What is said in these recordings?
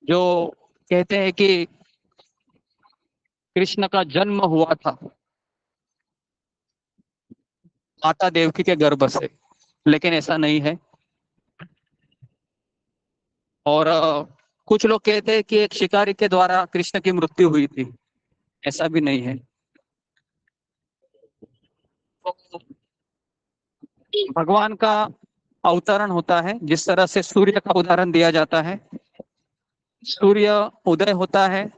जो कहते हैं कि कृष्ण का जन्म हुआ था माता देवकी के गर्भ से, लेकिन ऐसा नहीं है। और कुछ लोग कहते हैं कि एक शिकारी के द्वारा कृष्ण की मृत्यु हुई थी, ऐसा भी नहीं है। तो भगवान का अवतरण होता है, जिस तरह से सूर्य का उदाहरण दिया जाता है। सूर्य उदय होता है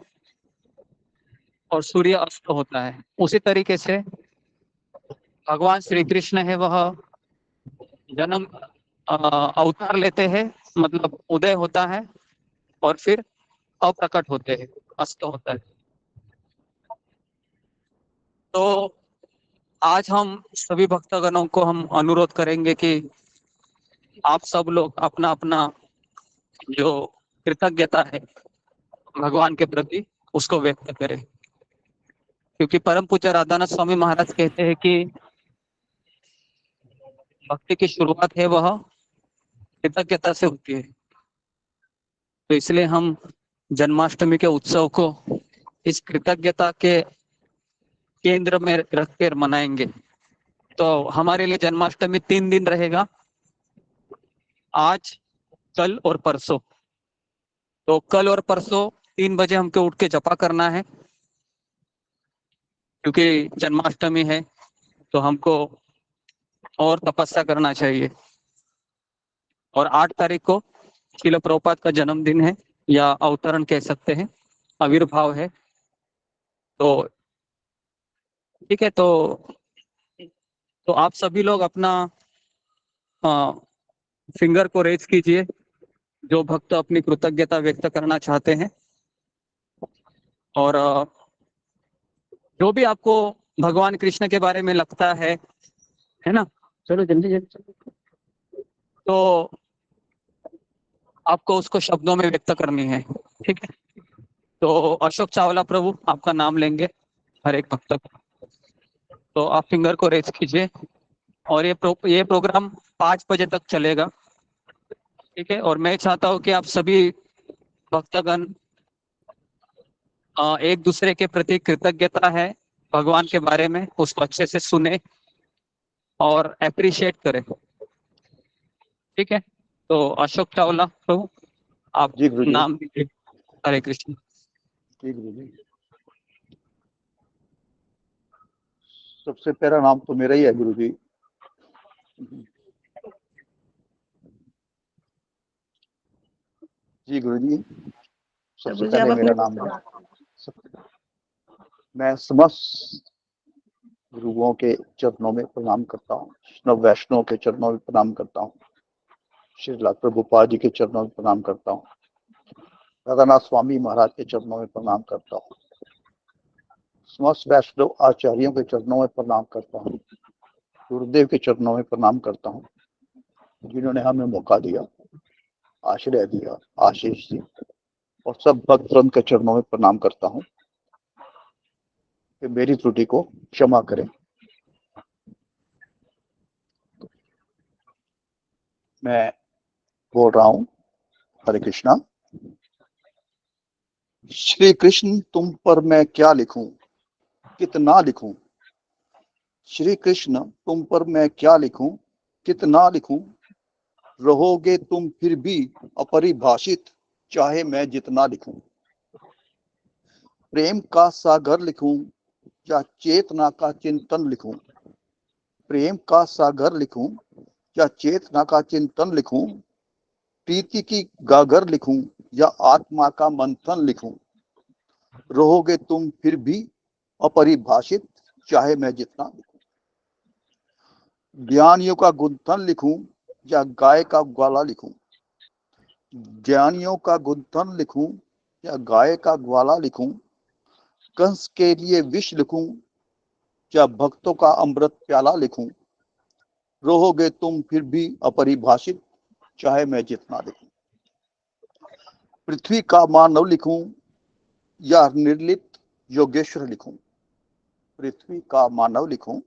और सूर्य अस्त होता है, उसी तरीके से भगवान श्री कृष्ण है वह जन्म अवतार लेते हैं, मतलब उदय होता है और फिर अप्रकट होते हैं, अस्त होता है। तो आज हम सभी भक्तगणों को हम अनुरोध करेंगे कि आप सब लोग अपना अपना जो कृतज्ञता है भगवान के प्रति उसको व्यक्त करें, क्योंकि परम पूज्य राधानाथ स्वामी महाराज कहते हैं कि भक्ति की शुरुआत है वह कृतज्ञता से होती है। तो इसलिए हम जन्माष्टमी के उत्सव को इस कृतज्ञता के केंद्र में रखकर मनाएंगे। तो हमारे लिए जन्माष्टमी 3 दिन रहेगा, आज, कल और परसों। तो कल और परसों 3 बजे हमको उठ के जपा करना है, क्योंकि जन्माष्टमी है तो हमको और तपस्या करना चाहिए। और 8 तारीख को श्रील प्रभुपाद का जन्मदिन है, या अवतरण कह सकते हैं, आविर्भाव है। तो ठीक है, तो आप सभी लोग अपना फिंगर को रेज कीजिए, जो भक्त अपनी कृतज्ञता व्यक्त करना चाहते हैं। और जो भी आपको भगवान कृष्ण के बारे में लगता है ना, चलो जल्दी जल्दी चलो। तो आपको उसको शब्दों में व्यक्त करनी है, ठीक है। तो अशोक चावला प्रभु आपका नाम लेंगे हर एक भक्त को। तो आप फिंगर को रेज कीजिए, और ये प्रोग्राम 5 बजे तक चलेगा, ठीक है। और मैं चाहता हूँ कि आप सभी भक्तगण एक दूसरे के प्रति कृतज्ञता है भगवान के बारे में उसको अच्छे से सुने और अप्रिशिएट करें, ठीक है। तो अशोक चावला प्रभु आप जी गुरु जी। नाम दीजिए। हरे कृष्ण। जी गुरु जी। सबसे पहला नाम तो मेरा ही है गुरु जी। जी गुरु जी। सबसे पहले मेरा नाम है। मैं समस्त गुरुओं के चरणों में प्रणाम करता हूँ, नव वैष्णव के चरणों में प्रणाम करता हूँ, श्रील प्रभुपाद जी के चरणों में प्रणाम करता हूँ, राधानाथ स्वामी महाराज के चरणों में प्रणाम करता हूँ, समस्त वैष्णव आचार्यों के चरणों में प्रणाम करता हूँ, गुरुदेव के चरणों में प्रणाम करता हूँ, जिन्होंने हमें मौका दिया, आश्रय दिया, आशीष दी। और सब भक्त वृंद के चरणों में प्रणाम करता हूँ कि मेरी त्रुटि को क्षमा करें। मैं बोल रहा हूँ, हरे कृष्णा। श्री कृष्ण तुम पर मैं क्या लिखूं, कितना लिखूं। श्री कृष्ण तुम पर मैं क्या लिखूं, कितना लिखूं। रहोगे तुम फिर भी अपरिभाषित, चाहे मैं जितना लिखूं। प्रेम का सागर लिखूं या चेतना का चिंतन लिखूं। प्रेम का सागर लिखूं या चेतना का चिंतन लिखूं। प्रीति की गागर लिखूं या आत्मा का मंथन लिखूं। रहोगे तुम फिर भी अपरिभाषित, चाहे मैं जितना लिखूं। ज्ञानियों का गुंथन लिखूं या गाय का ग्वाला लिखूं। ज्ञानियों का गुंथन लिखूं या गाय का ग्वाला लिखूं। कंस के लिए विष लिखूं या भक्तों का अमृत प्याला लिखूं। रहोगे तुम फिर भी अपरिभाषित, चाहे मैं जितना लिखूं। पृथ्वी का मानव लिखूं या निर्लिप्त योगेश्वर लिखूं। पृथ्वी का मानव लिखूं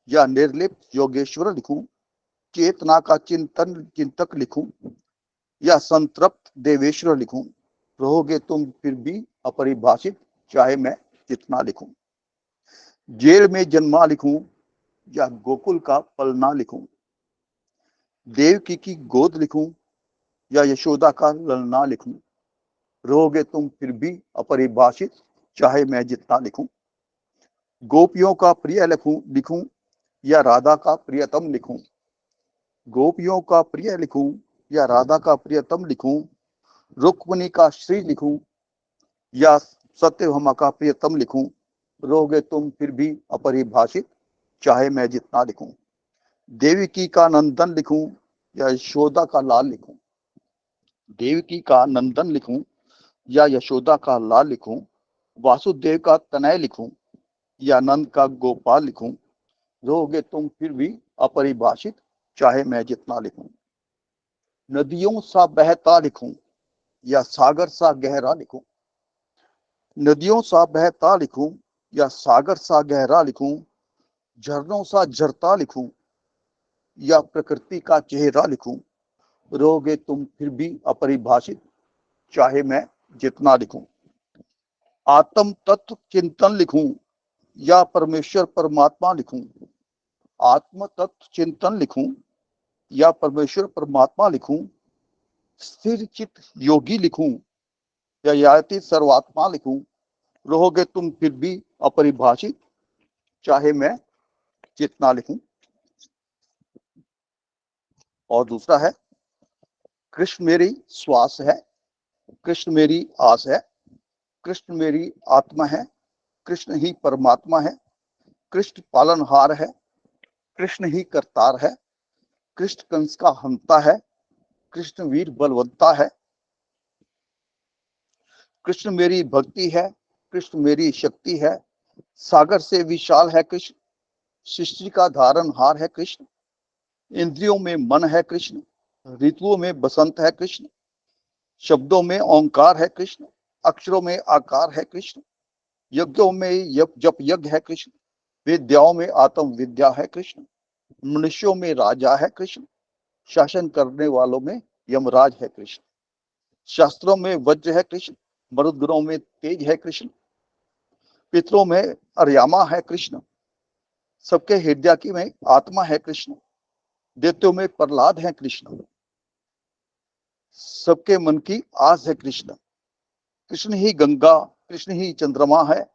या निर्लिप्त योगेश्वर लिखूं। चेतना का चिंतक लिखूं या संतृप्त देवेश्वर लिखूं। रहोगे तुम फिर भी अपरिभाषित, चाहे मैं जितना लिखूं। जेल में जन्मा लिखूं या गोकुल का पलना लिखूं, देवकी की गोद लिखूं या यशोदा का ललना लिखूं, रहोगे तुम फिर भी अपरिभाषित, चाहे मैं जितना लिखूं। गोपियों का प्रिय लिखूं या राधा का प्रियतम लिखूं, गोपियों का प्रिय लिखूं या राधा का प्रियतम लिखूं, रुक्मिणी का श्री लिखूं या सत्यभामा का प्रियतम लिखूं, रहोगे तुम फिर भी अपरिभाषित, चाहे मैं जितना लिखूं। देवकी का नंदन लिखूं या यशोदा का लाल लिखूं, देवकी का नंदन लिखूं या यशोदा का लाल लिखूं, वासुदेव का तनय लिखूं या नंद का गोपाल लिखूं, रहोगे तुम फिर भी अपरिभाषित, चाहे मैं जितना लिखूं। नदियों सा बहता लिखूं या सागर सा गहरा लिखूं, नदियों सा बहता लिखूं या सागर सा गहरा लिखूं, झरनों सा झरता लिखूं या प्रकृति का चेहरा लिखूं, रहोगे तुम फिर भी अपरिभाषित, चाहे मैं जितना लिखूं। आत्म तत्व चिंतन लिखूं या परमेश्वर परमात्मा लिखूं, आत्म तत्व चिंतन लिखूं या परमेश्वर परमात्मा लिखूं, स्थिर चित योगी लिखूं या याति सर्वात्मा लिखूं, रहोगे तुम फिर भी अपरिभाषित, चाहे मैं जितना लिखूं। और दूसरा है, कृष्ण मेरी श्वास है, कृष्ण मेरी आस है, कृष्ण मेरी आत्मा है, कृष्ण ही परमात्मा है, कृष्ण पालनहार है, कृष्ण ही करतार है, कृष्ण कंस का हंता है, कृष्ण वीर बलवंता है, कृष्ण मेरी भक्ति है, कृष्ण मेरी शक्ति है, सागर से विशाल है कृष्ण, सृष्टि का धारणहार है कृष्ण, इंद्रियों में मन है कृष्ण, ऋतुओं में बसंत है कृष्ण, शब्दों में ओंकार है कृष्ण, अक्षरों में आकार है कृष्ण, यज्ञों में जप यज्ञ है कृष्ण, विद्याओं में आत्म विद्या है कृष्ण, मनुष्यों में राजा है कृष्ण, शासन करने वालों में यमराज है कृष्ण, शास्त्रों में वज्र है कृष्ण, मरुदगुणों में तेज है कृष्ण, पितरों में अर्यामा है कृष्ण, सबके हृदय की में आत्मा है कृष्ण, दैत्यों में प्रहलाद है कृष्ण, सबके मन की आस है कृष्ण, कृष्ण ही गंगा, कृष्ण ही चंद्रमा है,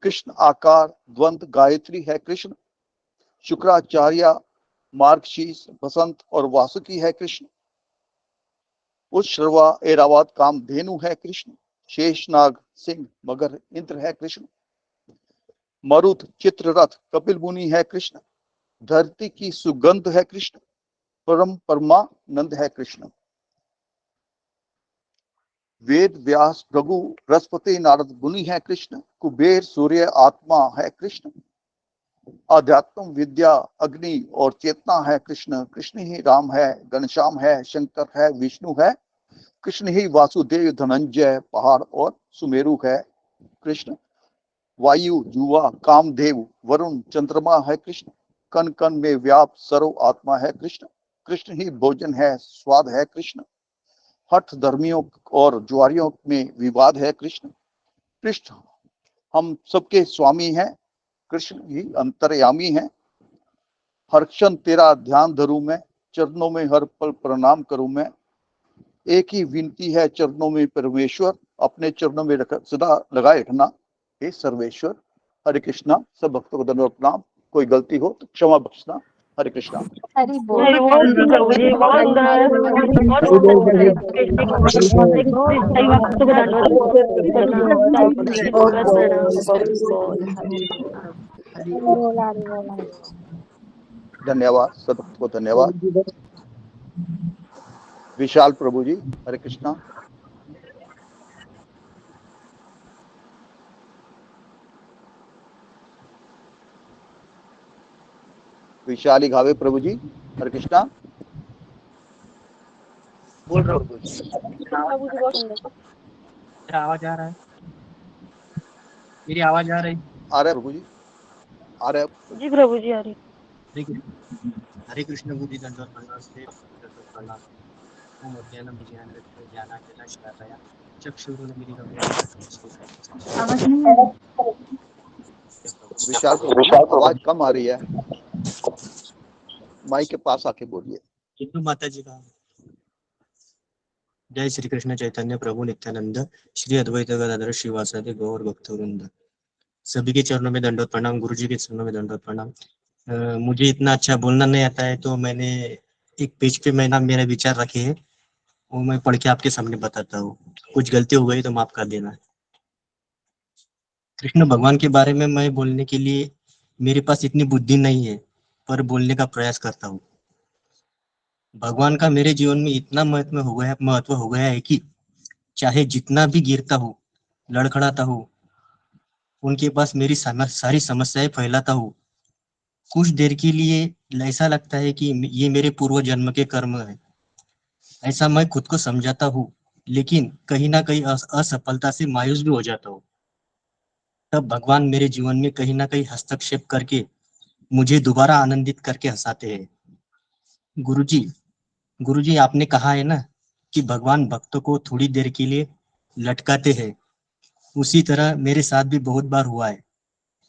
कृष्ण आकार द्वंद गायत्री है कृष्ण, शुक्राचार्य मार्गशीर्ष बसंत और वासुकी है कृष्ण, उश्रवा ऐरावत कामधेनु है कृष्ण, शेषनाग सिंह मगर इंद्र है कृष्ण, मरुत चित्ररथ कपिल मुनि है कृष्ण, धरती की सुगंध है कृष्ण, परम परमानंद है कृष्ण, वेद व्यास भृगु बृहस्पति नारद मुनि है कृष्ण, कुबेर सूर्य आत्मा है कृष्ण, आध्यात्म विद्या अग्नि और चेतना है कृष्ण, कृष्ण ही राम है, घनश्याम है, शंकर है, विष्णु है, कृष्ण ही वासुदेव धनंजय पहाड़ और सुमेरु है कृष्ण, वायु जुवा कामदेव वरुण चंद्रमा है कृष्ण, कण कण में व्याप सर्व आत्मा है कृष्ण, कृष्ण ही भोजन है, स्वाद है कृष्ण, हठ धर्मियों और ज्वारियों में विवाद है कृष्ण, कृष्ण हम सबके स्वामी हैं, कृष्ण ही अंतर्यामी है, हर क्षण तेरा ध्यान धरूं मैं, चरणों में हर पल प्रणाम करूं मैं, एक ही विनती है चरणों में परमेश्वर, अपने चरणों में सदा लगाए रखना हे सर्वेश्वर। हरे कृष्णा। सब भक्तों को धन्यवाद प्रणाम। कोई गलती हो तो क्षमा बख्शना। हरे कृष्णा। हरि बोल हरि बोल प्रभु जी, बहुत सुंदर, बहुत सुंदर। हरे कृष्ण सही वक्त को धन्यवाद, बहुत प्रणाम। धन्यवाद सब भक्तों को धन्यवाद। विशाल प्रभु जी हरे कृष्णा। विशाली घावे प्रभु जी हरे कृष्णा। बोल रहा हूँ प्रभु जी बहुत सुंदर। मेरा आवाज आ रहा है? मेरी आवाज आ रही? आ रहे प्रभु जी आ रहे। जी प्रभु जी आ रही। हरे कृष्ण प्रभु जी, धन्यवाद प्रणाम। ओम अज्ञानम ज्ञानांजन शलाकया चक्षुरुन्मीलितं येन आवाज नहीं आ रही। विशाल प्रभु जी आवाज कम आ रही है, माइक के पास आके बोलिए। हिंदू माता जी का जय श्री कृष्ण चैतन्य प्रभु नित्यानंद श्री अद्वैत गदाधर श्रीवासादि गौर भक्तवृंद। सभी के चरणों में दंडवत प्रणाम। गुरु जी के चरणों में दंडवत प्रणाम। मुझे इतना अच्छा बोलना नहीं आता है, तो मैंने एक पेज पे मैंने मेरे विचार रखे हैं, वो मैं पढ़ के आपके सामने बताता हूँ। कुछ गलती हो गई तो माफ कर देना। कृष्ण भगवान के बारे में मैं बोलने के लिए मेरे पास इतनी बुद्धि नहीं है, पर बोलने का प्रयास करता हूँ। भगवान का मेरे जीवन में इतना महत्व हो गया है कि चाहे जितना भी गिरता हूँ, लड़खड़ाता हूँ, उनके पास मेरी सारी समस्याएं फैलाता हूँ। कुछ देर के लिए ऐसा लगता है कि ये मेरे पूर्व जन्म के कर्म है, ऐसा मैं खुद को समझाता हूँ, लेकिन कहीं ना कहीं असफलता से मायूस भी हो जाता हूँ। तब भगवान मेरे जीवन में कहीं ना कहीं हस्तक्षेप करके मुझे दोबारा आनंदित करके हंसाते हैं। गुरुजी गुरुजी आपने कहा है ना कि भगवान भक्तों को थोड़ी देर के लिए लटकाते हैं। उसी तरह मेरे साथ भी बहुत बार हुआ है,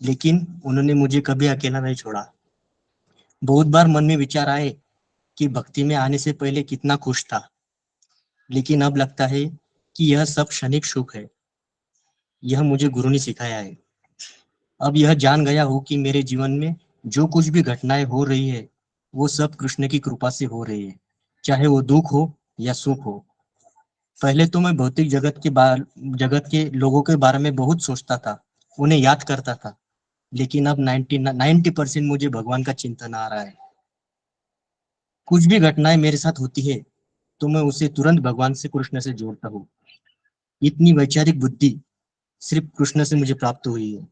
लेकिन उन्होंने मुझे कभी अकेला नहीं छोड़ा। बहुत बार मन में विचार आए कि भक्ति में आने से पहले कितना खुश था, लेकिन अब लगता है कि यह सब क्षणिक सुख है। यह मुझे गुरु ने सिखाया है। अब यह जान गया हूँ कि मेरे जीवन में जो कुछ भी घटनाएं हो रही है, वो सब कृष्ण की कृपा से हो रही है, चाहे वो दुख हो या सुख हो। पहले तो मैं भौतिक जगत के लोगों के बारे में बहुत सोचता था, उन्हें याद करता था, लेकिन अब 90% मुझे भगवान का चिंतन आ रहा है। कुछ भी घटनाएं मेरे साथ होती है तो मैं उसे तुरंत भगवान से, कृष्ण से जोड़ता हूँ। इतनी वैचारिक बुद्धि सिर्फ कृष्ण से मुझे प्राप्त हुई है।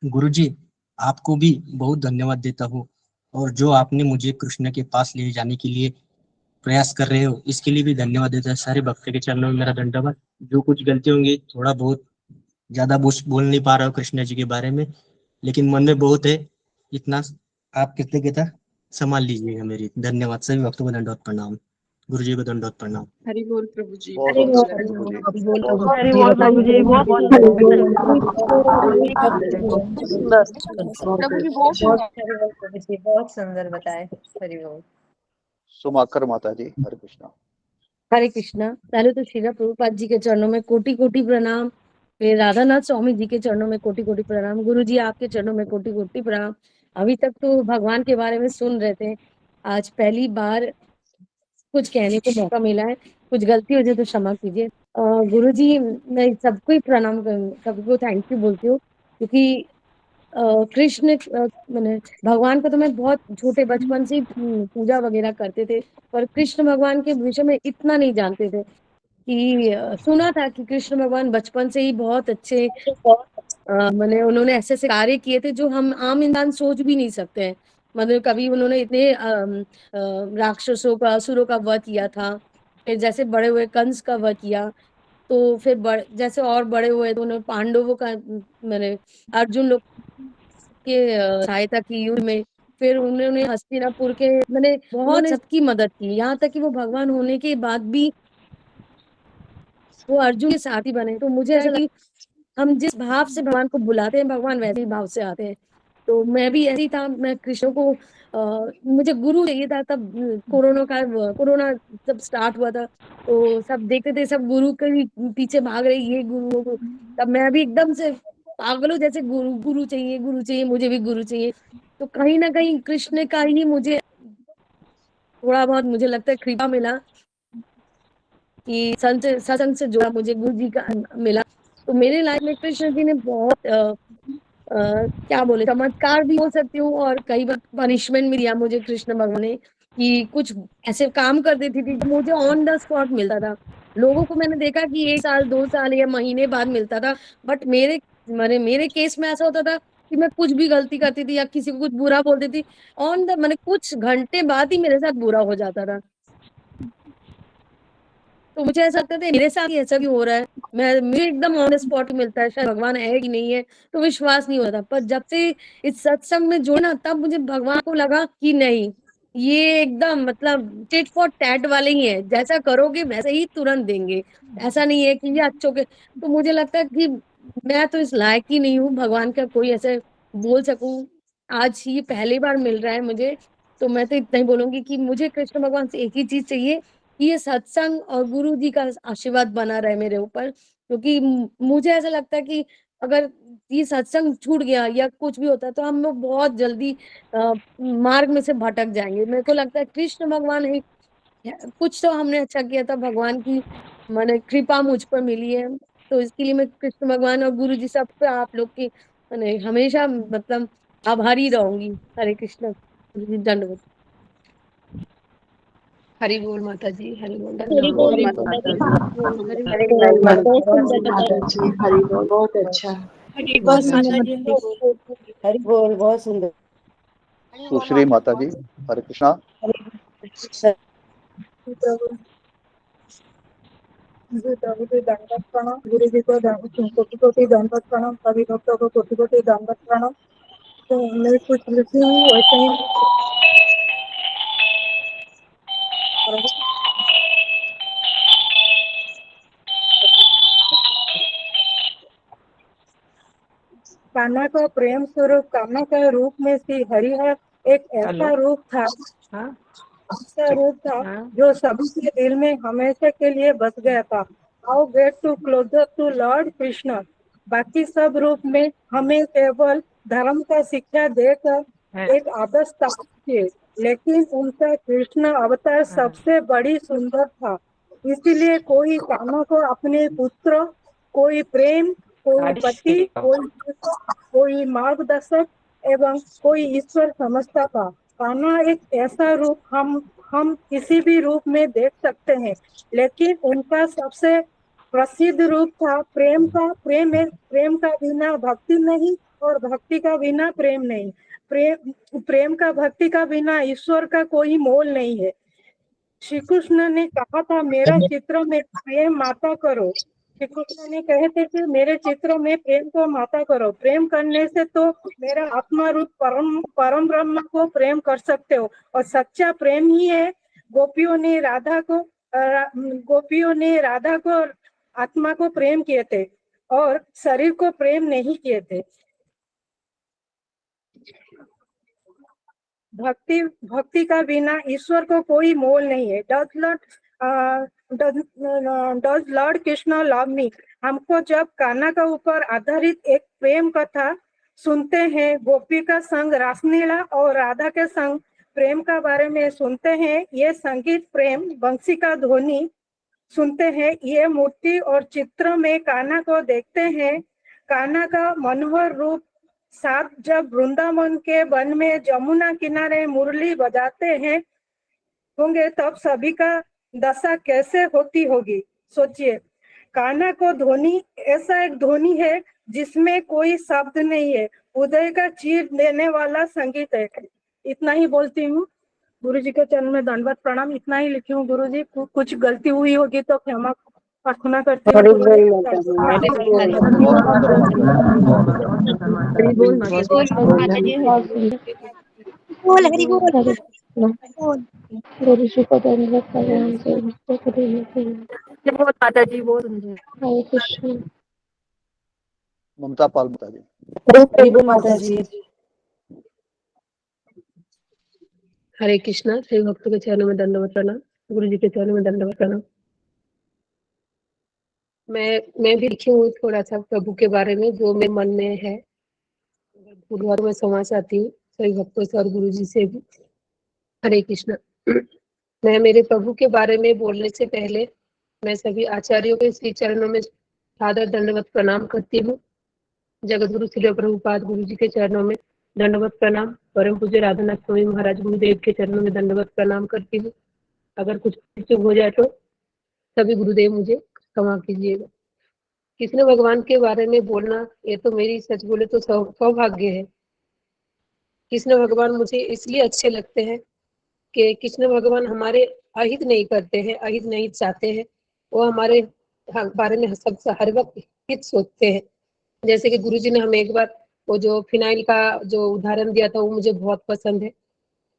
गुरुजी, आपको भी बहुत धन्यवाद देता हूँ, और जो आपने मुझे कृष्ण के पास ले जाने के लिए प्रयास कर रहे हो, इसके लिए भी धन्यवाद देता है। सारे भक्त के चरणों में मेरा दंडवत। जो कुछ गलती होंगी, थोड़ा बहुत ज्यादा बोल नहीं पा रहा हूँ कृष्ण जी के बारे में, लेकिन मन में बहुत है। इतना आप कृतज्ञता संभाल लीजिएगा मेरी। धन्यवाद। सभी भक्तों को दंडवत प्रणाम। गुरु जी को दंडवत प्रणाम। हरि बोल प्रभु जी। बहुत हरि सुंदर बोल प्रभु जी, हरि बहुत बोल सुंदर। प्रभु जी बहुत प्रभु जी बहुत सुंदर। बहुत सुंदर बताए। हरि बोल। सुमाकर माता जी, हरे कृष्णा। हरे कृष्णा। पहले तो श्रीला प्रभुपाद जी के चरणों में कोटि कोटि प्रणाम, फिर राधानाथ स्वामी जी के चरणों में कोटि कोटि प्रणाम, गुरु जी आपके चरणों में कोटि कोटि प्रणाम। अभी तक तो भगवान के बारे में सुन रहे थे, आज पहली बार कुछ कहने को मौका मिला है। कुछ गलती हो जाए तो क्षमा कीजिए। गुरु जी, मैं सबको ही प्रणाम सबको थैंक यू बोलती हूँ, क्योंकि कृष्ण मैंने भगवान को तो मैं बहुत छोटे बचपन से ही पूजा वगैरह करते थे, पर कृष्ण भगवान के विषय में इतना नहीं जानते थे। कि सुना था कि कृष्ण भगवान बचपन से ही बहुत अच्छे मैंने उन्होंने ऐसे ऐसे कार्य किए थे जो हम आम इंसान सोच भी नहीं सकते हैं। मतलब कभी उन्होंने इतने राक्षसों का, असुरों का वध किया था, फिर जैसे बड़े हुए कंस का वध किया, तो फिर जैसे और बड़े हुए तो उन्होंने पांडवों का मैंने अर्जुन लोग के सहायता की युद्ध में, फिर उन्होंने हस्तिनापुर के मैंने बहुत सबकी मदद की, यहाँ तक कि वो भगवान होने के बाद भी वो अर्जुन के साथी बने। तो मुझे ऐसा लगा हम जिस भाव से भगवान को बुलाते हैं, भगवान वैसे ही भाव से आते हैं। तो मैं भी ऐसी था, मैं कृष्ण को मुझे गुरु चाहिए था। तब कोरोना जब स्टार्ट हुआ था, तो सब देखते थे, सब गुरु के भी पीछे भाग रहे, ये गुरु को। तब मैं भी एकदम से पागल हूँ, जैसे गुरु गुरु चाहिए, गुरु चाहिए, मुझे भी गुरु चाहिए। तो कहीं ना कहीं कृष्ण का ही मुझे थोड़ा बहुत मुझे लगता है कृपा मिला कि सत्संग से जुड़ा, मुझे गुरु जी का मिला। तो मेरे लाइफ में कृष्ण जी ने बहुत क्या बोले, चमत्कार भी हो सकती हूँ, और कई बार पनिशमेंट भी दिया मुझे कृष्ण भगवान ने, कि कुछ ऐसे काम कर देती थी जो मुझे ऑन द स्पॉट मिलता था। लोगों को मैंने देखा कि 1 साल 2 साल या महीने बाद मिलता था, बट मेरे केस में ऐसा होता था कि मैं कुछ भी गलती करती थी या किसी को कुछ बुरा बोल देती, कुछ घंटे बाद ही मेरे साथ बुरा हो जाता था। तो मुझे ऐसा लगता था मेरे साथ ही ऐसा क्यों हो रहा है, मुझे एकदम ऑन द स्पॉट मिलता है, शायद भगवान है कि नहीं है, तो विश्वास नहीं होता। पर जब से इस सत्संग में जुड़ा, तब मुझे भगवान को लगा कि नहीं, ये एकदम मतलब टिट फॉर टैट वाले ही है, जैसा करोगे वैसे ही तुरंत देंगे। ऐसा नहीं है कि ये अच्छों के। तो मुझे लगता है कि मैं तो इस लायक ही नहीं हूँ भगवान का कोई ऐसे बोल सकूं। आज ही पहली बार मिल रहा है मुझे, तो मैं तो इतना ही बोलूंगी कि मुझे कृष्ण भगवान से एक ही चीज चाहिए कि ये सत्संग और गुरु जी का आशीर्वाद बना रहे मेरे ऊपर। क्योंकि मुझे ऐसा लगता है कि अगर ये सत्संग छूट गया या कुछ भी होता है तो हम लोग बहुत जल्दी मार्ग में से भटक जाएंगे। मेरे को लगता है कृष्ण भगवान है, कुछ तो हमने अच्छा किया था, भगवान की माने कृपा मुझ पर मिली है। तो इसके लिए मैं कृष्ण भगवान और गुरु जी सब पे आप लोग की माने हमेशा मतलब आभारी रहूंगी। हरे कृष्ण गुरु जी दंडवत। हरि बोल माता जी, हरि बोल हरि बोल हरि माता जी। हरि हरि बोल। बोल बहुत बहुत सुंदर माता बताया। जी, हरि बोल, बहुत अच्छा। हरि बहुत बोल सुंदर माता जी, मतलब हरि बोल। हरि बोल बहुत सुंदर। सुश्री माता जी, हरे कृष्णा। प्रभु जी, प्रभु जी दंडवत प्रणाम, गुरु जी को कोटि कोटि दंडवत प्रणाम, सभी भक्तों को कोटि कोटि दंडवत प्रणाम। तो मैं कुछ लिखी हूँ वैसे ही प्रभु कान्हा को प्रेम स्वरूप कान्हा के रूप में श्री हरि है। एक ऐसा रूप था, ऐसा रूप था जो सभी के दिल में हमेशा के लिए बस गया था। How get to closer to lord Krishna. बाकी सब रूप में हमें केवल धर्म का शिक्षा देकर एक आदर्श किए, लेकिन उनका कृष्ण अवतार सबसे बड़ी सुंदर था। इसीलिए कोई कान्हा को अपने पुत्र, कोई प्रेम, कोई पति, कोई मार्गदर्शक एवं कोई ईश्वर समझता था। कान्हा एक ऐसा रूप हम किसी भी रूप में देख सकते हैं, लेकिन उनका सबसे प्रसिद्ध रूप था प्रेम का। प्रेम का बिना भक्ति नहीं और भक्ति का बिना प्रेम नहीं। प्रेम का भक्ति का बिना ईश्वर का कोई मोल नहीं है। श्री कृष्ण ने कहा था मेरा चित्र में प्रेम माता करो। श्री कृष्ण ने कहे थे कि मेरे चित्र में प्रेम को माता करो। प्रेम करने से तो मेरा आत्मा रूप परम ब्रह्म को प्रेम कर सकते हो, और सच्चा प्रेम ही है। गोपियों ने राधा को आत्मा को प्रेम किए थे और शरीर को प्रेम नहीं किए थे। भक्ति का बिना ईश्वर को कोई मोल नहीं है। Does Lord Krishna love me. हमको जब कान्हा का ऊपर आधारित एक प्रेम कथा सुनते हैं, गोपी का संग रासलीला और राधा के संग प्रेम का बारे में सुनते हैं, ये संगीत प्रेम बंसी का ध्वनि सुनते हैं, ये मूर्ति और चित्र में कान्हा को देखते हैं, कान्हा का मनोहर रूप साथ जब वृंदावन के वन में जमुना किनारे मुरली बजाते हैं होंगे, तब सभी का दशा कैसे होती होगी। सोचिए, कान्हा को ध्वनि ऐसा एक ध्वनि है जिसमें कोई शब्द नहीं है, उदय का चीर देने वाला संगीत है। इतना ही बोलती हूँ। गुरु जी के चरण में दंडवत प्रणाम। इतना ही लिखी हूँ गुरु जी, कुछ गलती हुई होगी तो क्षमा प्रार्थना करती हूँ। हरि गुरु बोल जी माता जी, हरि बोल, बोल। हरि बहुत बोल, सुंदर बहुत माता जी, सुंदर, बहुत बहुत सुंदर। सुंदर माता हरि जी, बोल हरि माता जी। बोल माता जी, हरि बोल, हरि बोल, हरि बोल। गुरु जी को दंडवत प्रणाम करते बोल माता जी, बहुत सुंदर। हरे कृष्ण। ममता पाल माता जी। हरि बोल माता जी। हरे कृष्णा। सभी भक्तों के चरणों में दंडवत प्रणाम, गुरु जी के चरणों में दंडवत प्रणाम। मैं भी लिखी हूँ थोड़ा सा प्रभु के बारे में जो मेरे मन में है। गुरुवार में समाज चाहती हूँ सभी भक्तों से और गुरु जी से भी। हरे कृष्णा। मैं मेरे प्रभु के बारे में बोलने से पहले मैं सभी आचार्यों के श्री चरणों में सादर दंडवत प्रणाम करती हूँ। जगत गुरु श्री प्रभुपाद गुरु जी के चरणों में दंडवत प्रणाम। परम पूज्य राधानाथ स्वामी महाराज गुरुदेव के चरणों में दंडवत प्रणाम करती हूँ। अगर कुछ चूक हो जाए तो सभी गुरुदेव मुझे क्षमा कीजिएगा। कृष्ण भगवान के बारे में बोलना ये तो मेरी सच बोले तो सौभाग्य है। कृष्ण भगवान मुझे इसलिए अच्छे लगते हैं कि कृष्ण भगवान हमारे अहित नहीं करते हैं, अहित नहीं चाहते हैं। वो हमारे बारे में सबसे हर वक्त हित सोचते हैं। जैसे कि गुरुजी ने हमें एक बार वो जो फिनाइल का जो उदाहरण दिया था वो मुझे बहुत पसंद है।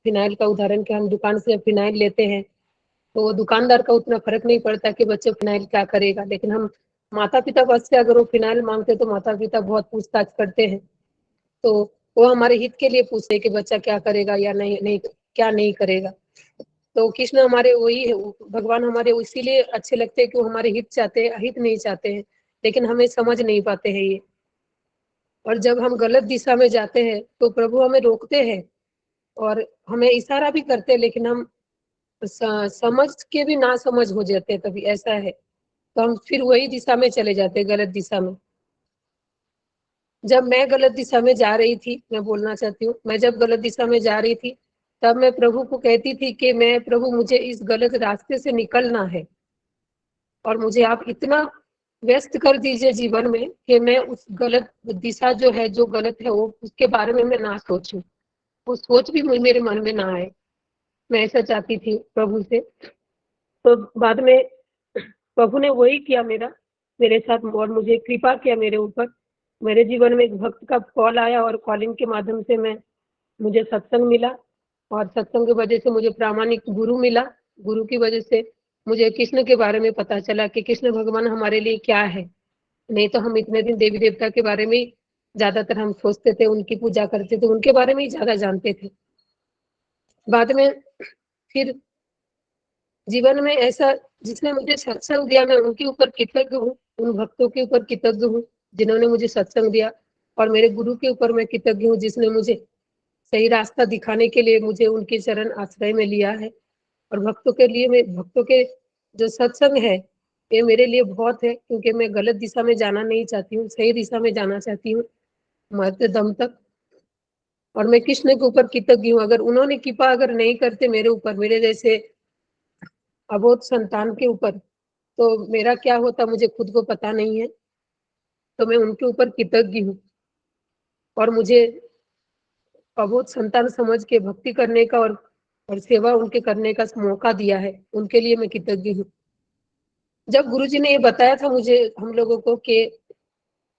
फिनाइल का उदाहरण कि हम दुकान से फिनाइल लेते हैं तो वो दुकानदार का उतना फर्क नहीं पड़ता कि बच्चे फिनाइल क्या करेगा, लेकिन हम माता पिता पास से अगर वो फिनाइल मांगते तो माता पिता बहुत पूछताछ करते हैं। तो वो हमारे हित के लिए पूछते हैं कि बच्चा क्या करेगा या नहीं क्या नहीं करेगा। तो कृष्ण हमारे वही है, भगवान हमारे इसीलिए अच्छे लगते हैं कि वो हमारे हित चाहते हैं, हित नहीं चाहते हैं, लेकिन हमें समझ नहीं पाते हैं ये। और जब हम गलत दिशा में जाते हैं तो प्रभु हमें रोकते हैं और हमें इशारा भी करते हैं, लेकिन हम समझ के भी ना समझ हो जाते हैं, कभी ऐसा है। तो हम फिर वही दिशा में चले जाते हैं, गलत दिशा में। जब मैं गलत दिशा में जा रही थी, मैं बोलना चाहती हूँ, मैं जब गलत दिशा में जा रही थी तब मैं प्रभु को कहती थी कि मैं प्रभु मुझे इस गलत रास्ते से निकलना है और मुझे आप इतना व्यस्त कर दीजिए जीवन में कि मैं उस गलत दिशा जो है, जो गलत है, वो उसके बारे में मैं ना सोचूं, वो सोच भी मेरे मन में ना आए। मैं ऐसा चाहती थी प्रभु से। तो बाद में प्रभु ने वही किया मेरे साथ और मुझे कृपा किया मेरे ऊपर। मेरे जीवन में एक भक्त का कॉल आया और कॉलिंग के माध्यम से मुझे सत्संग मिला और सत्संग की वजह से मुझे प्रामाणिक गुरु मिला। गुरु की वजह से मुझे कृष्ण के बारे में पता चला कि कृष्ण भगवान हमारे लिए क्या है। नहीं तो हम इतने दिन देवी देवता के बारे में ज्यादातर हम सोचते थे, उनकी पूजा करते थे, उनके बारे में ही ज्यादा जानते थे। बाद में फिर जीवन में ऐसा जिसने मुझे सत्संग दिया, मैं उनके ऊपर कृतज्ञ हूँ, उन भक्तों के ऊपर कृतज्ञ हूँ जिन्होंने मुझे सत्संग दिया, और मेरे गुरु के ऊपर मैं कृतज्ञ हूँ जिसने मुझे सही रास्ता दिखाने के लिए मुझे उनके चरण आश्रय में लिया है। और भक्तों के लिए भक्तों के जो सत्संग है ये मेरे लिए बहुत है, क्योंकि मैं गलत दिशा में जाना नहीं चाहती हूँ, सही दिशा में जाना चाहती हूँ मरते दम तक। और मैं कृष्ण के ऊपर कृतज्ञ हूँ। अगर उन्होंने कृपा अगर नहीं करते मेरे ऊपर, मेरे जैसे अबोध संतान के ऊपर, तो मेरा क्या होता मुझे खुद को पता नहीं है। तो मैं उनके ऊपर कृतज्ञ हूँ और मुझे अबोध संतान समझ के भक्ति करने का और सेवा उनके करने का मौका दिया है, उनके लिए मैं कृतज्ञ हूँ। जब गुरुजी ने ये बताया था मुझे, हम लोगों को, कि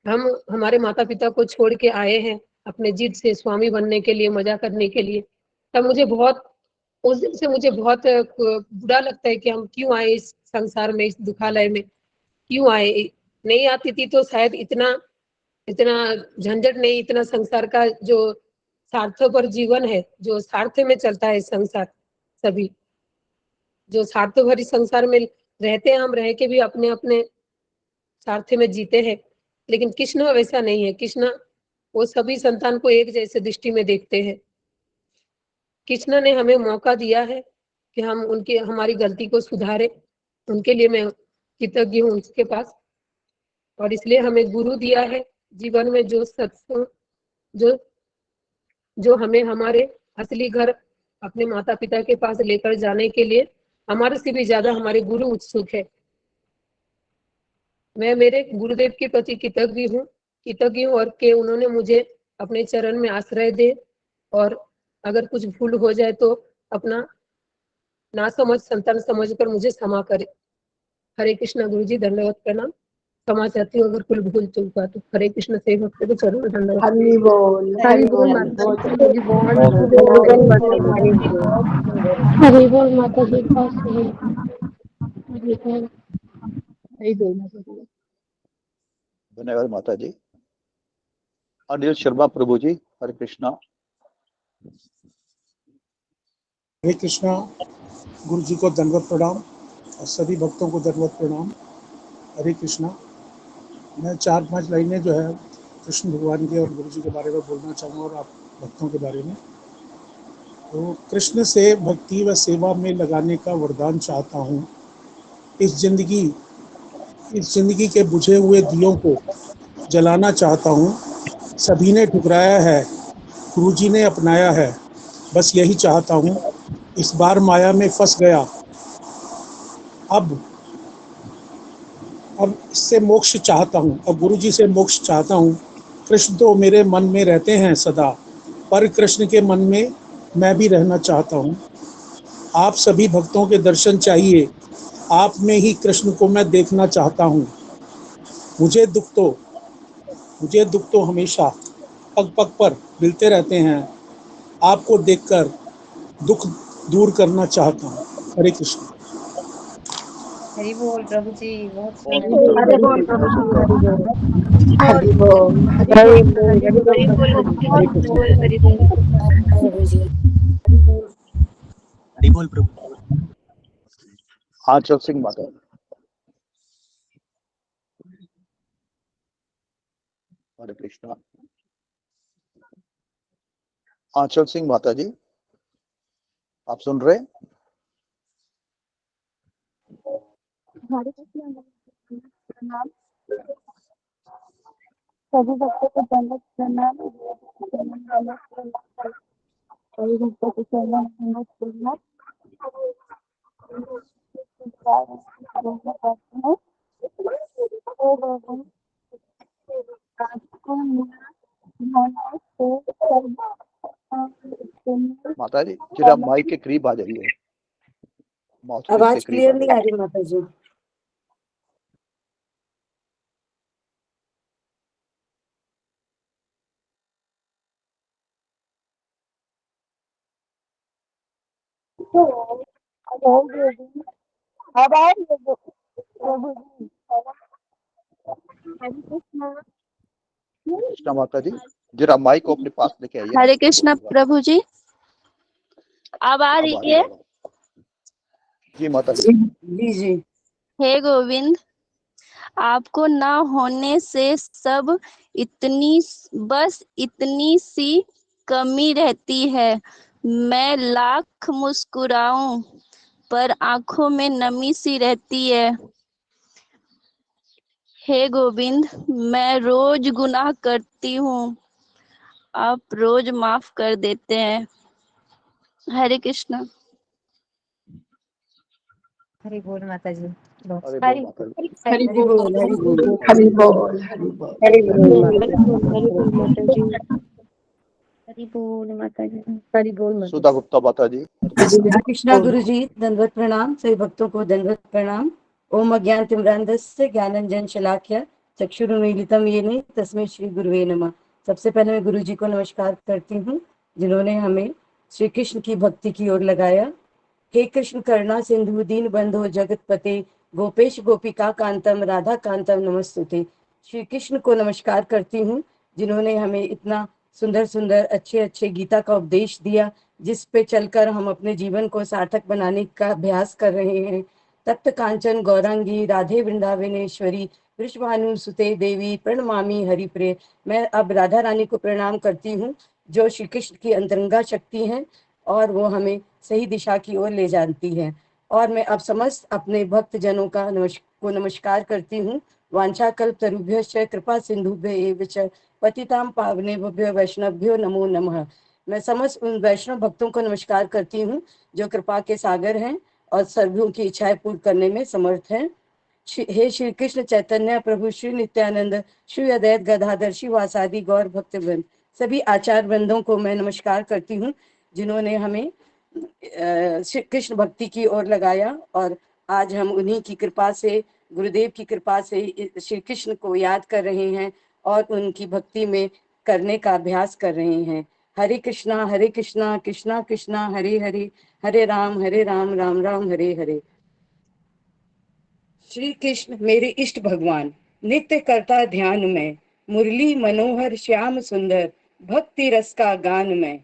हम हमारे माता पिता को छोड़ के आए हैं अपने जिद से स्वामी बनने के लिए, मजा करने के लिए, तब मुझे बहुत, उस दिन से मुझे बहुत बुरा लगता है कि हम क्यों आए इस संसार में, इस दुखालय में क्यों आए। नहीं आती थी तो शायद इतना झंझट नहीं, इतना संसार का जो स्वार्थपर जीवन है, जो स्वार्थ में चलता है संसार, सभी जो स्वार्थ भरी संसार में रहते हैं, हम रह के भी अपने अपने स्वार्थ में जीते हैं। लेकिन कृष्ण वैसा नहीं है। कृष्ण वो सभी संतान को एक जैसे दृष्टि में देखते हैं। कृष्ण ने हमें मौका दिया है कि हम उनके हमारी गलती को सुधारे, उनके लिए मैं कृतज्ञ हूँ उसके पास। और इसलिए हमें गुरु दिया है जीवन में, जो सत्संग जो हमें हमारे असली घर अपने माता पिता के पास लेकर जाने के लिए हमारे से भी ज्यादा हमारे गुरु उत्सुक है। मैं मेरे गुरुदेव के प्रति कृतज्ञ हूँ और कि उन्होंने मुझे अपने चरण में आश्रय दे, और अगर कुछ भूल हो जाए तो अपना ना समझ संतान समझकर मुझे क्षमा करे। हरे कृष्णा। गुरु जी धन्यवाद, प्रणाम। क्षमा चाहती हूँ अगर कोई भूल चूक हुआ तो। हरे कृष्ण। से भक्त को चरण धन्यवाद। हरि बोल, हरि हरि बोल बोल, माता बहुत जी, सुंदर, जी बहुत बहुत बहुत सुंदर, सही बात हरि है। बोल, बहुत सुंदर। हरि बोल माता जी, बहुत सही। हरि बोल। हरि बोल माता जी। धन्यवाद माता जी। अनिल शर्मा प्रभु जी, हरे कृष्णा। हरे कृष्णा। गुरु जी को दंडवत प्रणाम और सभी भक्तों को दंडवत प्रणाम। हरे कृष्णा। मैं 4-5 लाइनें जो है कृष्ण भगवान के और गुरु जी के बारे में बोलना चाहूँगा और आप भक्तों के बारे में। तो कृष्ण से भक्ति व सेवा में लगाने का वरदान चाहता हूँ। इस जिंदगी के बुझे हुए दियों को जलाना चाहता हूँ। सभी ने ठुकराया है, गुरु जी ने अपनाया है, बस यही चाहता हूँ। इस बार माया में फंस गया, अब इससे मोक्ष चाहता हूँ, अब गुरु जी से मोक्ष चाहता हूँ। कृष्ण तो मेरे मन में रहते हैं सदा, पर कृष्ण के मन में मैं भी रहना चाहता हूँ। आप सभी भक्तों के दर्शन चाहिए, आप में ही कृष्ण को मैं देखना चाहता हूँ। मुझे दुख तो हमेशा पग पग पर मिलते रहते हैं। आपको देखकर दुख दूर करना चाहता हूँ। हरे कृष्ण। हरि बोल प्रभु जी, बहुत बहुत सुंदर। सुंदर हरि बोल बहुत प्रभु जी, सुंदर। हरि बोल, हरि बोल, हरि हरि बोल, बोल, हरि बोल, हरे हरि कृष्ण। बोल, हरि बोल। प्रभु जी। हरि बोल प्रभु। आंचल सिंह माता। हरे कृष्णा। आंचल सिंह माता जी, आप सुन रहे? हरे कृष्ण प्रणाम। सभी भक्तों को दंडवत प्रणाम। सभी भक्तों को दंडवत प्रणाम। माता जी जरा माइक के करीब आ जाइए, माउथपीस के आवाज करीब आ क्लियर नहीं आ जाइए। रही माता जी। अब आ रही है प्रभु जी। हरे कृष्णा। कृष्णा माता जी जरा माइक को अपने पास लेके आइए ना। हरे कृष्णा प्रभु जी। अब आ अब रही आ रही है। है। जी माता जी। जी जी। हे गोविंद, आपको ना होने से सब बस इतनी सी कमी रहती है। मैं लाख मुस्कुराऊं पर आंखों में नमी सी रहती है। हे गोविंद, मैं रोज गुनाह करती हूँ, आप रोज माफ कर देते हैं। हरे कृष्णा। हरि बोल माता जी। अरे बोल हरि माता जी। हरि बोल, हरि बोल, हरि बोल, हरि बोल। हरि बोल हरि माता बोल, हरि बोल माता जी। हरि बोल माता जी। हरि बोल माता सुधा गुप्ता माता जी। हरे कृष्णा गुरु जी, दंडवत प्रणाम। सभी भक्तों को दंडवत प्रणाम। ओम अज्ञानतिमिरान्धस्य ज्ञानांजन शलाकया चक्षुरुन्मीलितं येन तस्मै श्री गुरुवे नमः। सबसे पहले मैं गुरु जी को नमस्कार करती हूँ, जिन्होंने हमें श्री कृष्ण की भक्ति की ओर लगाया। हे कृष्ण करुणा सिंधु दीन बंधो जगतपते गोपेश गोपिका कांतम राधा कांतम नमस्तुते। श्री कृष्ण को नमस्कार करती हूँ, जिन्होंने हमें इतना सुंदर सुंदर अच्छे अच्छे गीता का उपदेश दिया, जिस पे चलकर हम अपने जीवन को सार्थक बनाने का अभ्यास कर रहे हैं। तप्त कांचन गौरांगी राधे वृंदावनेश्वरी वृषभानुसुते देवी प्रणमामि हरिप्रिय। मैं अब राधा रानी को प्रणाम करती हूँ, जो श्री कृष्ण की अंतरंगा शक्ति हैं और वो हमें सही दिशा की ओर ले जाती है। और मैं अब समस्त अपने भक्त जनों का नमस्कार करती हूँ। वांछा कल्प तरुभ्यश्च कृपा सिंधुभ्य एव च पतितां पावनेभ्यो वैष्णवभ्यो नमो नमः। मैं समस्त उन वैष्णव भक्तों को नमस्कार करती हूँ जो कृपा के सागर हैं और सभी की इच्छाएं पूर्ण करने में समर्थ हैं। हे श्री कृष्ण चैतन्य प्रभु श्री नित्यानंद श्री अद्वैत गदाधर शिवासादि गौर भक्तवृंद, सभी आचार्य वृंदों को मैं नमस्कार करती हूँ, जिन्होंने हमें श्री कृष्ण भक्ति की ओर लगाया। और आज हम उन्हीं की कृपा से, गुरुदेव की कृपा से श्री कृष्ण को याद कर रहे हैं और उनकी भक्ति में करने का अभ्यास कर रहे हैं। हरे कृष्णा कृष्णा कृष्णा हरे हरे, हरे राम राम राम हरे हरे। श्री कृष्ण मेरे इष्ट भगवान, नित्य करता ध्यान में, मुरली मनोहर श्याम सुंदर, भक्ति रस का गान में।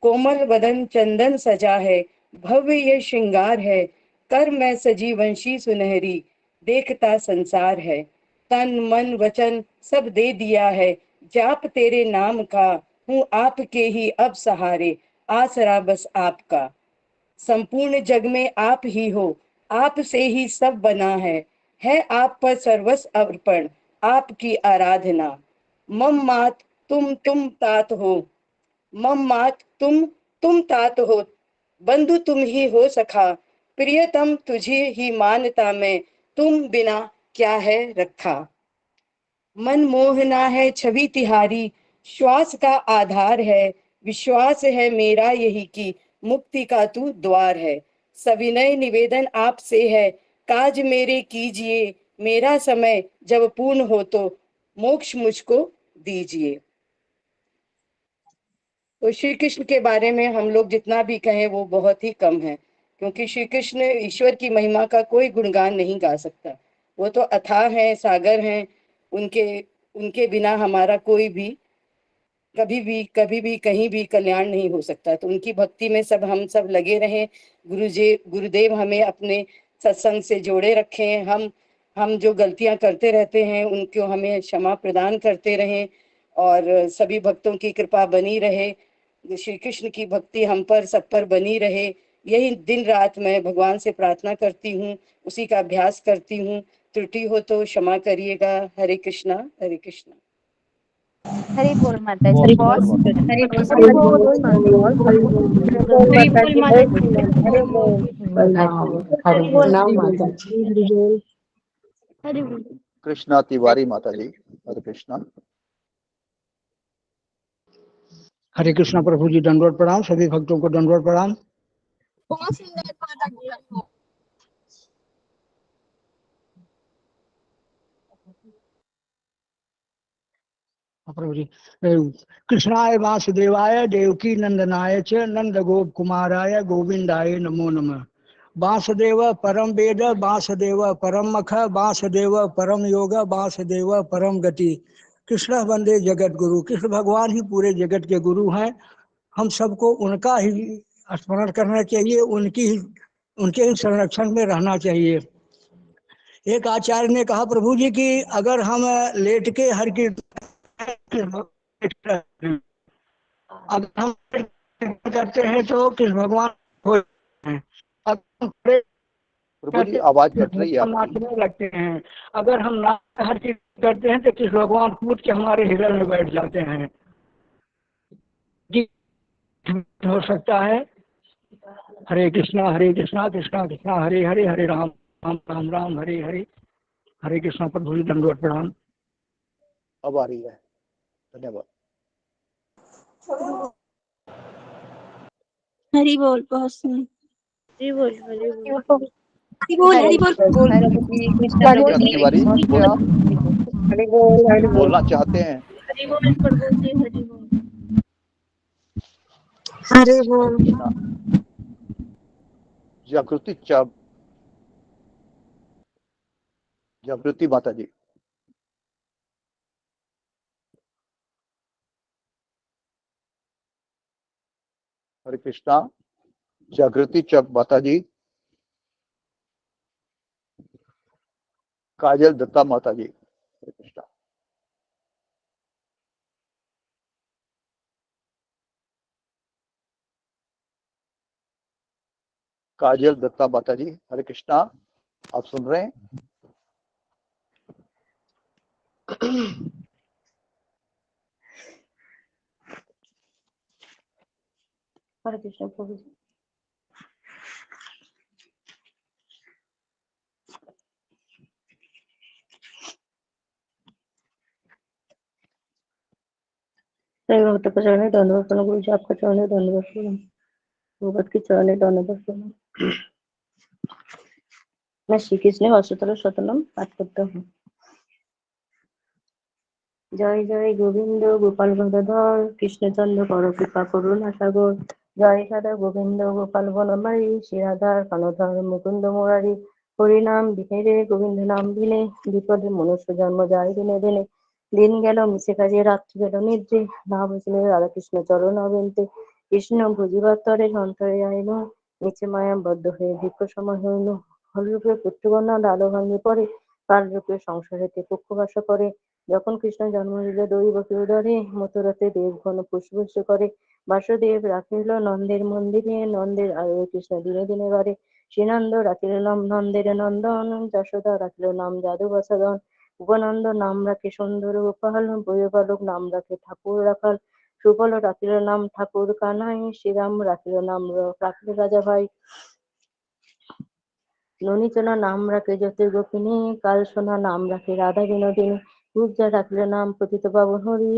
कोमल वदन चंदन सजा है, भव्य ये श्रृंगार है, कर मैं सजी वंशी सुनहरी, देखता संसार है। तन मन वचन सब दे दिया है, जाप तेरे नाम का, हूँ आपके ही अब सहारे, आसरा बस आपका। संपूर्ण जग में आप ही हो, आप से ही सब बना है आप पर सर्वस्व अर्पण, आपकी आराधना। मम मात तुम तात हो, मम मात तुम तात हो, बंधु तुम ही हो सखा, प्रियतम तुझे ही मानता मैं, तुम बिना क्या है रखा। मन मोहना है छवि तिहारी, श्वास का आधार है, विश्वास है मेरा यही कि मुक्ति का तू द्वार है। सविनय निवेदन आपसे है, काज मेरे कीजिए, मेरा समय जब पूर्ण हो तो मोक्ष मुझको दीजिए। तो श्री कृष्ण के बारे में हम लोग जितना भी कहें वो बहुत ही कम है, क्योंकि श्री कृष्ण ईश्वर की महिमा का कोई गुणगान नहीं गा सकता। वो तो अथाह हैं, सागर हैं, उनके बिना हमारा कोई भी कभी भी कहीं भी कल्याण नहीं हो सकता। तो उनकी भक्ति में हम सब लगे रहें। गुरुदेव हमें अपने सत्संग से जोड़े रखें। हम जो गलतियां करते रहते हैं उनको हमें क्षमा प्रदान करते रहें और सभी भक्तों की कृपा बनी रहे। श्री कृष्ण की भक्ति हम पर सब पर बनी रहे, यही दिन रात मैं भगवान से प्रार्थना करती हूँ, उसी का अभ्यास करती हूँ। त्रुटि हो तो क्षमा करिएगा। हरे कृष्णा, हरे कृष्णा। हरि बोल माता जी, बहुत बहुत सुंदर सुंदर। माता जी। हरि बोल माता जी, हरि बोल हरि माता बोल जी, माता हरि जी, बोल, हरि बोल। प्रणाम, हरि बोल प्रणाम हरि माता जी। बोल हरि बोल। कृष्णा तिवारी माता जी, हरे कृष्णा। हरे कृष्णा प्रभु जी, दंडवत प्रणाम। सभी भक्तों को दंडवत प्रणाम। बहुत सुंदर माता जी। प्रभु जी, कृष्णाय वासुदेवाय देवकी नंदनाय च नंद गोप कुमाराय गोविंदाय नमो नमः। वासुदेव परम वेद, वासुदेव परम मख, वासुदेव परम योग, वासुदेव परम गति। कृष्ण वंदे जगत गुरु। कृष्ण भगवान ही पूरे जगत के गुरु हैं। हम सबको उनका ही स्मरण करना चाहिए, उनके ही संरक्षण में रहना चाहिए। एक आचार्य ने कहा प्रभु जी कि अगर हम लेट के हर की अगर हम करते हैं तो कृष्ण भगवान हो हैं। अगर हम प्रभु जी आवाज कट रही है आपकी। नाचने लगते हैं, अगर हम हर चीज करते हैं तो कृष्ण भगवान कूद के हमारे हृदय में बैठ जाते हैं। हो सकता है। हरे कृष्णा कृष्णा कृष्णा हरे हरे, हरे राम राम राम राम हरे हरे। हरे कृष्णा प्रभु जी, दंडवत प्रणाम। अब आ रही है, धन्यवाद। हरि बोल, बहुत सुंदर। हरि बोल, हरि बोल। हरि बोल, हरि बोल। बोल प्रभु जी, कृष्ण प्रभु कृष्णा जी, तिवारी क्या आप हरि बोल, हरि कुछ बोल। बोलना चाहते हैं? हरि बोल प्रभु जी, हरि बोल। हरि बोल। कृष्णा जागृति माता जी। हरे कृष्णा जागृति चक माता जी। काजल दत्ता माता जी, हरे कृष्णा। काजल दत्ता माता जी, हरे कृष्णा। आप सुन रहे हैं? हरे कृष्ण प्रभु जी। सभी भक्त को चरण धन्यवाद प्रणाम। गुरु जी आपका चरण धन्यवाद प्रणाम। भगवत के चरण धन्यवाद प्रणाम। मैं श्री कृष्ण अष्टोत्तर शतनाम पाठ करता हूँ। जय जय गोविंद गोपाल गंगाधर कृष्णचंद्र कर कृपा करुणा सागर। जय राधा गोविंद गोपाल वनमारी श्री राधार कानधर मुकुंद मुरारी। हरिनाम बिहारे गोविंद नाम बिने विपदे मनुष्य जन्म যায় দিনে দিনে। दिन গেল মিশে কাজে রাত্রি গেল নিদ্রে না বুঝলে রাধা কৃষ্ণ চরণ অবিন্তে। কৃষ্ণ বুঝিবার তরে অন্তরে আইল নিচে মায়া বদ্ধ হয়ে ভিক্ষ সময় হইল। হলরূপে পুত্রকন্যা লাল ভাঙে পড়ে কালরূপে সংসারেতে পক্ষবাস করে। যখন কৃষ্ণ জন্ম নিল দৈবকী উদরে মথুরাতে দেবগণ পুষ্পবৃষ্টি করে। বাসুদেব রাখিল নন্দের মন্দিরে নন্দের আয়ু কৃষ্ণ দিনে দিনে বাড়ে। শ্রীনন্দ রাখিল নাম নন্দের নন্দন যশোদা রাখিল নাম যাদু বসাদন। উপানন্দ নাম রাখে সুন্দর গোপাল বৈবালক নাম রাখে ঠাকুর রাখাল। সুবল রাখিল নাম ঠাকুর কানাই শ্রীরাম রাখিল নাম রাখিল রাজা ভাই। ননীচনা নাম রাখে জ্যোতির গোপিনী কাল সোনা নাম রাখে রাধা বিনোদিনী। পূজা রাখিল নাম পতিত পাবন হরি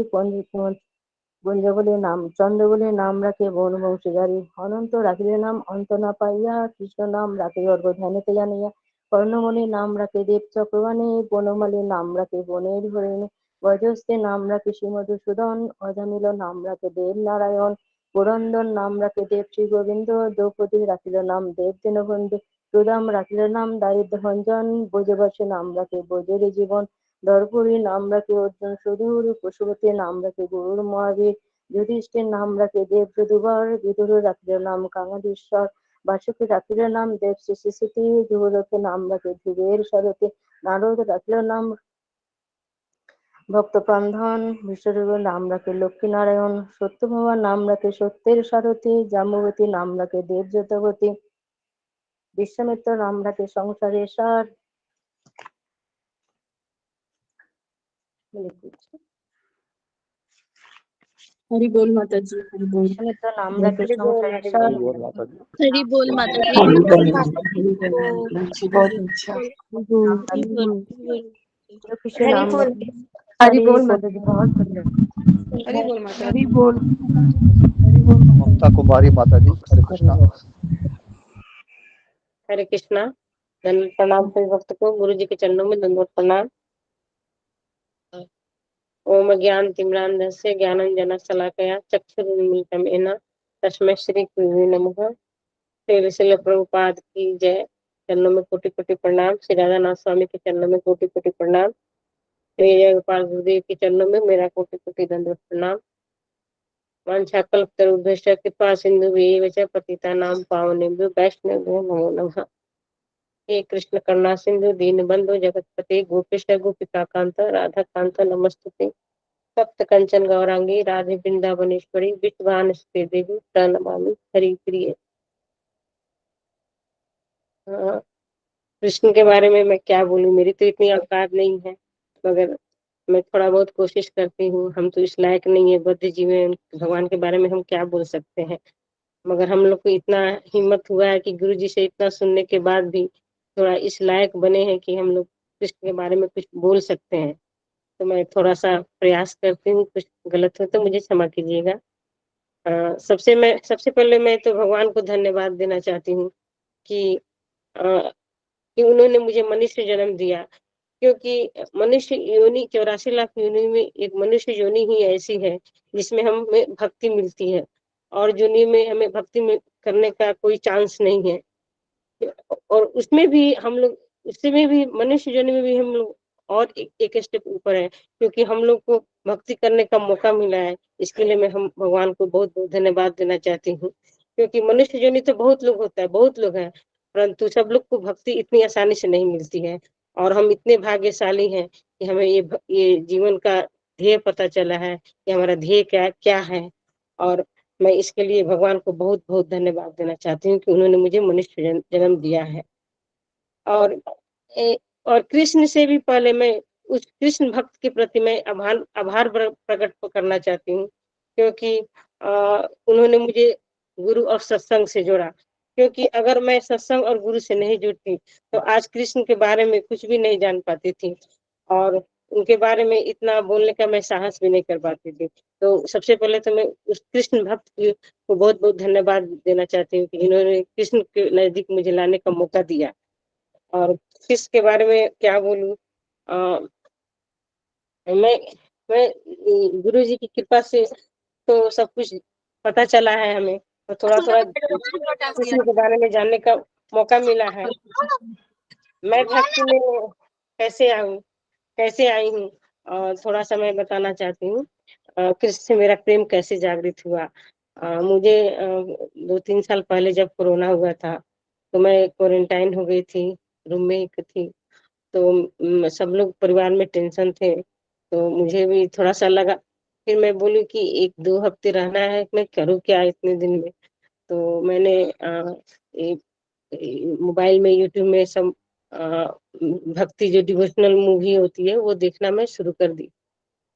পঞ্জবলী নাম চন্দ্রবলী নাম রাখে বনবংশীধারী। অনন্ত রাখিলে নাম অন্ত না পাইয়া কৃষ্ণ নাম রাখে অর্ঘ ধ্যানেতে জানিয়া। কর্ণমণি নাম রাখে দেব চক্রবাণী বনমালী নাম রাখে বনের হরিণী। বজস্তে নাম রাখে শ্রী মধুসূদন অজামিল নাম রাখে দেব নারায়ণ। পুরন্দর নাম রাখে দেব শ্রী গোবিন্দ, দ্রৌপদী রাখিল নাম দেব দীনবন্ধু, সুদাম রাখিল নাম দারিদ্র ভঞ্জন, ব্রজবাসী নাম রাখে ব্রজের জীবন, দর্পরী নাম রাখে অর্জুন সুদূর, পশুপতি নাম রাখে গরুর মহাবীর, যুধিষ্ঠির নাম রাখে দেব যদুবর, বিদুর রাখিল নাম কাঙ্গাধীশ্বর, বাসুকি রাখিল নাম দেব শিশুসুতি, ধ্রুবলোকে নাম রাখে ধ্রুবের সারথি, নারদ রাখিল নাম ভক্তপ্রান্ধন, বিশ্বরূপের নাম রাখে লক্ষ্মীনারায়ণ, সত্যভামার নাম রাখে সত্যের সারথি, জাম্বুবতী নাম রাখে দেবযতবতী, বিশ্বামিত্র নাম রাখে সংসারের সার। हरि बोल माता जी, हरि बोल। বিশ্বামিত্র নাম রাখে সংসারের সার। हरि बोल माता दी। हरि बोल माता दी। हरि बोल जी बहुत अच्छा। किसी हरि नाम बोल। राखे हरि बोल माता जी, बहुत बढ़िया। हरि बोल माता हरि दी। बोल। ममता कुमारी माता दी, हरे कृष्णा। हरे कृष्णा। दंडवत प्रणाम सभी भक्त को, गुरु जी के चरणों में दंडवत प्रणाम। ओम ज्ञान तिम्रांधस्य ज्ञानंजन शलाकया चक्षुरुन्मीलितं येन तस्मै श्री गुरुवे नमः। श्री प्रभुपाद की जय। चरणों में कोटि कोटि प्रणाम। श्री राधानाथ स्वामी के चरणों में कोटि कोटि प्रणाम। श्री जय गोपाल गुरुदेव के चरणों में मेरा कोटि कोटि दंडवत प्रणाम। वाञ्छाकल्पतरुभ्यश्च कृपा सिन्धुभ्येव च पतितानां पावनेभ्यो वैष्णवेभ्यो नमो नमः। हे कृष्ण करुणा सिंधु दीनबंधु जगतपते गोपेश गोपिका कांत राधा कांत नमस्तुते। सप्त कंचन गौरांगी राधे वृंदावनेश्वरी विश्वानस्ते देवी प्रणमामि हरि प्रिय। कृष्ण के बारे में मैं क्या बोलूं, मेरी तो इतनी औकात नहीं है, मगर मैं थोड़ा बहुत कोशिश करती हूँ। हम तो इस लायक नहीं है बुद्ध जीवन भगवान के बारे में हम क्या बोल सकते हैं, मगर हम लोग को इतना हिम्मत हुआ है कि गुरु जी से इतना सुनने के बाद भी थोड़ा इस लायक बने हैं कि हम लोग कृष्ण के बारे में कुछ बोल सकते हैं। तो मैं थोड़ा सा प्रयास करती हूँ, कुछ गलत हो तो मुझे क्षमा कीजिएगा। सबसे पहले मैं तो भगवान को धन्यवाद देना चाहती हूँ कि उन्होंने मुझे मनुष्य जन्म दिया, क्योंकि मनुष्य योनि 84 लाख योनि में एक मनुष्य योनि ही ऐसी है जिसमें हमें भक्ति मिलती है, और योनि में हमें भक्ति में करने का कोई चांस नहीं है। और उसमें भी हम लोग, उसमें भी मनुष्य योनि में भी हम लोग और एक स्टेप ऊपर है, क्योंकि हम लोग को भक्ति करने का मौका मिला है। इसके लिए मैं हम भगवान को बहुत बहुत धन्यवाद देना चाहती हूँ, क्योंकि मनुष्य योनि तो बहुत लोग होता है, बहुत लोग हैं, परंतु सब लोग को भक्ति इतनी आसानी से नहीं मिलती है। और हम इतने भाग्यशाली हैं कि हमें ये जीवन का ध्येय पता चला है कि हमारा ध्येय क्या है। और मैं इसके लिए भगवान को बहुत बहुत धन्यवाद देना चाहती हूँ कि उन्होंने मुझे मनुष्य जन्म दिया है। और कृष्ण से भी पहले मैं उस कृष्ण भक्त के प्रति मैं आभार प्रकट करना चाहती हूँ, क्योंकि उन्होंने मुझे गुरु और सत्संग से जोड़ा। क्योंकि अगर मैं सत्संग और गुरु से नहीं जुड़ती तो आज कृष्ण के बारे में कुछ भी नहीं जान पाती थी, और उनके बारे में इतना बोलने का मैं साहस भी नहीं कर पाती थी। तो सबसे पहले तो मैं उस कृष्ण भक्त को बहुत बहुत धन्यवाद देना चाहती हूँ कि जिन्होंने कृष्ण के नजदीक मुझे लाने का मौका दिया। और कृष्ण के बारे में क्या बोलूं, मैं गुरु जी की कृपा से तो सब कुछ पता चला है हमें, और थोड़ा थोड़ा कृष्ण के बारे में जानने का मौका मिला है। मैं भक्ति में कैसे आई हूँ, थोड़ा सा मैं बताना चाहती हूँ। कृष्ण से मेरा प्रेम कैसे जागृत हुआ। मुझे 2-3 साल पहले जब कोरोना हुआ था तो मैं क्वारंटाइन हो गई थी, रूम में ही थी। तो सब लोग परिवार में टेंशन थे, तो मुझे भी थोड़ा सा लगा। फिर मैं बोली कि 1-2 हफ्ते रहना है, मैं करूँ क्या इतने दिन में। तो मैंने मोबाइल में यूट्यूब में सब भक्ति जो डिवोशनल मूवी होती है वो देखना मैं शुरू कर दी।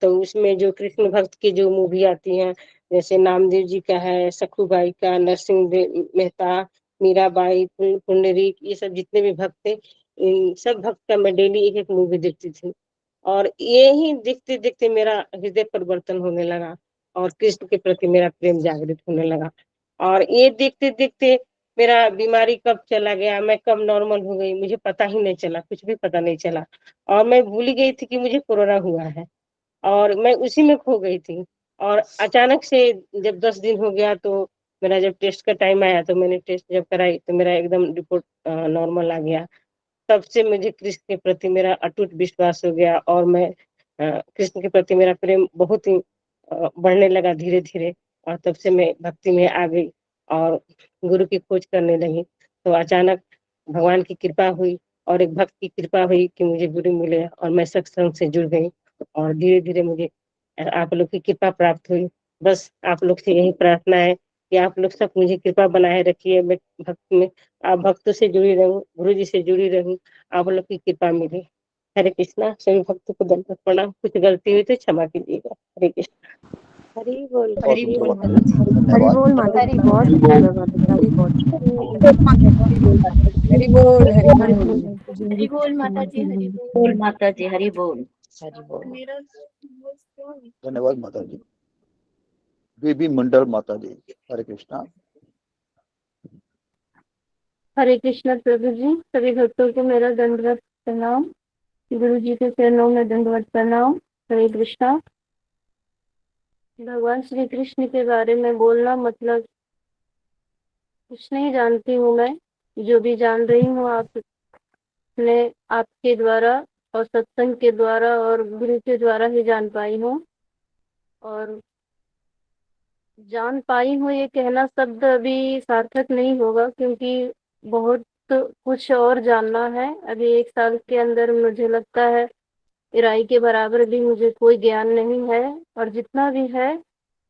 तो उसमें जो कृष्ण भक्त की जो मूवी आती हैं, जैसे नामदेव जी का है, सखूबाई का, नरसिंह मेहता, मीराबाई, पुंडरीक, ये सब जितने भी भक्त थे, इन सब भक्त का मैं डेली एक एक मूवी देखती थी। और यही देखते देखते मेरा हृदय परिवर्तन होने लगा और कृष्ण के प्रति मेरा प्रेम जागृत होने लगा। और ये देखते देखते मेरा बीमारी कब चला गया, मैं कब नॉर्मल हो गई, मुझे पता ही नहीं चला, कुछ भी पता नहीं चला। और मैं भूल गई थी कि मुझे कोरोना हुआ है, और मैं उसी में खो गई थी। और अचानक से जब 10 दिन हो गया तो मेरा जब टेस्ट का टाइम आया तो मैंने टेस्ट जब कराई तो मेरा एकदम रिपोर्ट नॉर्मल आ गया। तब से मुझे कृष्ण के प्रति मेरा अटूट विश्वास हो गया और मैं कृष्ण के प्रति मेरा प्रेम बहुत ही बढ़ने लगा धीरे धीरे। और तब से मैं भक्ति में आ गई और गुरु की खोज करने लगी। तो अचानक भगवान की कृपा हुई और एक भक्त की कृपा हुई कि मुझे गुरु मिले और मैं सत्संग से जुड़ गई और धीरे धीरे मुझे आप लोग की कृपा प्राप्त हुई। बस आप लोग से यही प्रार्थना है कि आप लोग सब मुझे कृपा बनाए रखिए। मैं भक्त में आप भक्तों से जुड़ी रहूं, गुरु जी से जुड़ी रहूं, आप लोग की कृपा मिले। हरे कृष्णा। सभी भक्तों को दंडवत प्रणाम। कुछ गलती हुई तो क्षमा कीजिएगा। हरे कृष्ण। हरि बोल बहुत हरि सुंदर बोल माता माता जी, जी। हरि धन्यवाद। बोल माता जी, हरि बहुत बोल सुंदर माता जी, हरि बोल। हरि बोल हरि हरि बोल। बोल माता जी, हरि हरि बोल कृष्ण माता जी, हरि हरि बोल। बोल। बोल माता जी, हरि बोल। हरि बोल। मेरा धन्यवाद माता जी। बेबी मंडल माता जी, हरे कृष्णा। हरे कृष्ण प्रभु जी, सभी भक्तों को मेरा दंडवत प्रणाम। गुरु जी के चरणों में दंडवत प्रणाम। हरे कृष्णा। भगवान श्री कृष्ण के बारे में बोलना मतलब कुछ नहीं जानती हूँ मैं। जो भी जान रही हूँ आपने आपके द्वारा और सत्संग के द्वारा और गुरु के द्वारा ही जान पाई हूँ। और जान पाई हूँ ये कहना शब्द अभी सार्थक नहीं होगा क्योंकि बहुत कुछ और जानना है। अभी 1 साल के अंदर मुझे लगता है इराई के बराबर भी मुझे कोई ज्ञान नहीं है और जितना भी है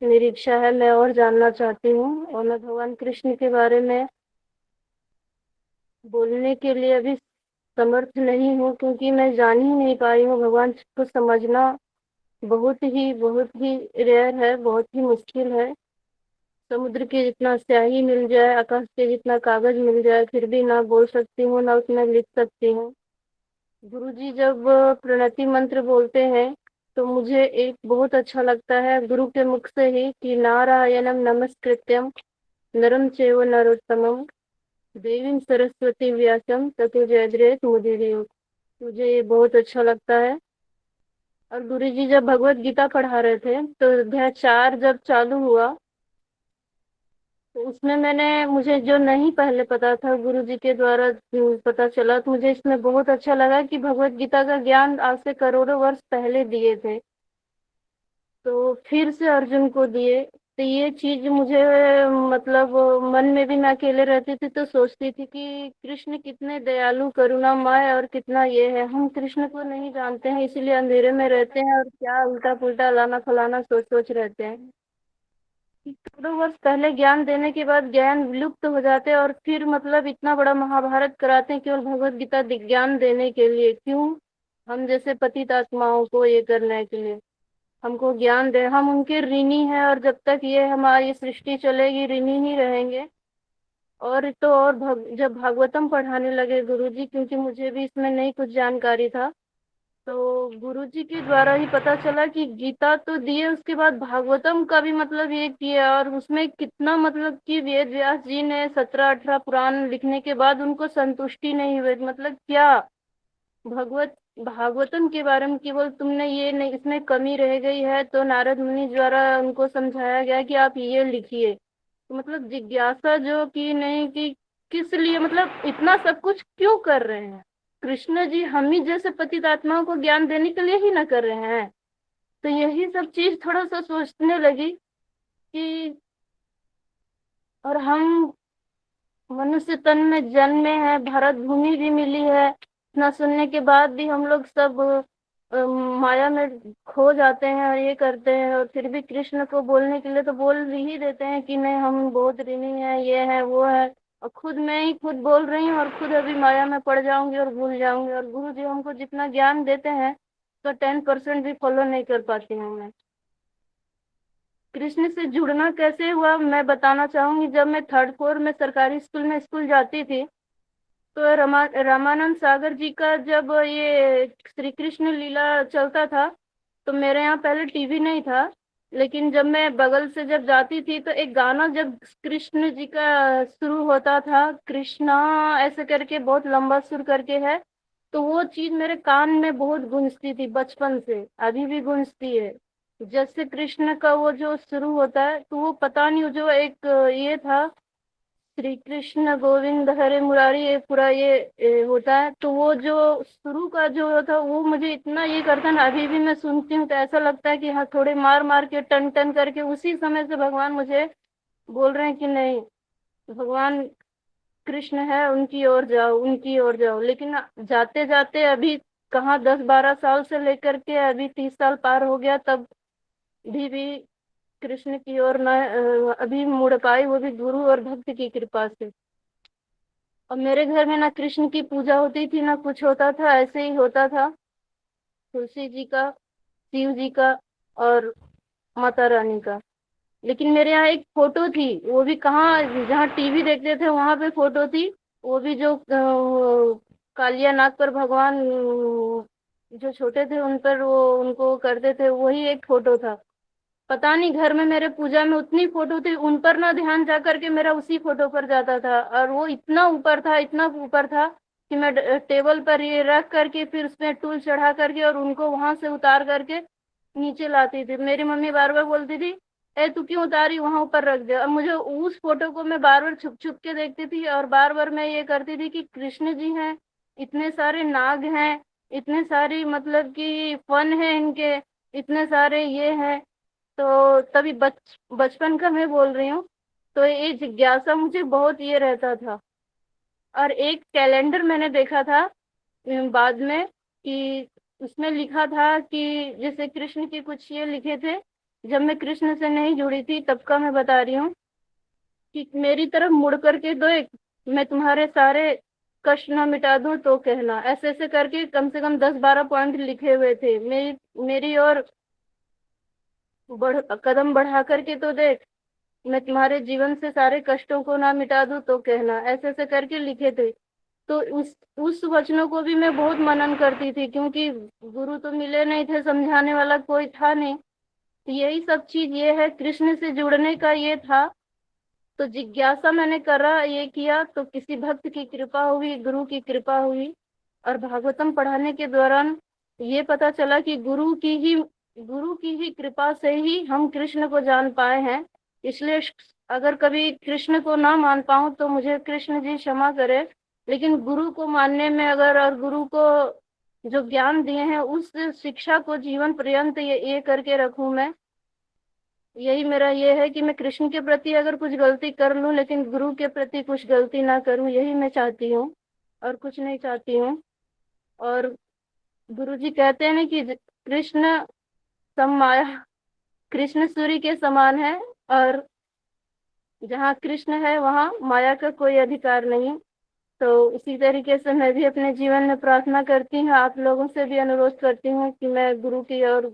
मेरी इच्छा है मैं और जानना चाहती हूँ। और मैं भगवान कृष्ण के बारे में बोलने के लिए अभी समर्थ नहीं हूँ क्योंकि मैं जान ही नहीं पाई हूँ। भगवान को समझना बहुत ही रेयर है, बहुत ही मुश्किल है। समुद्र के जितना स्याही मिल जाए, आकाश के जितना कागज मिल जाए, फिर भी ना बोल सकती हूँ ना उतना लिख सकती हूँ। गुरुजी जब प्रणति मंत्र बोलते हैं तो मुझे एक बहुत अच्छा लगता है गुरु के मुख से ही कि नारायणम नमस्कृत्यम नरम चैव नरोत्तमम देवीं सरस्वती व्यासम ततो जयद्रेत मुदीरये। मुझे ये बहुत अच्छा लगता है। और गुरुजी जब भगवत गीता पढ़ा रहे थे तो अध्याय 4 जब चालू हुआ तो उसमें मुझे जो नहीं पहले पता था गुरुजी के द्वारा पता चला तो मुझे इसमें बहुत अच्छा लगा कि भगवत गीता का ज्ञान आज से करोड़ों वर्ष पहले दिए थे तो फिर से अर्जुन को दिए। तो ये चीज मुझे मतलब मन में भी मैं अकेले रहती थी तो सोचती थी कि कृष्ण कितने दयालु करुणामय और कितना ये है। हम कृष्ण को नहीं जानते हैं इसीलिए अंधेरे में रहते हैं और क्या उल्टा पुल्टा लाना फलाना सोच सोच रहते हैं। करोड़ों वर्ष पहले ज्ञान देने के बाद ज्ञान विलुप्त हो जाते हैं और फिर मतलब इतना बड़ा महाभारत कराते हैं केवल भगवत गीता ज्ञान देने के लिए। क्यों? हम जैसे पतित आत्माओं को ये करने के लिए हमको ज्ञान दे। हम उनके ऋणी हैं और जब तक ये हमारी सृष्टि चलेगी ऋणी ही रहेंगे। और तो और जब भागवतम पढ़ाने लगे गुरुजी क्योंकि मुझे भी इसमें नहीं कुछ जानकारी था तो गुरुजी के द्वारा ही पता चला कि गीता तो दिए उसके बाद भागवतम का भी मतलब ये किया और उसमें कितना मतलब कि वेद व्यास जी ने 17-18 पुराण लिखने के बाद उनको संतुष्टि नहीं हुई। मतलब क्या भागवतम के बारे में केवल तुमने ये नहीं इसमें कमी रह गई है तो नारद मुनि द्वारा उनको समझाया गया कि आप ये लिखिए। तो मतलब जिज्ञासा जो कि नहीं कि किस लिए मतलब इतना सब कुछ क्यों कर रहे हैं कृष्ण जी हम ही जैसे पतित आत्माओं को ज्ञान देने के लिए ही ना कर रहे हैं। तो यही सब चीज थोड़ा सा सोचने लगी कि और हम मनुष्य तन में जन्मे हैं भारत भूमि भी मिली है इतना सुनने के बाद भी हम लोग सब माया में खो जाते हैं और ये करते हैं और फिर भी कृष्ण को बोलने के लिए तो बोल ही देते हैं कि नहीं हम बहुत ऋणी हैं ये है वो है और खुद मैं ही खुद बोल रही हूँ और खुद अभी माया में पड़ जाऊंगी और भूल जाऊंगी। और गुरु जी हमको जितना ज्ञान देते हैं तो 10% भी फॉलो नहीं कर पाती हूँ मैं। कृष्ण से जुड़ना कैसे हुआ मैं बताना चाहूंगी। जब मैं 3rd फ्लोर में सरकारी स्कूल में स्कूल जाती थी तो रामानंद सागर जी का जब ये श्री कृष्ण लीला चलता था तो मेरे यहाँ पहले टीवी नहीं था लेकिन जब मैं बगल से जब जाती थी तो एक गाना जब कृष्ण जी का शुरू होता था कृष्णा ऐसे करके बहुत लंबा सुर करके है तो वो चीज मेरे कान में बहुत गूंजती थी बचपन से अभी भी गूंजती है। जैसे कृष्ण का वो जो शुरू होता है तो वो पता नहीं, जो एक ये था श्री कृष्ण गोविंद हरे मुरारी, ये पूरा ये होता है। तो वो जो शुरू का जो था वो मुझे इतना ये करता है ना, अभी भी मैं सुनती हूँ तो ऐसा लगता है कि हाँ थोड़े मार मार के टन टन करके उसी समय से भगवान मुझे बोल रहे हैं कि नहीं, भगवान कृष्ण है, उनकी ओर जाओ, उनकी ओर जाओ। लेकिन जाते जाते अभी कहाँ 10-12 साल से लेकर के अभी 30 साल पार हो गया, तब भी कृष्ण की ओर न अभी मुड़ पाई, वो भी गुरु और भक्त की कृपा से। और मेरे घर में ना कृष्ण की पूजा होती थी ना कुछ होता था, ऐसे ही होता था, तुलसी जी का, शिव जी का और माता रानी का। लेकिन मेरे यहाँ एक फोटो थी, वो भी कहाँ, जहाँ टीवी देखते थे वहां पे फोटो थी, वो भी जो कालिया नाग पर भगवान जो छोटे थे उन पर वो उनको करते थे, वही एक फोटो था। पता नहीं घर में मेरे पूजा में उतनी फोटो थी, उन पर ना ध्यान जा करके मेरा उसी फोटो पर जाता था। और वो इतना ऊपर था, इतना ऊपर था कि मैं टेबल पर ये रख करके फिर उसमें टूल चढ़ा करके और उनको वहां से उतार करके नीचे लाती थी। मेरी मम्मी बार बार बोलती थी, ए तू क्यों उतारी, वहां ऊपर रख दे। और मुझे उस फोटो को मैं बार बार छुप छुप के देखती थी और बार बार मैं ये करती थी कि कृष्ण जी हैं, इतने सारे नाग हैं, इतने सारी मतलब कि फन है इनके, इतने सारे ये हैं। तो तभी बचपन का मैं बोल रही हूँ, तो ये जिज्ञासा मुझे बहुत ये रहता था। और एक कैलेंडर मैंने देखा था बाद में कि उसमें लिखा था कि जैसे कृष्ण के कुछ ये लिखे थे, जब मैं कृष्ण से नहीं जुड़ी थी तब का मैं बता रही हूँ, कि मेरी तरफ मुड़ करके दो, एक मैं तुम्हारे सारे कष्ट न मिटा दूं तो कहना, ऐसे ऐसे करके कम से कम 10-12 पॉइंट लिखे हुए थे। मेरी और कदम बढ़ा करके तो देख, मैं तुम्हारे जीवन से सारे कष्टों को ना मिटा दूं तो कहना, ऐसे ऐसे करके लिखे थे। तो उस वचनों को भी मैं बहुत मनन करती थी, क्योंकि गुरु तो मिले नहीं थे, समझाने वाला कोई था नहीं। तो यही सब चीज ये है, कृष्ण से जुड़ने का ये था। तो जिज्ञासा मैंने करा, ये किया, तो किसी भक्त की कृपा हुई, गुरु की कृपा हुई। और भागवतम पढ़ाने के दौरान ये पता चला कि गुरु की ही कृपा से ही हम कृष्ण को जान पाए हैं। इसलिए अगर कभी कृष्ण को ना मान पाऊं तो मुझे कृष्ण जी क्षमा करे, लेकिन गुरु को मानने में अगर, और गुरु को जो ज्ञान दिए हैं उस शिक्षा को जीवन पर्यंत ये करके रखूं मैं। यही मेरा ये है कि मैं कृष्ण के प्रति अगर कुछ गलती कर लूं, लेकिन गुरु के प्रति कुछ गलती ना करूं, यही मैं चाहती हूँ और कुछ नहीं चाहती हूँ। और गुरु जी कहते हैं ना कि कृष्ण माया, कृष्ण सूर्य के समान है, और जहाँ कृष्ण है वहाँ माया का कोई अधिकार नहीं। तो उसी तरीके से मैं भी अपने जीवन में प्रार्थना करती हूँ, आप लोगों से भी अनुरोध करती हूँ कि मैं गुरु की और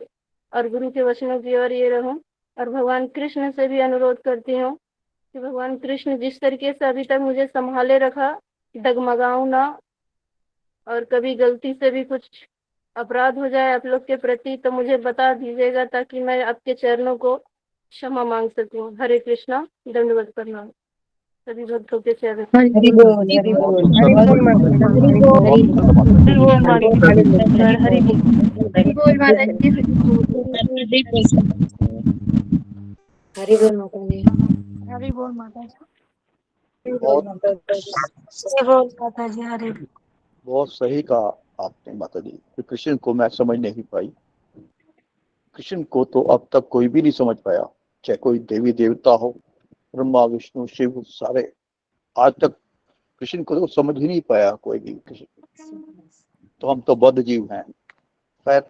गुरु के वचनों की ओर ये रहूं। और भगवान कृष्ण से भी अनुरोध करती हूँ कि भगवान कृष्ण जिस तरीके से अभी तक मुझे संभाले रखा, डगमगाऊं ना, और कभी गलती से भी कुछ अपराध हो जाए आप लोग के प्रति तो मुझे बता दीजिएगा, ताकि मैं आपके चरणों को क्षमा मांग सकूं। हरे कृष्णा, दंडवत प्रणाम सभी भक्तों के चरण। हरि बोल, हरि बोल, हरि बोल माता, हरि बोल, हरि बोल माता, हरि बोल, हरि बोल, हरि बोल माता जी, हरि बोल माता जी, हरि बोल माता जी, हरि बोल माता जी, हरि बोल माता जी, हरि। बहुत सही कहा आपने माता जी कि कृष्ण को मैं समझ नहीं पाई। कृष्ण को तो अब तक कोई भी नहीं समझ पाया, चाहे कोई देवी देवता हो, ब्रह्मा विष्णु शिव, सारे आज तक कृष्ण को तो समझ ही नहीं पाया कोई भी। कृष्ण तो हम तो बद्ध जीव हैं। खैर,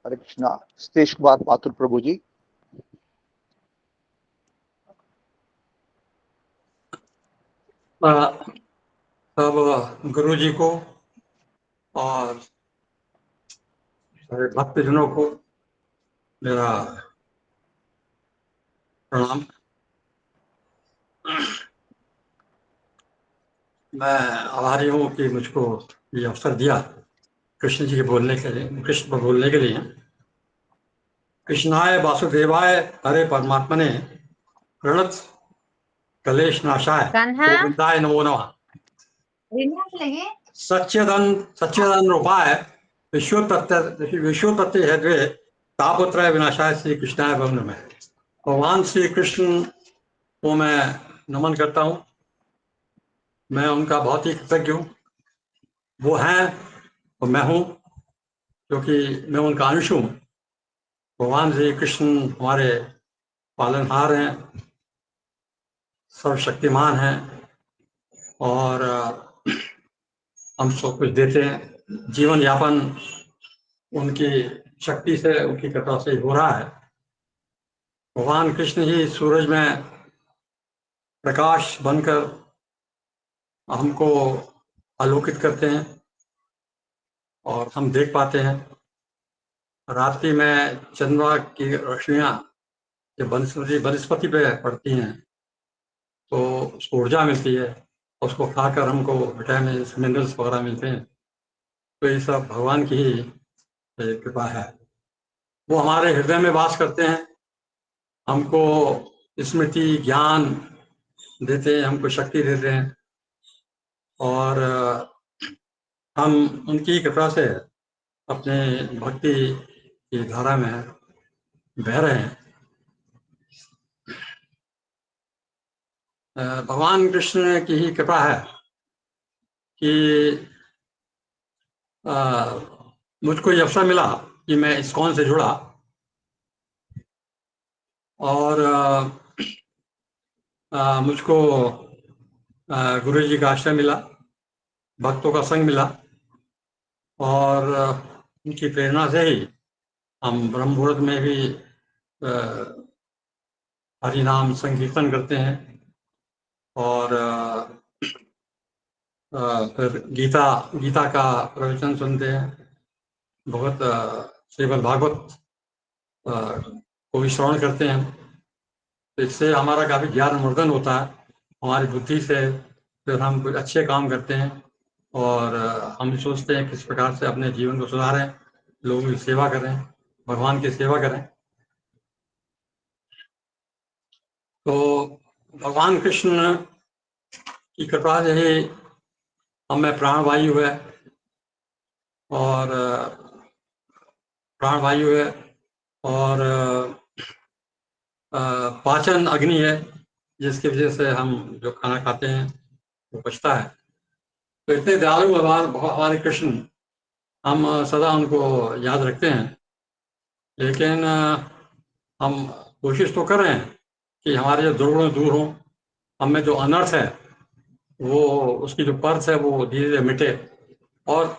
हरे कृष्णा। स्तेश कुमार पात्र प्रभु जी। सब गुरु जी को और सारे भक्तजनों को मेरा प्रणाम। मैं आभारी हूँ कि मुझको ये अवसर दिया कृष्ण जी के बोलने के लिए, कृष्ण पर बोलने के लिए। कृष्णाय वासुदेवाय हरे परमात्मने प्रणत कलेश नाशाय गोविंदाय नमो नमः। सच्चिदानंद रूपाय विश्वोत्पत्ति हेतवे तापत्रय विनाशाय श्री कृष्णाय वंदे में। भगवान श्री कृष्ण को मैं नमन करता हूँ। मैं उनका बहुत ही कृतज्ञ हूँ। वो हैं और मैं हूँ, क्योंकि मैं उनका अंश हूँ। भगवान श्री कृष्ण हमारे पालनहार हैं, सर्वशक्तिमान हैं और हम सब कुछ देते हैं। जीवन यापन उनकी शक्ति से, उनकी कृपा से हो रहा है। भगवान कृष्ण ही सूरज में प्रकाश बनकर हमको आलोकित करते हैं और हम देख पाते हैं। रात्रि में चंद्रमा की रोशनियाँ जब वनस्पति पे पड़ती हैं तो उसको ऊर्जा मिलती है, उसको खाकर हमको विटामिन मिनरल्स वगैरह मिलते हैं। तो ये सब भगवान की ही कृपा है। वो हमारे हृदय में वास करते हैं, हमको स्मृति ज्ञान देते हैं, हमको शक्ति देते हैं और हम उनकी कृपा से अपने भक्ति की धारा में बह रहे हैं। भगवान कृष्ण की ही कृपा है कि मुझको ये अवसर मिला कि मैं इस्कॉन से जुड़ा और मुझको गुरु जी का आश्रय मिला, भक्तों का संग मिला और उनकी प्रेरणा से ही हम ब्रह्म मुहूर्त में भी हरि नाम संकीर्तन करते हैं और फिर गीता का प्रवचन सुनते हैं। बहुत श्रीमद् भागवत को भी श्रवण करते हैं। तो इससे हमारा काफ़ी ज्ञान वर्धन होता है हमारी बुद्धि से। फिर हम कुछ अच्छे काम करते हैं और हम सोचते हैं किस प्रकार से अपने जीवन को सुधारें, लोगों की सेवा करें, भगवान की सेवा करें। तो भगवान कृष्ण की कृपा से ही हमें प्राणवायु है और पाचन अग्नि है, जिसकी वजह से हम जो खाना खाते हैं वो पचता है। तो इतने दयालु हमारे कृष्ण, हम सदा उनको याद रखते हैं। लेकिन हम कोशिश तो कर रहे हैं कि हमारे जो दुर्गुण दूर हों, हमें जो अनर्थ है वो, उसकी जो परत है वो धीरे धीरे मिटे और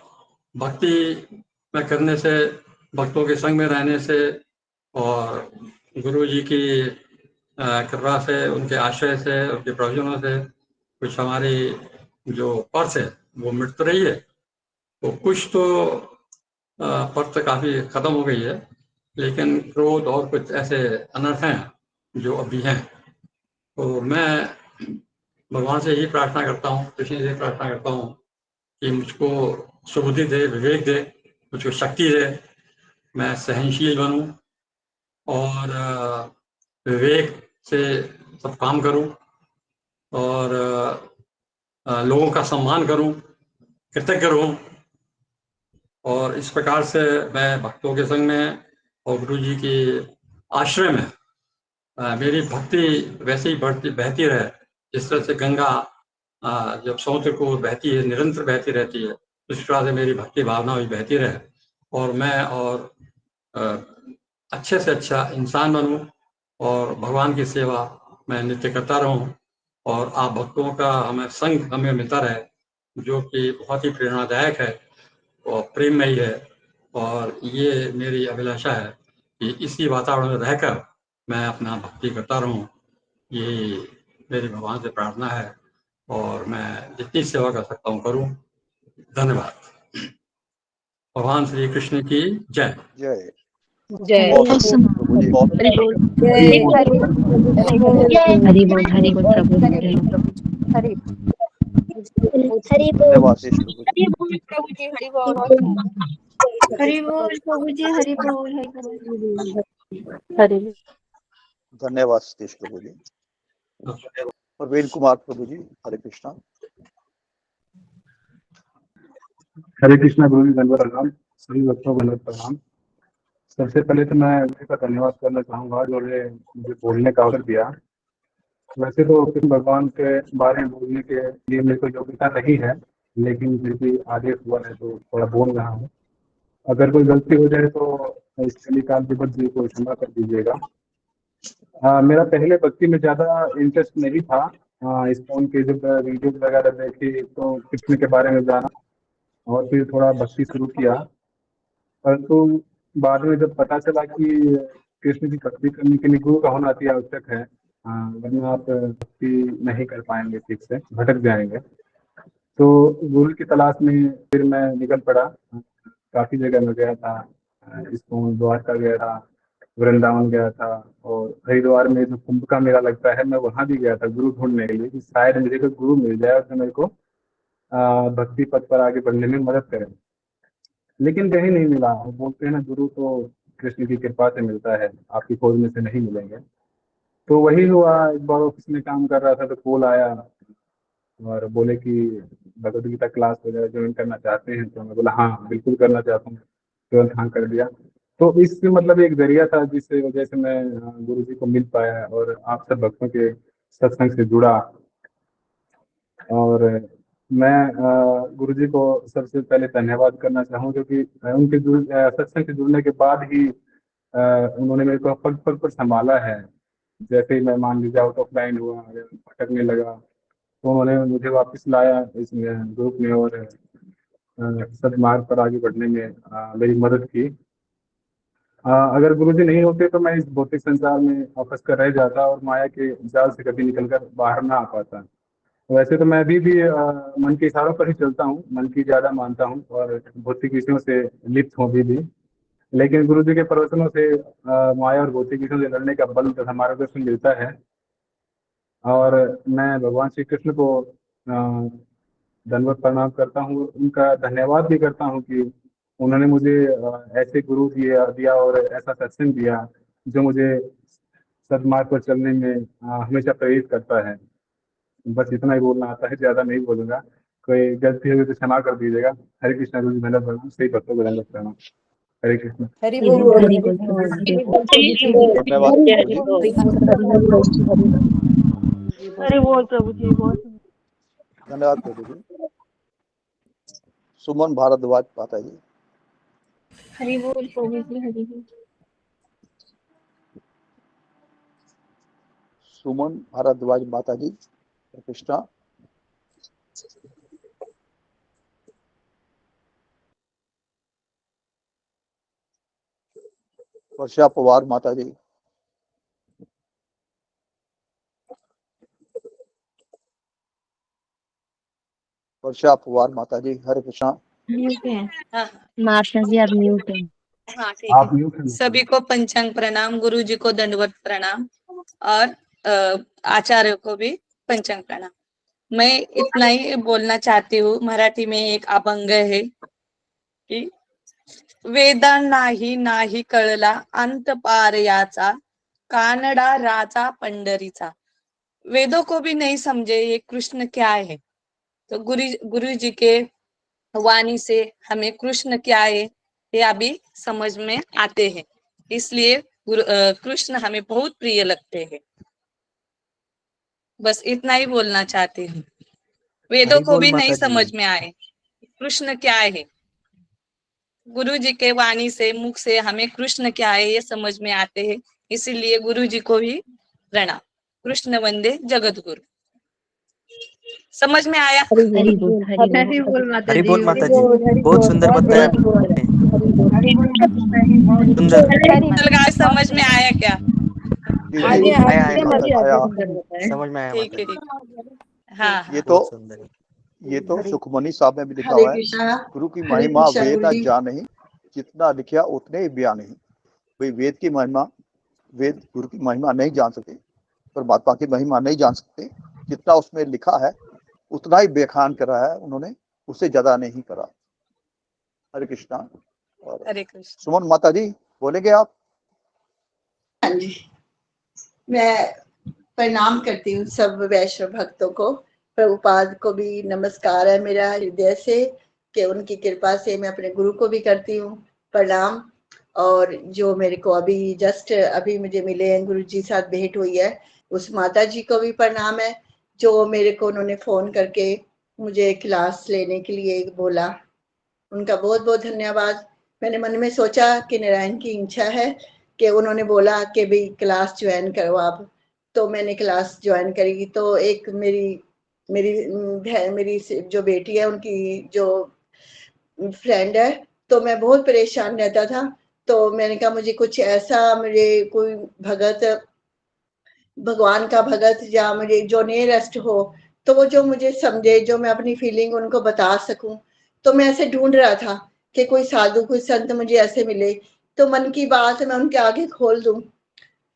भक्ति में करने से, भक्तों के संग में रहने से और गुरु जी की कृपा से, उनके आश्रय से, उनके प्रवचनों से कुछ हमारी जो परत है वो मिट तो रही है। तो कुछ तो परत काफ़ी ख़त्म हो गई है, लेकिन क्रोध और कुछ ऐसे अनर्थ हैं जो अभी हैं। तो मैं भगवान से यही प्रार्थना करता हूँ, कृष्ण से प्रार्थना करता हूँ कि मुझको सुबुद्धि दे, विवेक दे, मुझको शक्ति दे, मैं सहनशील बनूं और विवेक से सब काम करूं और लोगों का सम्मान करूं, कृतज्ञ रहूं और इस प्रकार से मैं भक्तों के संग में और गुरु जी के आश्रय में मेरी भक्ति वैसे ही बहती रहे, जिस तरह से गंगा जब समुद्र को बहती है, निरंतर बहती रहती है, उस तरह से मेरी भक्ति भावना भी बहती रहे और मैं और अच्छे से अच्छा इंसान बनूं और भगवान की सेवा मैं नित्य करता रहूं और आप भक्तों का हमें मिलता रहे, जो कि बहुत ही प्रेरणादायक है और प्रेममयी है। और ये मेरी अभिलाषा है कि इसी वातावरण में रहकर मैं अपना भक्ति करता रहूं। ये मेरी भगवान से प्रार्थना है और मैं जितनी सेवा कर सकता हूँ करूं। धन्यवाद। भगवान श्री कृष्ण की जय जय। जय प्रभु हरि बोल प्रभु हरि हरि बोल धन्यवाद शीश प्रभु जी। हरि बोल प्रभु जी हरि बोल हरि बोल प्रभु जी हरि बोल हरि धन्यवाद सतीश प्रभु जी। प्रवीण कुमार प्रभु जी, हरे कृष्णा। हरे कृष्णा गुरु जी, धन्यवाद प्रणाम। सभी भक्तों को धन्यवाद प्रणाम। सबसे पहले तो मैं गुरु का धन्यवाद करना चाहूँगा जो ने मुझे बोलने का अवसर दिया। वैसे तो कृष्ण भगवान के बारे में बोलने के लिए मेरे को योग्यता नहीं है, लेकिन फिर भी आदेश हुआ है तो थोड़ा बोल रहा हूँ। अगर कोई गलती हो जाए तो इसके लिए कांतिपत जी को क्षमा कर दीजिएगा। मेरा पहले भक्ति में ज़्यादा इंटरेस्ट नहीं था। इस फोन के जब वीडियो वगैरह देखी तो कृष्ण के बारे में जाना और फिर थोड़ा भक्ति शुरू किया, परंतु बाद में जब पता चला कि कृष्ण की भक्ति करने के लिए गुरु का होना अति आवश्यक है, वरना आप भक्ति नहीं कर पाएंगे, ठीक से भटक जाएंगे। तो गुरु की तलाश में फिर मैं निकल पड़ा। काफ़ी जगह में गया था, इस्कॉन, द्वारका गया था, वृंदावन गया था और हरिद्वार में जो कुंभ का मेला लगता है मैं वहाँ भी गया था गुरु ढूंढने के लिए कि शायद मुझे कोई गुरु मिल जाए और मेरे को भक्ति पथ पर आगे बढ़ने में मदद करे, लेकिन कहीं नहीं मिला। बोलते हैं ना गुरु तो कृष्ण की कृपा से मिलता है, आपकी खोज में से नहीं मिलेंगे। तो वही हुआ, एक बार ऑफिस में काम कर रहा था तो कॉल आया और बोले कि भगवद गीता क्लास वगैरह ज्वाइन करना चाहते हैं। तो मैं बोला हाँ बिल्कुल करना चाहता हूँ, तुरंत हाँ कर दिया। तो इससे मतलब एक जरिया था जिससे वजह से मैं गुरु जी को मिल पाया और आप सब भक्तों के सत्संग से जुड़ा। और मैं गुरु जी को सबसे पहले धन्यवाद करना चाहूँ क्योंकि उनके सत्संग से जुड़ने के बाद ही उन्होंने मेरे को पग पग पर संभाला है। जैसे ही मैं मान लीजिए आउट ऑफ लाइन हुआ, भटकने लगा, तो उन्होंने मुझे वापस लाया इस ग्रुप में और सदमार्ग पर आगे बढ़ने में मेरी मदद की। अगर गुरुजी नहीं होते तो मैं इस भौतिक संसार में फंस कर रह जाता और माया के जाल से कभी निकलकर बाहर ना आ पाता। वैसे तो मैं अभी भी मन के इशारों पर ही चलता हूँ, मन की ज़्यादा मानता हूँ और भौतिक विषयों से लिप्त हूँ अभी भी, लेकिन गुरुजी के प्रवचनों से माया और भौतिक विषयों से लड़ने का बल तथा मार्गदर्शन मिलता है। और मैं भगवान श्री कृष्ण को दंडवत प्रणाम करता हूँ, उनका धन्यवाद भी करता हूँ कि उन्होंने मुझे ऐसे गुरु दिया और ऐसा सत्संग दिया जो मुझे सदमार्ग पर चलने में हमेशा प्रेरित करता है। बस इतना ही बोलना आता है, ज़्यादा नहीं बोलूँगा। कोई गलती होगी तो क्षमा कर दीजिएगा। हरे कृष्णा गुरु जी, धन्यवाद प्रणाम, सही भक्तों को धन्यवाद प्रणाम। हरे कृष्ण। हरि हरि बोल बोल, हरि हरि बोल बोल, हरि बोल। धन्यवाद हरि गुरु जी। बोल हरि बोल प्रभु जी, बहुत धन्यवाद प्रभु जी। सुमन भारद्वाज माता जी। हरि बोल प्रभु जी, हरि बोल। सुमन भारद्वाज माता जी, कृष्णा। वर्षा पवार माता जी। वर्षा पवार माता जी, हरे कृष्णा। म्यूट है मार्शा जी, आप म्यूट है। हाँ ठीक है। सभी को पंचांग प्रणाम, गुरु जी को दंडवत प्रणाम और आचार्य को भी पंचांग प्रणाम। मैं इतना ही बोलना चाहती हूँ। मराठी में एक अभंग है कि वेदा नाही कळला अंत पार याचा, कानडा राजा पंढरीचा। वेदों को भी नहीं समझे ये कृष्ण क्या है, तो गुरु जी के वाणी से हमें कृष्ण क्या है ये अभी समझ में आते हैं। इसलिए कृष्ण हमें बहुत प्रिय लगते हैं। बस इतना ही बोलना चाहती हूँ। वेदों को भी नहीं समझ में आए कृष्ण क्या है, गुरु जी के वाणी से, मुख से हमें कृष्ण क्या है ये समझ में आते हैं। इसीलिए गुरु जी को भी प्रणाम। कृष्ण वंदे जगत गुरु। समझ में आया? हरि बोल, हरि बोल, हरि बोल माता हरि जी, बोल माता जी, बहुत सुंदर बताया सुंदर। गाय समझ में आया क्या? आगे आया आया। समझ में आया ठीक माता है, जी। ठीक है। हाँ हाँ। बहुत सुंदर है। ये तो सुखमनी साहब में भी लिखा हरे हुआ है, कृष्णा। गुरु की हरे महिमा कृष्णा वेद गुरु जी। जा नहीं, जितना लिखा उतने ही बयान नहीं। भाई वेद की महिमा, वेद गुरु की महिमा नहीं जान सकते, परमात्मा की महिमा नहीं जान सकते। जितना उसमें लिखा है उतना ही बयान करा है उन्होंने, उससे ज्यादा नहीं करा। हरे कृष्णा। और हरे कृष्ण। सुमन माता जी बोलेंगे आप? हाँ जी, मैं प्रणाम करती हूँ सब वैष्णव भक्तों को। प्रभुपाद को भी नमस्कार है मेरा हृदय से कि उनकी कृपा से मैं अपने गुरु को भी करती हूँ प्रणाम। और जो मेरे को अभी जस्ट अभी मुझे मिले हैं, गुरु जी साथ भेंट हुई है, उस माता जी को भी प्रणाम है जो मेरे को उन्होंने फोन करके मुझे क्लास लेने के लिए बोला। उनका बहुत बहुत धन्यवाद। मैंने मन में सोचा कि नारायण की इच्छा है कि उन्होंने बोला कि भाई क्लास ज्वाइन करो आप, तो मैंने क्लास ज्वाइन करी। तो एक मेरी जो बेटी है उनकी जो फ्रेंड है, तो मैं बहुत परेशान रहता था, तो मैंने कहा मुझे कुछ ऐसा, मुझे कोई भगत, भगवान का भगत या मुझे जो नियरेस्ट हो, तो वो जो मुझे समझे, जो मैं अपनी फीलिंग उनको बता सकूं। तो मैं ऐसे ढूंढ रहा था कि कोई साधु, कोई संत मुझे ऐसे मिले तो मन की बात मैं उनके आगे खोल दूं,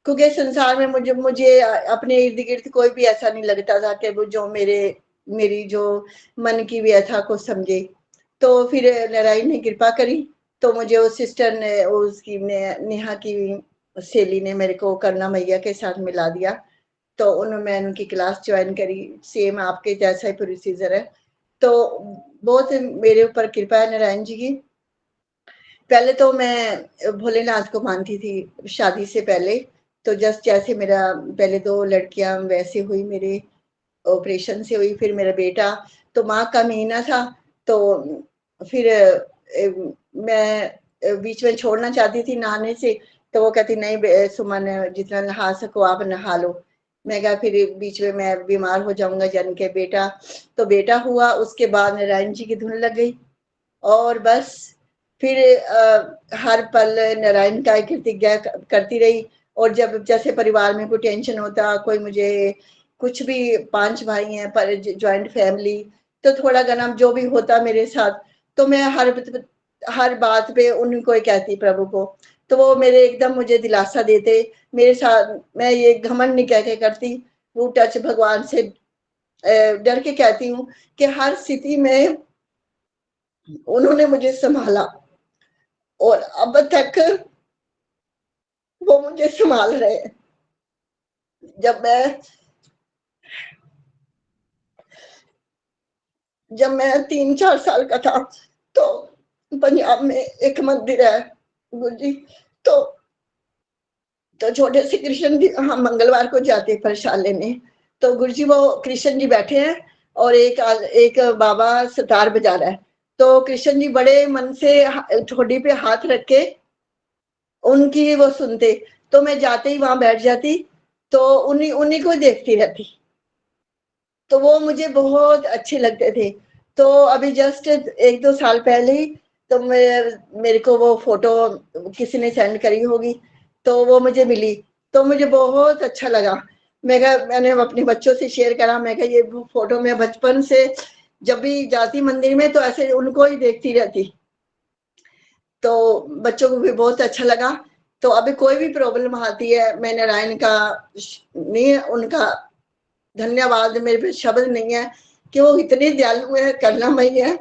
क्योंकि संसार में मुझे अपने इर्द गिर्द कोई भी ऐसा नहीं लगता था कि वो जो मेरी जो मन की व्यथा को समझे। तो फिर नारायण ने कृपा करी, तो मुझे उस सिस्टर ने, उसकी नेहा की सहेली ने मेरे को करना मैया के साथ मिला दिया। तो मैंने उनकी क्लास ज्वाइन करी, सेम आपके जैसा ही प्रोसीजर है। तो बहुत मेरे ऊपर कृपा है नारायण जी की। पहले तो मैं भोलेनाथ को मानती थी शादी से पहले, तो जैसे मेरा पहले 2 लड़कियां वैसे हुई, मेरे ऑपरेशन से हुई, फिर मेरा बेटा, तो माँ का महीना था, तो फिर मैं बीच में छोड़ना चाहती थी नहाने से, तो वो कहती नहीं सुमन, जितना नहा सको आप नहा लो। मैं कहा फिर बीच में मैं बीमार हो जाऊंगा, जान के बेटा, तो बेटा हुआ, उसके बाद नारायण जी की धुन लग गई, और बस फिर हर पल नारायण का कृतज्ञता करती रही। और जब जैसे परिवार में कोई टेंशन होता, कोई मुझे कुछ भी, 5 भाई हैं पर ज्वाइंट फैमिली, तो थोड़ा घना जो भी होता मेरे साथ, तो मैं हर बात पे उनको ही कहती प्रभु को, तो वो मेरे एकदम मुझे दिलासा देते मेरे साथ। मैं ये घमंड नहीं कह के करती, वो टच भगवान से डर के कहती हूँ कि हर स्थिति में उन्होंने मुझे संभाला, और अब तक वो मुझे संभाल रहे हैं। जब मैं 3-4 साल का था, तो पंजाब में एक मंदिर है गुरु जी, तो छोटे से कृष्ण जी, हम मंगलवार को जाते हैं प्रसाद लेने, तो गुरु जी वो कृष्ण जी बैठे हैं और एक बाबा सितार बजा रहा है, तो कृष्ण जी बड़े मन से ठोडी पे हाथ रख के उनकी वो सुनते, तो मैं जाते ही वहां बैठ जाती, तो उन्हीं को देखती रहती, तो वो मुझे बहुत अच्छे लगते थे। तो अभी जस्ट 1-2 साल पहले ही तो मेरे को वो फोटो किसी ने सेंड करी होगी, तो वो मुझे मिली, तो मुझे बहुत अच्छा लगा। मैंने अपने बच्चों से शेयर करा, मैं कहा ये फोटो मैं बचपन से जब भी जाती मंदिर में तो ऐसे उनको ही देखती रहती, तो बच्चों को भी बहुत अच्छा लगा। तो अभी कोई भी प्रॉब्लम आती है, मैं नारायण का नहीं, उनका धन्यवाद, मेरे पे शब्द नहीं है कि वो इतने दयालु है, करुणामय है।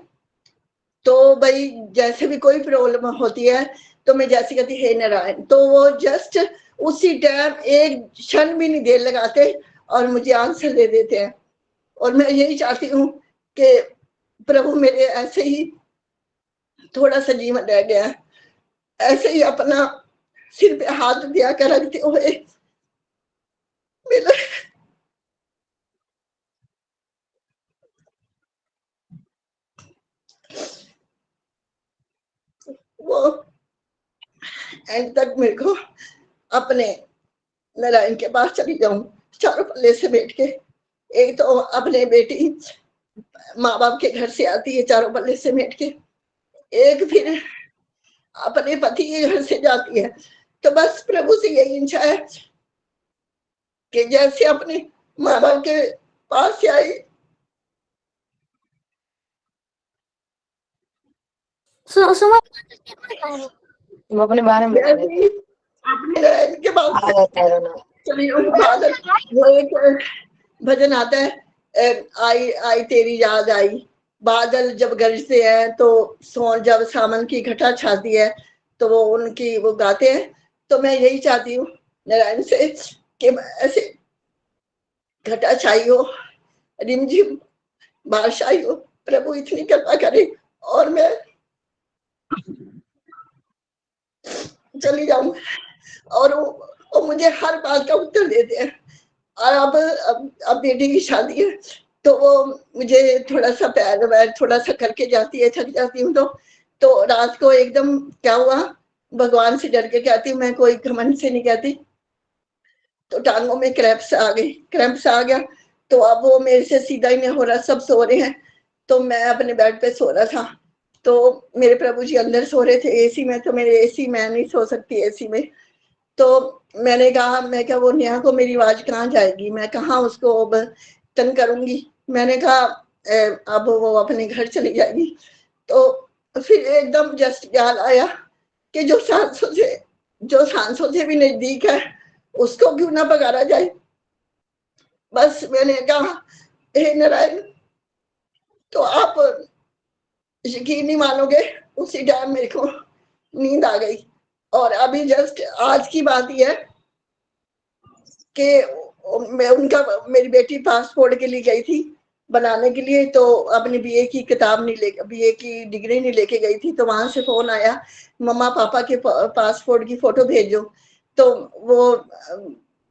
तो भाई जैसे भी कोई प्रॉब्लम होती है, तो मैं जैसे कहती हे नारायण, तो वो जस्ट उसी टाइम एक क्षण भी नहीं देर लगाते और मुझे आंसर दे देते हैं। और मैं यही चाहती हूँ कि प्रभु मेरे ऐसे ही थोड़ा सा जीवन रह गया है, ऐसे ही अपना सिर पे हाथ दिया कर रखते हुए मेरा वो एंड तक मेरे को अपने नारायण के पास चली जाऊं, चारों पल्ले से बैठ के। एक तो अपने बेटी माँ बाप के घर से आती है चारों पल्ले से बैठ के, एक फिर अपने पति के घर से जाती है। तो बस प्रभु से यही इच्छा है कि जैसे अपने माँ बाप के पास से आई, तुम अपने बारे में बता जैसे अपने नारायण के पास चली जाऊं। वो एक भजन आता है, आई आई तेरी याद आई, बादल जब गरजते हैं, तो जब सावन की घटा छाती है, तो वो उनकी वो गाते हैं। तो मैं यही चाहती हूँ नारायण से कि ऐसे घटा छाई हो, रिमझिम बारिश आई हो, प्रभु इतनी कृपा करे। और मैं चली जाऊं, और वो मुझे हर बात का उत्तर देते हैं। और अब बेटी की शादी है तो वो मुझे थोड़ा सा पैर वैर थोड़ा सा करके जाती है, थक जाती हूँ तो रात को एकदम क्या हुआ, भगवान से डर के कहती हूँ, मैं कोई घमंड से नहीं कहती, तो टांगों में क्रैम्प्स आ गई, क्रैम्प्स आ गया तो अब वो मेरे से सीधा ही नहीं हो रहा, सब सो रहे हैं तो मैं अपने बेड पे सो रहा था, तो मेरे प्रभु जी अंदर सो रहे थे एसी में, तो मेरे एसी मैं नहीं सो सकती एसी में, तो मैंने कहा, मैं क्या वो नेहा को मेरी आवाज कहाँ जाएगी, मैं कहाँ उसको अब तंग करूंगी, मैंने कहा अब वो अपने घर चली जाएगी। तो फिर एकदम जस्ट ख्याल आया कि जो सांसों से भी नजदीक है उसको क्यों ना पकारा जाए। बस मैंने कहा, हे नारायण, तो आप यकीन नहीं मानोगे, उसी टाइम मेरे को नींद आ गई। और अभी जस्ट आज की बात ही है कि मैं मेरी बेटी पासपोर्ट के लिए गई थी बनाने के लिए, तो अपनी बीए की किताब नहीं ले, बीए की डिग्री नहीं लेके गई थी, तो वहां से फोन आया, मम्मा पापा के पासपोर्ट की फोटो भेजो। तो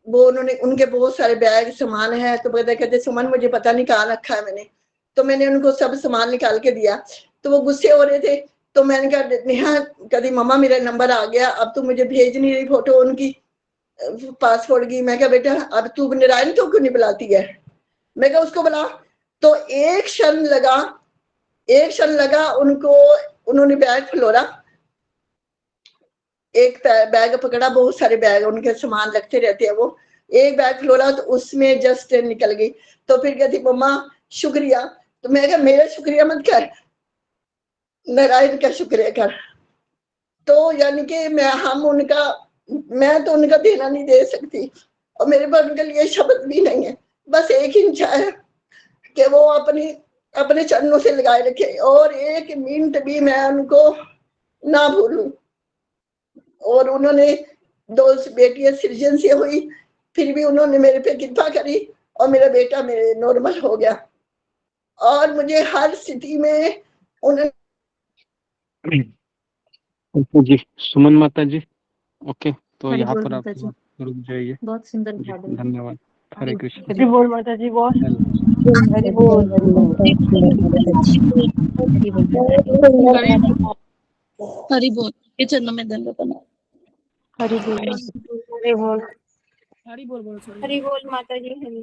वो उन्होंने, उनके बहुत सारे बैग सामान है, तो कहते सुमन मुझे पता नहीं कहाँ रखा है मैंने, तो मैंने उनको सब सामान निकाल के दिया, तो वो गुस्से हो रहे थे, तो मैंने कहा नेहा कभी मम्मा मेरा नंबर आ गया, अब तू मुझे भेज नहीं रही फोटो उनकी पासपोर्ट की। मैं कहा बेटा अब तू नारायण तो क्यों नहीं बुलाती है, मैं कहा उसको बुला। तो एक क्षण लगा उनको, उन्होंने बैग फलोरा, एक बैग पकड़ा, बहुत सारे बैग उनके सामान लगते रहते हैं, वो एक बैग फलोरा तो उसमें जस्ट निकल गई। तो फिर कहती मम्मा शुक्रिया, तो मैं कहा मेरा शुक्रिया मत कर, नारायण का शुक्रिया कर। तो यानी कि मैं तो उनका देना नहीं दे सकती, और मेरे पास उनके लिए शब्द भी नहीं है, बस एक ही इच्छा है कि वो अपने चरणों से लगाए रखे, और एक मिनट भी मैं उनको ना भूलूं। और उन्होंने 2 बेटियां सृजन से हुई, फिर भी उन्होंने मेरे पे कृपा करी और मेरा बेटा मेरे नॉर्मल हो गया, और मुझे हर स्थिति में उन्होंने जी सुमन माता जी, ओके, तो हरि यहाँ बोल पर आप माता जी, रुक जाइए। बहुत सुंदर जी गा रही हैं। धन्यवाद, हरे कृष्ण। हरि बोल माता जी, बहुत हरि हरि बोल। बोल, हरि बोल, हरि बोल। हरि बोल के चरणों में दंड प्रणाम। हरि बोल, हरि बोल। हरि बोल बोलो, सॉरी हरि बोल माता जी, हरि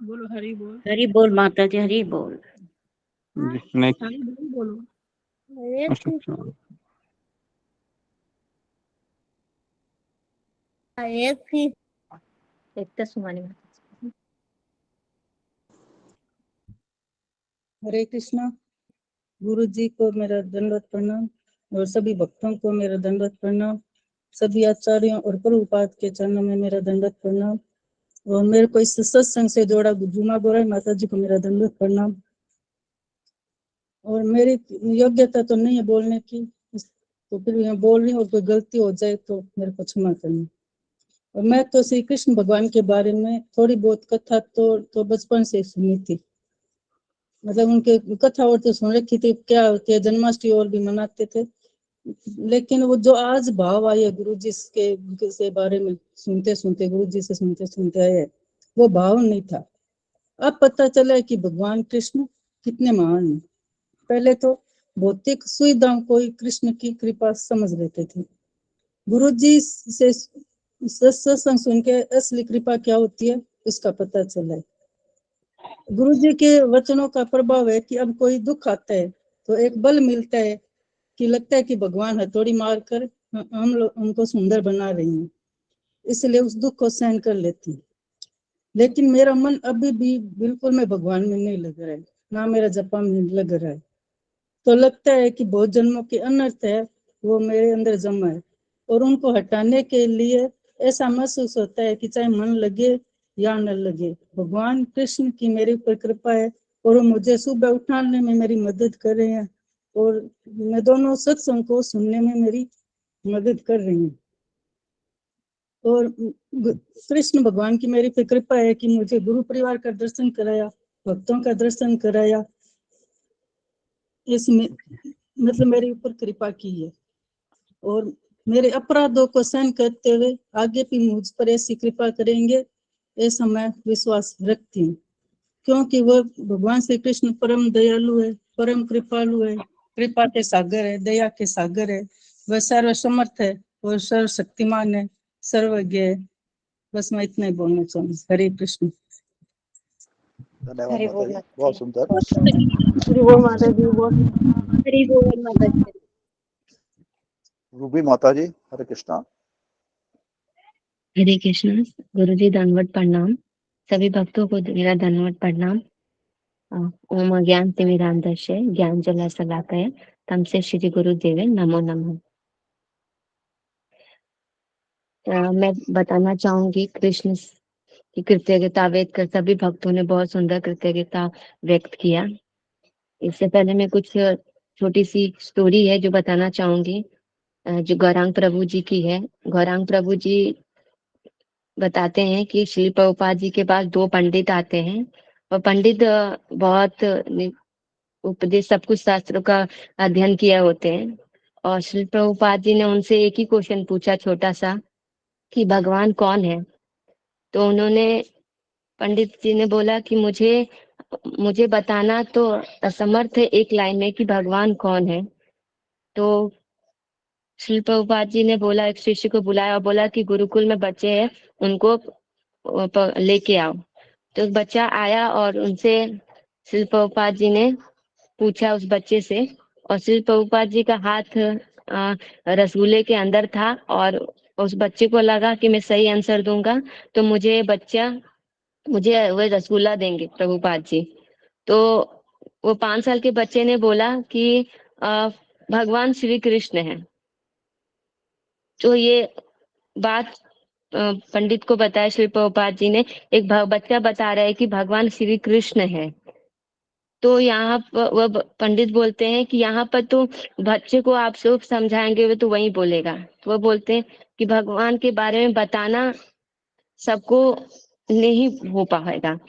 बोलो, हरि बोल, हरि बोल माता जी, हरि बोल। जी नेक्स्ट। हरि बोल बोलो। अच्छा अच्छा, एकता सुमानी माता जी। हरे कृष्णा। गुरु जी को मेरा दंडवत प्रणाम और सभी भक्तों को मेरा दंडवत प्रणाम, सभी आचार्यों और प्रभुपाद के चरणों में मेरा दंडवत प्रणाम, और मेरे को इस सत्संग से जोड़ा जुमा गोराई माता जी को मेरा दंडवत प्रणाम। और मेरी योग्यता तो नहीं है बोलने की, तो फिर मैं बोल रही हूँ, और कोई गलती हो जाए तो मेरे को क्षमा करना। और मैं तो श्री कृष्ण भगवान के बारे में थोड़ी बहुत कथा तो बचपन से सुनी थी, मतलब उनके कथा और तो सुन रखी थी, क्या होती है जन्माष्टमी और भी मनाते थे, लेकिन वो जो आज भाव आए गुरु जी के बारे में सुनते सुनते, गुरु जी से सुनते सुनते आए, वो भाव नहीं था। अब पता चला कि भगवान कृष्ण कितने महान हैं। पहले तो भौतिक सुविधाओं को ही कृष्ण की कृपा समझ लेते थे। गुरु जी से सत्संग सुन के असली कृपा क्या होती है इसका पता चला है। गुरु जी के वचनों का प्रभाव है कि अब कोई दुख आता है तो एक बल मिलता है कि लगता है कि भगवान हथौड़ी मार कर हम लोग उनको सुंदर बना रहे हैं, इसलिए उस दुख को सहन कर लेती है। लेकिन मेरा मन अभी भी बिल्कुल में भगवान में नहीं लग रहा है, ना मेरा जपा में लग रहा है, तो लगता है कि बहुत जन्मों के अनर्थ है वो मेरे अंदर जमा है, और उनको हटाने के लिए ऐसा महसूस होता है कि चाहे मन लगे या न लगे, भगवान कृष्ण की मेरे ऊपर कृपा है, और वो मुझे सुबह उठाने में मेरी मदद कर रहे हैं, और मैं दोनों सत्संग को सुनने में मेरी मदद कर रही हूँ। और कृष्ण भगवान की मेरी पे कृपा है कि मुझे गुरु परिवार का दर्शन कराया, भक्तों का दर्शन कराया, इसमें मतलब मेरे ऊपर कृपा की है। और मेरे अपराधों को सहन करते हुए आगे भी मुझ पर ऐसी कृपा करेंगे, ऐसा मैं विश्वास रखती हूँ, क्योंकि वह भगवान श्री कृष्ण परम दयालु है, परम कृपालु है, कृपा के सागर है, दया के सागर है। वह सर्वसमर्थ है और सर्वशक्तिमान है, सर्वज्ञ है। बस मैं इतना ही बोलना चाहूंगी। हरे कृष्ण। धन्यवाद हरि माता बोल जी, माता बहुत जी। सुंदर। हरि बोल माता जी, बहुत हरि बोल माता जी। रूबी माता जी, हरे कृष्णा। हरे कृष्णा। गुरु जी दंडवत प्रणाम। सभी भक्तों को मेरा दंडवत प्रणाम। ओम अज्ञान तिमिरांधस्य ज्ञान जला शलाकया तमसे श्री गुरुदेव नमो नमः। मैं बताना चाहूंगी कृष्ण की कृतज्ञता व्यक्त कर सभी भक्तों ने बहुत सुंदर कृतज्ञता व्यक्त किया। इससे पहले मैं कुछ छोटी सी स्टोरी है जो बताना चाहूंगी, जो गौरांग प्रभु जी की है। गौरांग प्रभु जी बताते हैं कि श्री प्रभुपाद जी के पास 2 पंडित आते हैं और पंडित बहुत उपदेश सब कुछ शास्त्रों का अध्ययन किए होते हैं। और श्री प्रभुपाद जी ने उनसे एक ही क्वेश्चन पूछा छोटा सा कि भगवान कौन है। तो उन्होंने पंडित जी ने बोला कि मुझे बताना तो असमर्थ है एक लाइन में कि भगवान कौन है। तो श्री प्रभुपाद जी ने बोला, एक शिष्य को बुलाया और बोला कि गुरुकुल में बच्चे हैं, उनको लेके आओ। तो एक बच्चा आया और उनसे श्री प्रभुपाद जी ने पूछा उस बच्चे से, और श्री प्रभुपाद जी का हाथ रसगुल्ले के अंदर था और उस बच्चे को लगा कि मैं सही आंसर दूंगा तो मुझे वह रसगुल्ला देंगे प्रभुपाद जी। तो वो 5 साल के बच्चे ने बोला कि भगवान श्री कृष्ण है। तो ये बात पंडित को बताया श्री प्रभुपाद जी ने, एक बच्चा बता रहा है कि भगवान श्री कृष्ण है। तो यहाँ पर वह पंडित बोलते हैं कि यहाँ पर तो बच्चे को आप सब समझाएंगे वो तो वही बोलेगा। तो वो बोलते हैं कि भगवान के बारे में बताना सबको नहीं हो पाएगा।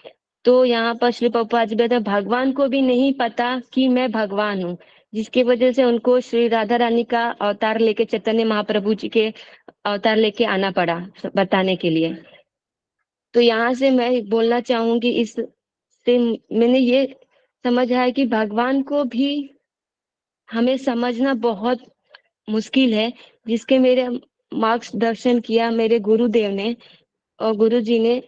तो यहाँ पर श्री प्रभुपाद जी कहते हैं भगवान को भी नहीं पता कि मैं भगवान हूँ, जिसकी वजह से उनको श्री राधा रानी का अवतार लेके, चैतन्य महाप्रभु जी के अवतार लेके आना पड़ा बताने के लिए। तो यहाँ से मैं बोलना चाहूंगी, इस से मैंने ये समझा है कि भगवान को भी हमें समझना बहुत मुश्किल है, जिसके मेरे मार्गदर्शन किया मेरे गुरुदेव ने और गुरु जी ने,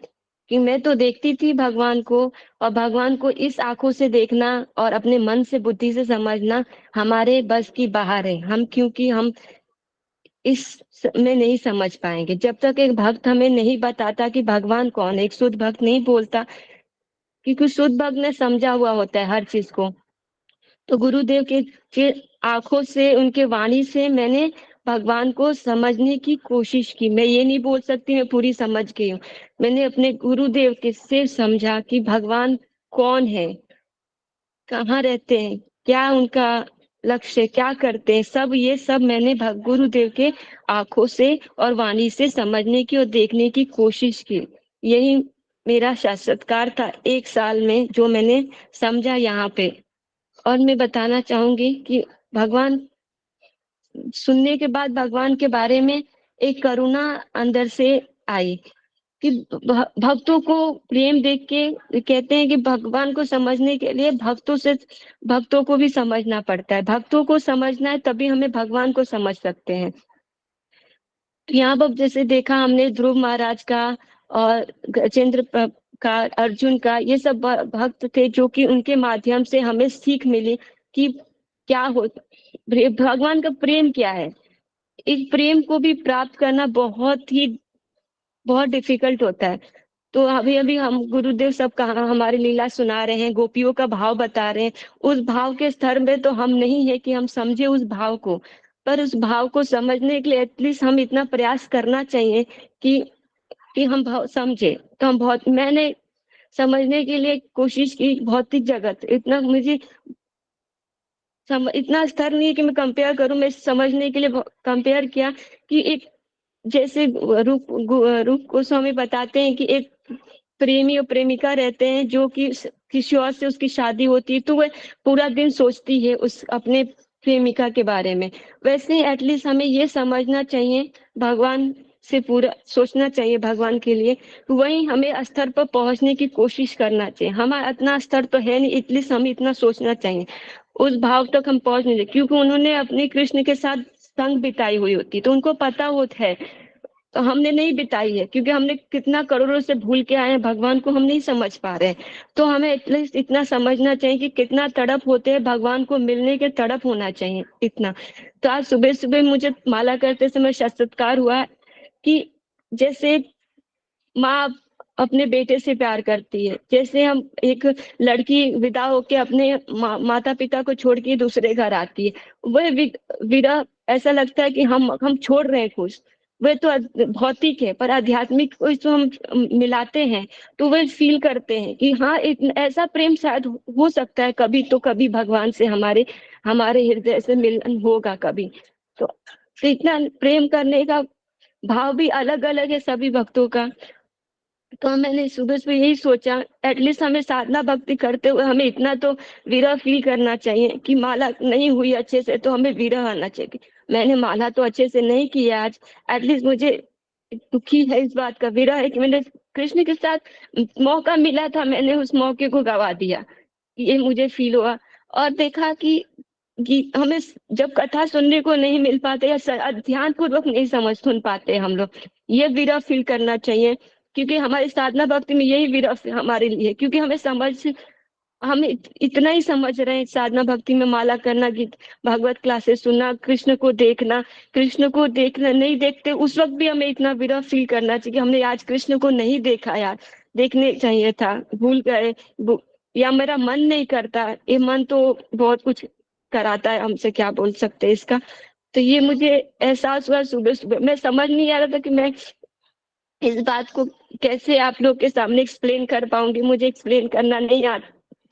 कि मैं तो देखती थी भगवान को, और भगवान को इस आंखों से देखना और अपने मन से बुद्धि से समझना हमारे बस की बाहर है। क्योंकि हम में नहीं समझ पाएंगे जब तक एक भक्त हमें नहीं बताता कि भगवान कौन है। एक शुद्ध भक्त नहीं बोलता, क्योंकि शुद्ध भक्त ने समझा हुआ होता है हर चीज को। तो गुरुदेव के आंखों से, उनके वाणी से मैंने भगवान को समझने की कोशिश की। मैं ये नहीं बोल सकती मैं पूरी समझ गई हूँ। मैंने अपने गुरुदेव के से समझा कि भगवान कौन है, कहाँ रहते हैं, क्या उनका लक्ष्य, क्या करते हैं, सब मैंने गुरुदेव के आंखों से और वाणी से समझने की और देखने की कोशिश की। यही मेरा साक्षात्कार था 1 साल में, जो मैंने समझा यहाँ पे। और मैं बताना चाहूंगी कि भगवान सुनने के बाद भगवान के बारे में एक करुणा अंदर से आई कि भक्तों को प्रेम देख के कहते हैं कि भगवान को समझने के लिए भक्तों को भी समझना पड़ता है। भक्तों को समझना है तभी हमें भगवान को समझ सकते हैं। तो यहाँ पर जैसे देखा हमने ध्रुव महाराज का और गजेंद्र का, अर्जुन का, ये सब भक्त थे जो कि उनके माध्यम से हमें सीख मिली कि क्या हो, भगवान का प्रेम क्या है। इस प्रेम को भी प्राप्त करना बहुत डिफिकल्ट होता है। तो अभी अभी हम गुरुदेव सब कहा हमारी लीला सुना रहे हैं, गोपियों का भाव बता रहे हैं। उस भाव के स्तर में तो हम नहीं है कि हम समझे उस भाव को, पर उस भाव को समझने के लिए एटलीस्ट हम इतना प्रयास करना चाहिए कि हम भाव समझे। तो मैंने समझने के लिए कोशिश की, भौतिक जगत इतना स्तर नहीं है कि मैं कंपेयर करूं। मैं समझने के लिए कंपेयर किया कि एक जैसे रूप गोस्वामी बताते हैं कि एक प्रेमी और प्रेमिका रहते हैं, जो कि किसी और से उसकी शादी होती है तो वह पूरा दिन सोचती है उस अपने प्रेमिका के बारे में। वैसे ही एटलीस्ट हमें ये समझना चाहिए, भगवान से पूरा सोचना चाहिए भगवान के लिए, वही हमें स्तर पर पहुंचने की कोशिश करना चाहिए। हमारा इतना स्तर तो है नहीं, एटलीस्ट हमें इतना सोचना चाहिए, उस भाव तक हम पहुंच नहीं, क्योंकि उन्होंने अपने कृष्ण के साथ संग बिताई हुई होती तो उनको पता होता है, तो हमने नहीं बिताई है, क्योंकि हमने कितना करोड़ों से भूल के आए हैं, भगवान को हम नहीं समझ पा रहे हैं। तो हमें एटलीस्ट इतना समझना चाहिए कि कितना तड़प होते हैं, भगवान को मिलने के तड़प होना चाहिए इतना। तो आज सुबह सुबह मुझे माला करते समय साक्षात्कार हुआ कि जैसे माँ अपने बेटे से प्यार करती है, जैसे हम एक लड़की विदा होके अपने माता पिता को छोड़ के दूसरे घर आती है, वह विदा ऐसा लगता है कि हम छोड़ रहे हैं कुछ, वह तो भौतिक है पर आध्यात्मिक को जो हम मिलाते हैं तो वह फील करते हैं कि हाँ ऐसा प्रेम शायद हो सकता है कभी तो कभी भगवान से हमारे हृदय से मिलन होगा कभी। तो इतना प्रेम करने का भाव भी अलग अलग है सभी भक्तों का। तो मैंने सुबह सुबह यही सोचा, एटलीस्ट हमें साधना भक्ति करते हुए हमें इतना तो विरह फील करना चाहिए कि माला नहीं हुई अच्छे से तो हमें विरह आना चाहिए। मैंने माला तो अच्छे से नहीं की आज, एटलीस्ट मुझे दुखी है इस बात का, विरह है कि मैंने कृष्ण के साथ मौका मिला था, मैंने उस मौके को गवा दिया, ये मुझे फील हुआ। और देखा कि हमें जब कथा सुनने को नहीं मिल पाते या ध्यान पूर्वक नहीं सुन पाते हम लोग, ये विरह फील करना चाहिए, क्योंकि हमारी साधना भक्ति में यही विरह हमारे लिए, क्योंकि हम इतना ही समझ रहे हैं साधना भक्ति में माला करना, गीत भागवत क्लासेस सुनना, कृष्ण को देखना नहीं देखते उस वक्त भी हमें इतना विरह फील करना चाहिए कि हमने आज कृष्ण को नहीं देखा, यार देखने चाहिए था, भूल गए, या मेरा मन नहीं करता, ये मन तो बहुत कुछ कराता है हमसे, क्या बोल सकते हैं इसका। तो ये मुझे एहसास हुआ सुबह सुबह, मैं समझ नहीं आ रहा था कि मैं इस बात को कैसे आप लोग के सामने एक्सप्लेन कर पाऊंगी, मुझे एक्सप्लेन करना नहीं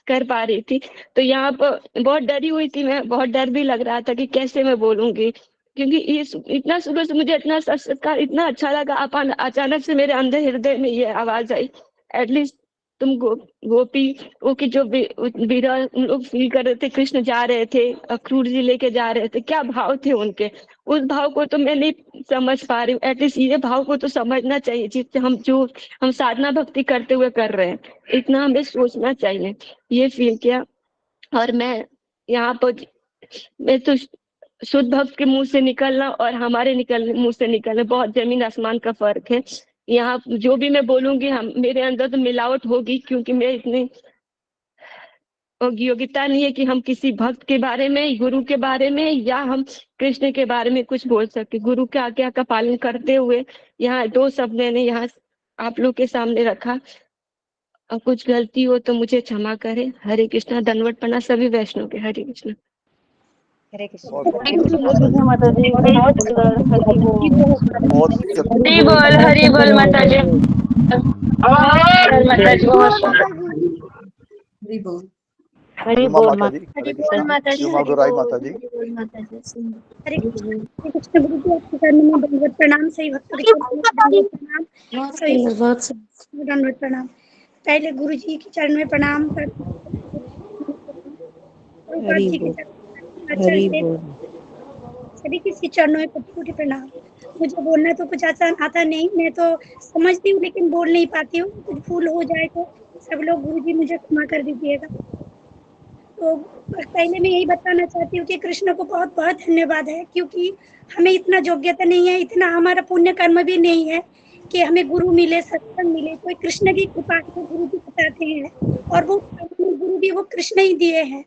कर पा रही थी। तो यहाँ पर बहुत डरी हुई थी मैं, बहुत डर भी लग रहा था कि कैसे मैं बोलूंगी, क्योंकि ये इतना सुबह से मुझे इतना संस्कार इतना अच्छा लगा, अचानक से मेरे अंदर हृदय में ये आवाज आई, एटलीस्ट तुम गोपी वो की जो विरह उन लोग फील कर रहे थे, कृष्ण जा रहे थे अक्रूर जी लेके जा रहे थे, क्या भाव थे उनके, उस भाव को तो मैं नहीं समझ पा रही हूँ, एटलीस्ट ये भाव को तो समझना चाहिए जिससे हम साधना भक्ति करते हुए कर रहे हैं, इतना हमें सोचना चाहिए। ये फील किया। और मैं यहाँ पर मैं तो शुद्ध भक्त के मुंह से निकलना और हमारे मुंह से निकलना बहुत जमीन आसमान का फर्क है। यहाँ जो भी मैं बोलूंगी मेरे अंदर तो मिलावट होगी, क्योंकि मैं इतनी योग्यता नहीं है कि हम किसी भक्त के बारे में, गुरु के बारे में या हम कृष्ण के बारे में कुछ बोल सके। गुरु के आज्ञा का पालन करते हुए यहाँ 2 शब्द मैंने यहाँ आप लोग के सामने रखा, और कुछ गलती हो तो मुझे क्षमा करे। हरे कृष्णा, दंडवत प्रणाम सभी वैष्णव के। हरे कृष्णा। हरे कृष्ण। माता जी, हरी बोल माता जी, माता जी हरी बोल माता जी, हरे कृष्णा गोराई माता जी। हरे कृष्ण गुरु जी, आपके चरणों में दंडवत प्रणाम, सही भक्तों के चरणों में दंडवत प्रणाम, सही दंडवत प्रणाम। पहले गुरु जी के चरण में प्रणाम कर जी के सभी किसी चरणों में कोटि कोटि प्रणाम। मुझे बोलना तो कुछ आता नहीं, मैं तो समझती हूँ लेकिन बोल नहीं पाती हूँ, कुछ भूल हो जाए तो सब लोग गुरु जी मुझे क्षमा कर दीजिएगा। तो पहले मैं यही बताना चाहती हूँ कि कृष्ण को बहुत बहुत धन्यवाद है, क्योंकि हमें इतना योग्यता नहीं है, इतना हमारा पुण्य कर्म भी नहीं है कि हमें गुरु मिले, सत्संग मिले। कोई कृष्ण की कृपा को गुरु जी बताते हैं, और वो गुरु भी वो कृष्ण ही दिए हैं,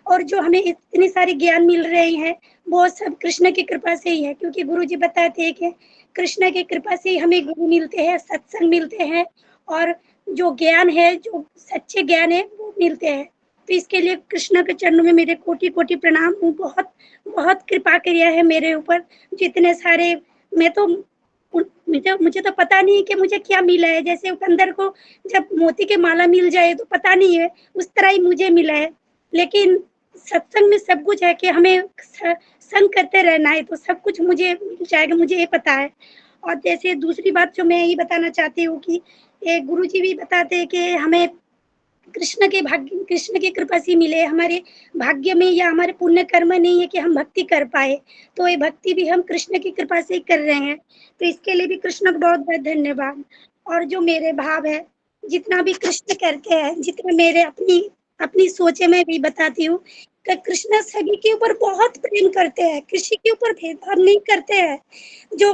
और जो हमें इतनी सारी ज्ञान मिल रहे हैं वो सब कृष्ण की कृपा से ही है, क्योंकि गुरु जी बताते हैं कि कृष्ण की कृपा से ही हमें गुरु मिलते हैं, सत्संग मिलते हैं, और जो ज्ञान है, जो सच्चे ज्ञान है वो मिलते हैं। तो इसके लिए कृष्ण के चरणों में मेरे कोटि कोटि प्रणाम। बहुत बहुत कृपा किया है मेरे ऊपर, जितने सारे मुझे तो पता नहीं कि मुझे क्या मिला है, जैसे अंदर को जब मोती के माला मिल जाए तो पता नहीं है, उस तरह ही मुझे मिला है। लेकिन सत्संग में सब कुछ है कि हमें संग करते रहना है, तो सब कुछ मुझे मिल जाएगा, मुझे ये पता है। और जैसे दूसरी बात जो मैं यही बताना चाहती हूँ कि गुरु जी भी बताते हैं कि हमें कृष्ण के भाग्य, कृष्ण की कृपा से मिले। हमारे भाग्य में या हमारे पुण्य कर्म नहीं है कि हम भक्ति कर पाए, तो ये भक्ति भी हम कृष्ण की कृपा से ही कर रहे हैं। तो इसके लिए भी कृष्ण को बहुत बहुत धन्यवाद। और जो मेरे भाव है, जितना भी कृष्ण करते हैं, जितना मेरे अपनी सोचे में भी बताती हूँ कि कृष्ण सभी के ऊपर बहुत प्रेम करते हैं, किसी के ऊपर भेदभाव नहीं करते हैं। जो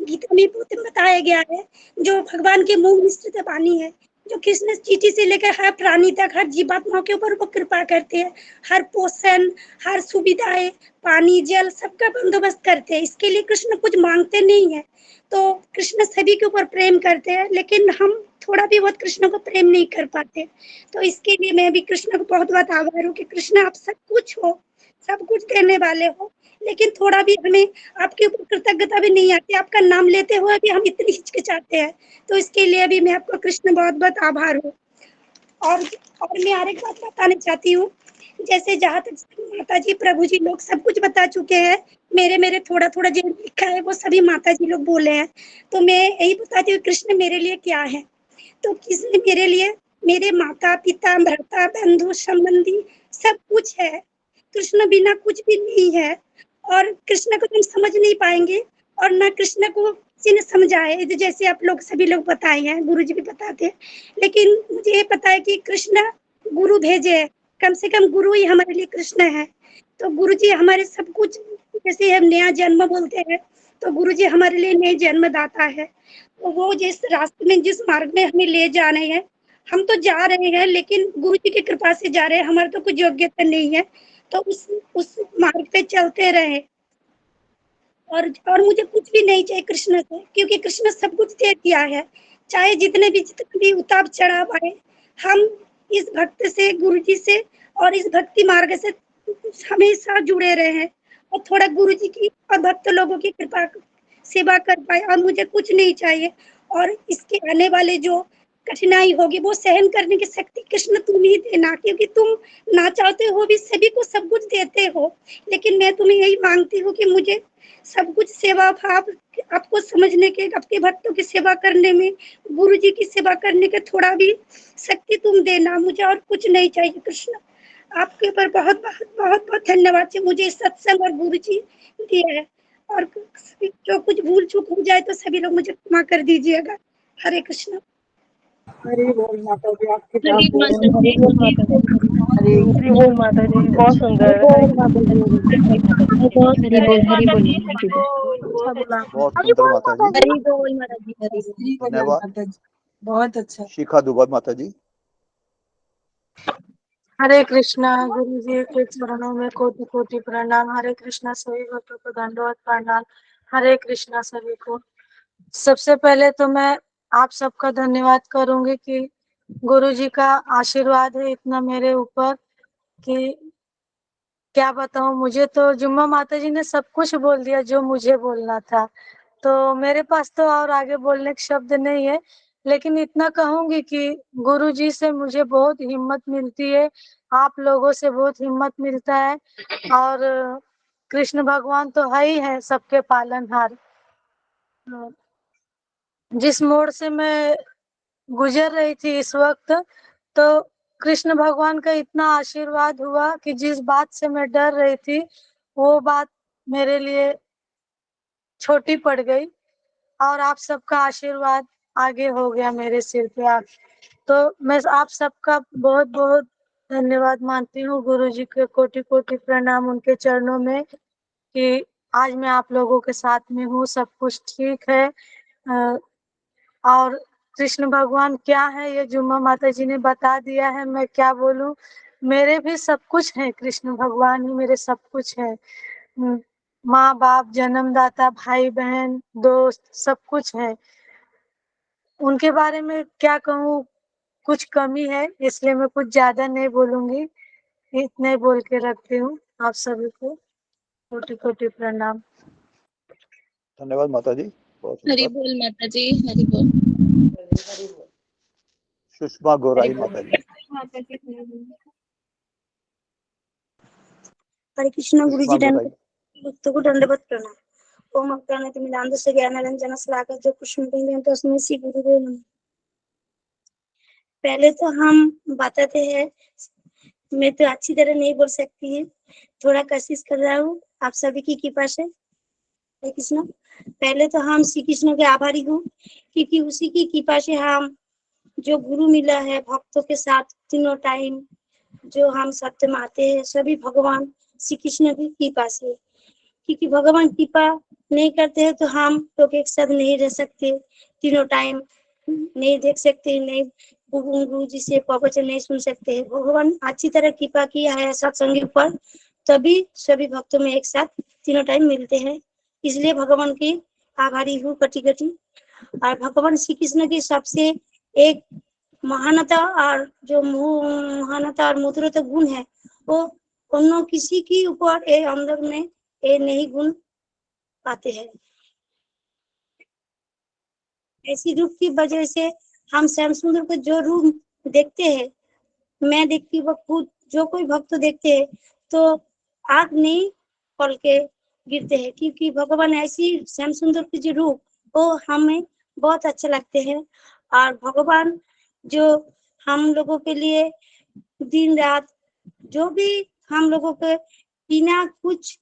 गीता में बताया गया है, जो भगवान के मुंह निश्चित वाणी है, जो कृष्ण चींटी से लेकर हर प्राणी तक, हर जीवात्माओं के ऊपर वो कृपा करते हैं। हर पोषण, हर सुविधाएं, पानी जल सबका बंदोबस्त करते हैं। इसके लिए कृष्ण कुछ मांगते नहीं है। तो कृष्ण सभी के ऊपर प्रेम करते हैं, लेकिन हम थोड़ा भी बहुत कृष्ण को प्रेम नहीं कर पाते। तो इसके लिए मैं भी कृष्ण को बहुत बहुत आभार हूँ कि कृष्ण आप सब कुछ हो, सब कुछ देने वाले हो, लेकिन थोड़ा भी हमें आपके ऊपर कृतज्ञता भी नहीं आती। आपका नाम लेते हुए भी हम इतनी हिचकिचाते हैं। तो इसके लिए भी मैं आपको कृष्ण बहुत बहुत आभार हूँ। और मैं और एक बात बताना चाहती हूँ, जैसे जहाँ तक माता जी प्रभु जी लोग सब कुछ बता चुके हैं, मेरे थोड़ा थोड़ा जो लिखा है वो सभी माता जी लोग बोले हैं। तो मैं यही बताती हूँ कृष्ण मेरे लिए क्या है। तो कृष्ण मेरे लिए मेरे माता पिता, भ्राता, बंधु, संबंधी सब कुछ है। कृष्ण बिना कुछ भी नहीं है। और कृष्ण को तुम समझ नहीं पाएंगे, और ना कृष्ण को किसी ने समझाए, जैसे आप लोग सभी लोग बताए हैं, गुरु जी भी बताते हैं। लेकिन मुझे ये पता है कि कृष्ण गुरु भेजे है, कम से कम गुरु ही हमारे लिए कृष्ण है। तो गुरु जी हमारे सब कुछ, जैसे हम नया जन्म बोलते हैं, तो गुरु जी हमारे लिए नए जन्मदाता है। तो वो जिस रास्ते में, जिस मार्ग में हमें ले जा रहे हैं, हम तो जा रहे हैं, लेकिन गुरु जी की कृपा से जा रहे हैं। हमारे तो कुछ योग्यता नहीं है, तो उस मार्ग पे चलते रहे। और मुझे कुछ भी नहीं चाहिए कृष्ण से, क्योंकि कृष्ण सब कुछ दे दिया है। चाहे जितने भी उतार चढ़ाव आए, हम इस भक्त से, गुरु जी से और इस भक्ति मार्ग से हमेशा जुड़े रहे हैं। और थोड़ा गुरु जी की और भक्त लोगों की कृपा सेवा कर पाए, और मुझे कुछ नहीं चाहिए। और इसके आने वाले जो कठिनाई होगी वो सहन करने की शक्ति कृष्ण तुम ही देना, क्योंकि तुम ना चाहते हो भी सभी को सब कुछ देते हो। लेकिन मैं तुम्हें यही मांगती हूँ कि मुझे सब कुछ सेवा भाव, आपको समझने के, आपके भक्तों की सेवा करने में, गुरु जी की सेवा करने के थोड़ा भी शक्ति तुम देना। मुझे और कुछ नहीं चाहिए कृष्ण। आपके ऊपर बहुत बहुत बहुत बहुत धन्यवाद जी, मुझे सत्संग और गुरु जी दिए है। और जो कुछ भूल चूक हो जाए तो सभी लोग मुझे क्षमा कर दीजिएगा। हरे कृष्ण। हरि बोल माता जी, आपकी बात हरी बहुत माता जी, हरि बोल माता जी, बहुत सुंदर। हरे हरी बोल हरी बोल दीदी। अच्छा बोला। बहुत सुंदर माता जी, हरी बोल माता जी। हरि बोल धन्यवाद। माता जी, बहुत अच्छा। शिखा दुबा माता जी। हरे कृष्णा। गुरु जी के चरणों में कोटि कोटि प्रणाम। हरे कृष्णा। सभी भक्तों को दंडवत प्रणाम। हरे कृष्णा सभी को। सबसे पहले तो मैं आप सबका धन्यवाद करूंगी कि गुरु जी का आशीर्वाद है इतना मेरे ऊपर कि क्या बताऊं। मुझे तो जुम्मा माता जी ने सब कुछ बोल दिया जो मुझे बोलना था, तो मेरे पास तो और आगे बोलने के शब्द नहीं है। लेकिन इतना कहूंगी कि गुरु जी से मुझे बहुत हिम्मत मिलती है, आप लोगों से बहुत हिम्मत मिलता है। और कृष्ण भगवान तो है ही है सबके पालनहार। जिस मोड़ से मैं गुजर रही थी इस वक्त, तो कृष्ण भगवान का इतना आशीर्वाद हुआ कि जिस बात से मैं डर रही थी वो बात मेरे लिए छोटी पड़ गई, और आप सबका आशीर्वाद आगे हो गया मेरे सिर पे। आप तो मैं आप सबका बहुत बहुत धन्यवाद मानती हूँ। गुरु जी के कोटि कोटि प्रणाम उनके चरणों में कि आज मैं आप लोगों के साथ में हूँ, सब कुछ ठीक है। और कृष्ण भगवान क्या है ये जुम्मा माता जी ने बता दिया है, मैं क्या बोलूं। मेरे भी सब कुछ है, कृष्ण भगवान ही मेरे सब कुछ है। माँ बाप, जन्मदाता, भाई बहन, दोस्त, सब कुछ है। उनके बारे में क्या कहूँ, कुछ कमी है, इसलिए मैं कुछ ज्यादा नहीं बोलूंगी, इतने बोल के रखती हूँ। आप सभी को कोटि कोटि प्रणाम। धन्यवाद माता जी, बहुत हरि सुंदर। बोल माता जी, हरि बोल। सुषमा गोराई माता जी। हरे कृष्ण। गुरु सुषमा जी गोराई। भक्तों को दंडवत प्रणाम। ओम अज्ञानतिमिरान्धस्य से ज्ञानांजन शलाकया चक्षुरुन्मीलितं तस्मै श्री गुरुवे नमः। पहले तो हम बताते हैं, मैं तो अच्छी तरह नहीं बोल सकती है, थोड़ा कोशिश कर रहा हूँ आप सभी की कृपा से। हरे कृष्ण। पहले तो हम श्री कृष्ण के आभारी हूँ, क्योंकि उसी की कृपा से हम जो गुरु मिला है भक्तों के साथ तीनों टाइम जो हम सत्य में आते हैं, सभी भगवान श्री कृष्ण की कृपा से। क्योंकि भगवान कृपा नहीं करते हैं तो हम लोग एक साथ नहीं रह सकते, तीनों टाइम नहीं देख सकते, नहीं गुरु जी से प्रवचन नहीं सुन सकते। भगवान अच्छी तरह कृपा किया है सत्संग पर, तभी सभी भक्तों में एक साथ तीनों टाइम मिलते हैं। इसलिए भगवान की आभारी हूँ कटी कटी। और भगवान श्री कृष्ण की सबसे एक महानता और जो महानता और मधुरता गुण है, वो अन्य किसी के ऊपर ये अंदर में ये नहीं गुण पाते हैं। ऐसी रूप की वजह से हम श्याम सुंदर को जो रूप देखते हैं, मैं देखती वो खुद जो कोई भक्त देखते हैं तो आग नहीं पल के गिरते हैं, क्योंकि भगवान ऐसी श्याम सुंदर की जो रूप वो हमें बहुत अच्छे लगते हैं। और भगवान जो हम लोगों के लिए दिन रात जो भी हम लोगों को बिना कुछ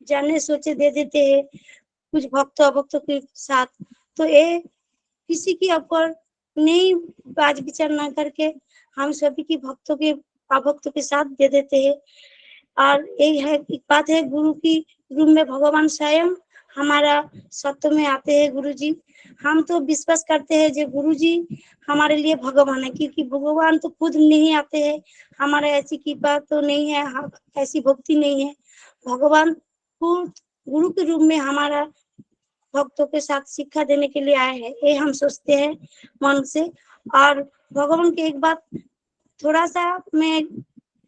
जाने सोचे दे देते हैं कुछ भक्त अभक्तों के साथ, तो ये किसी के ऊपर नहीं बाज विचार ना करके हम सभी की भक्तों के अभक्तों के साथ दे देते हैं। और यही है एक बात है, गुरु की रूप में भगवान स्वयं हमारा सत्य में आते हैं। गुरु जी हम तो विश्वास करते हैं जो गुरु जी हमारे लिए भगवान है, क्योंकि भगवान तो खुद नहीं आते हैं, हमारे ऐसी कृपा तो नहीं है, ऐसी भक्ति नहीं है। भगवान खुद गुरु के रूप में हमारा भक्तों के साथ शिक्षा देने के लिए आए हैं, ये हम सोचते हैं मन से। और भगवान की एक बात थोड़ा सा मैं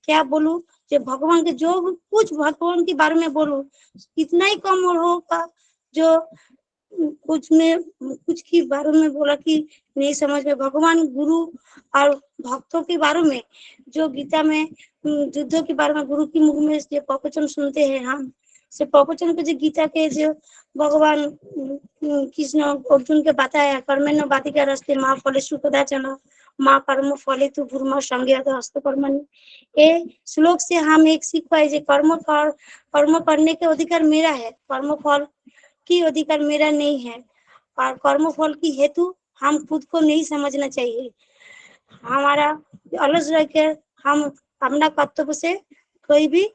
क्या बोलूं, जो भगवान के जो कुछ भगवान के बारे में बोलूं इतना ही कम होगा। जो कुछ में कुछ के बारे में बोला कि नहीं समझ में, भगवान गुरु और भक्तों के बारे में जो गीता में युद्धों के बारे में गुरु की मुख में जो प्रवचन सुनते हैं, हम से प्रवचन को जो गीता के जो भगवान कृष्ण अर्जुन के बताया, कर्मेण बाधिका रस्ते माँ फले सुखदाचन माँ कर्म फले तु भूर्म संज्ञात हस्त कर्मणि। ये श्लोक से हम एक सीख पाए जो कर्म करने के अधिकार मेरा है, कर्म फल की अधिकार मेरा नहीं है। और कर्म फल की हेतु हम खुद को नहीं समझना चाहिए। हमारा अलग रहकर हम अपना कर्तव्य से कोई भी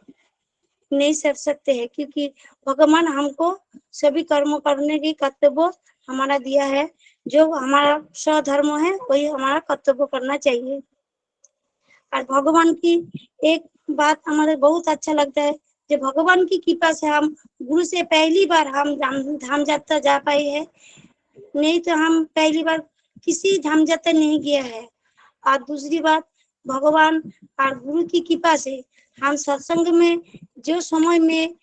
नहीं कर सकते हैं, क्योंकि भगवान हमको सभी कर्म करने की कर्तव्य हमारा दिया है। जो हमारा स्वधर्म है वही हमारा कर्तव्य करना चाहिए। और भगवान की एक बात हमारे बहुत अच्छा लगता है, जो भगवान की कृपा से हम गुरु से पहली बार हम धाम यात्रा जा पाए हैं, नहीं तो हम पहली बार किसी धाम यात्रा नहीं गया है। और दूसरी बात, भगवान और गुरु की कृपा से हम सत्संग में जो समय में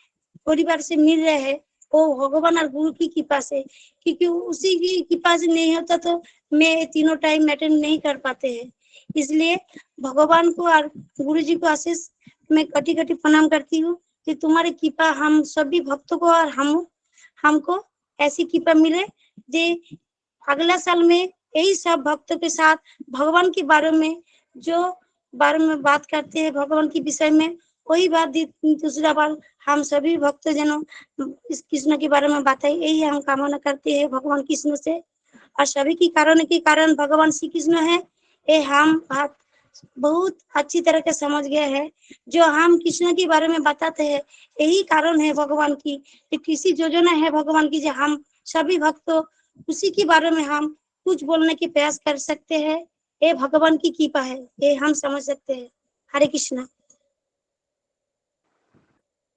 परिवार से मिल रहे हैं वो भगवान और गुरु की कृपा से, क्योंकि उसी की कृपा से नहीं होता तो मैं तीनों टाइम अटेंड नहीं कर पाते हैं। इसलिए भगवान को और गुरु जी को आशीष मैं कटी कटी प्रणाम करती हूँ कि तुम्हारी कृपा हम सभी भक्तों को और हमको ऐसी कृपा मिले जे अगला साल में यही सब भक्तों के साथ भगवान के बारे में बात करते हैं, भगवान के विषय में वही बात दूसरा बार हम सभी भक्तजनों इस कृष्ण के बारे में बताए, यही हम कामना करते हैं भगवान कृष्ण से। और सभी के कारण भगवान श्री कृष्ण है, ये हम बात बहुत अच्छी तरह से समझ गए हैं। जो हम कृष्ण के बारे में बताते हैं यही कारण है भगवान की, किसी योजना है भगवान की जो हम सभी भक्तों उसी के बारे में हम कुछ बोलने की प्रयास कर सकते हैं। ये भगवान की कृपा है, ये हम समझ सकते हैं। हरे कृष्णा।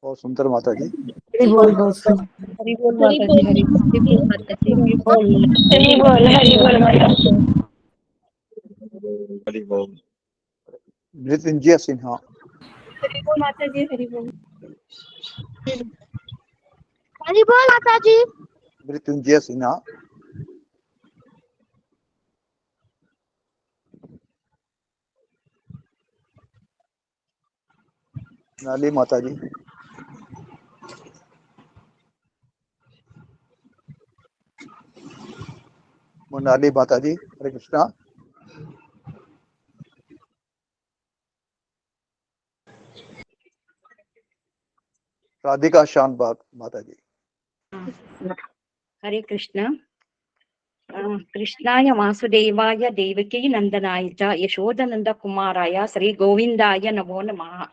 बहुत सुंदर माता जी। हरि बोल हरि बोल माता जी, हरि बोल माता जी, हरि बोल हरि बोल माता जी। हरि बोल। मृत्युंजय सिन्हा। हरि बोल माता जी, हरि बोल। हरि बोल माता जी। मृत्युंजय सिन्हा। नाली माता जी। मोनाली माता जी, हरे कृष्णा। राधिका शांत माता जी। हरे कृष्ण। कृष्णाय वासुदेवाय देवकी नंदनाय च यशोदानंद कुमाराय श्री गोविंदाय नमो नमः।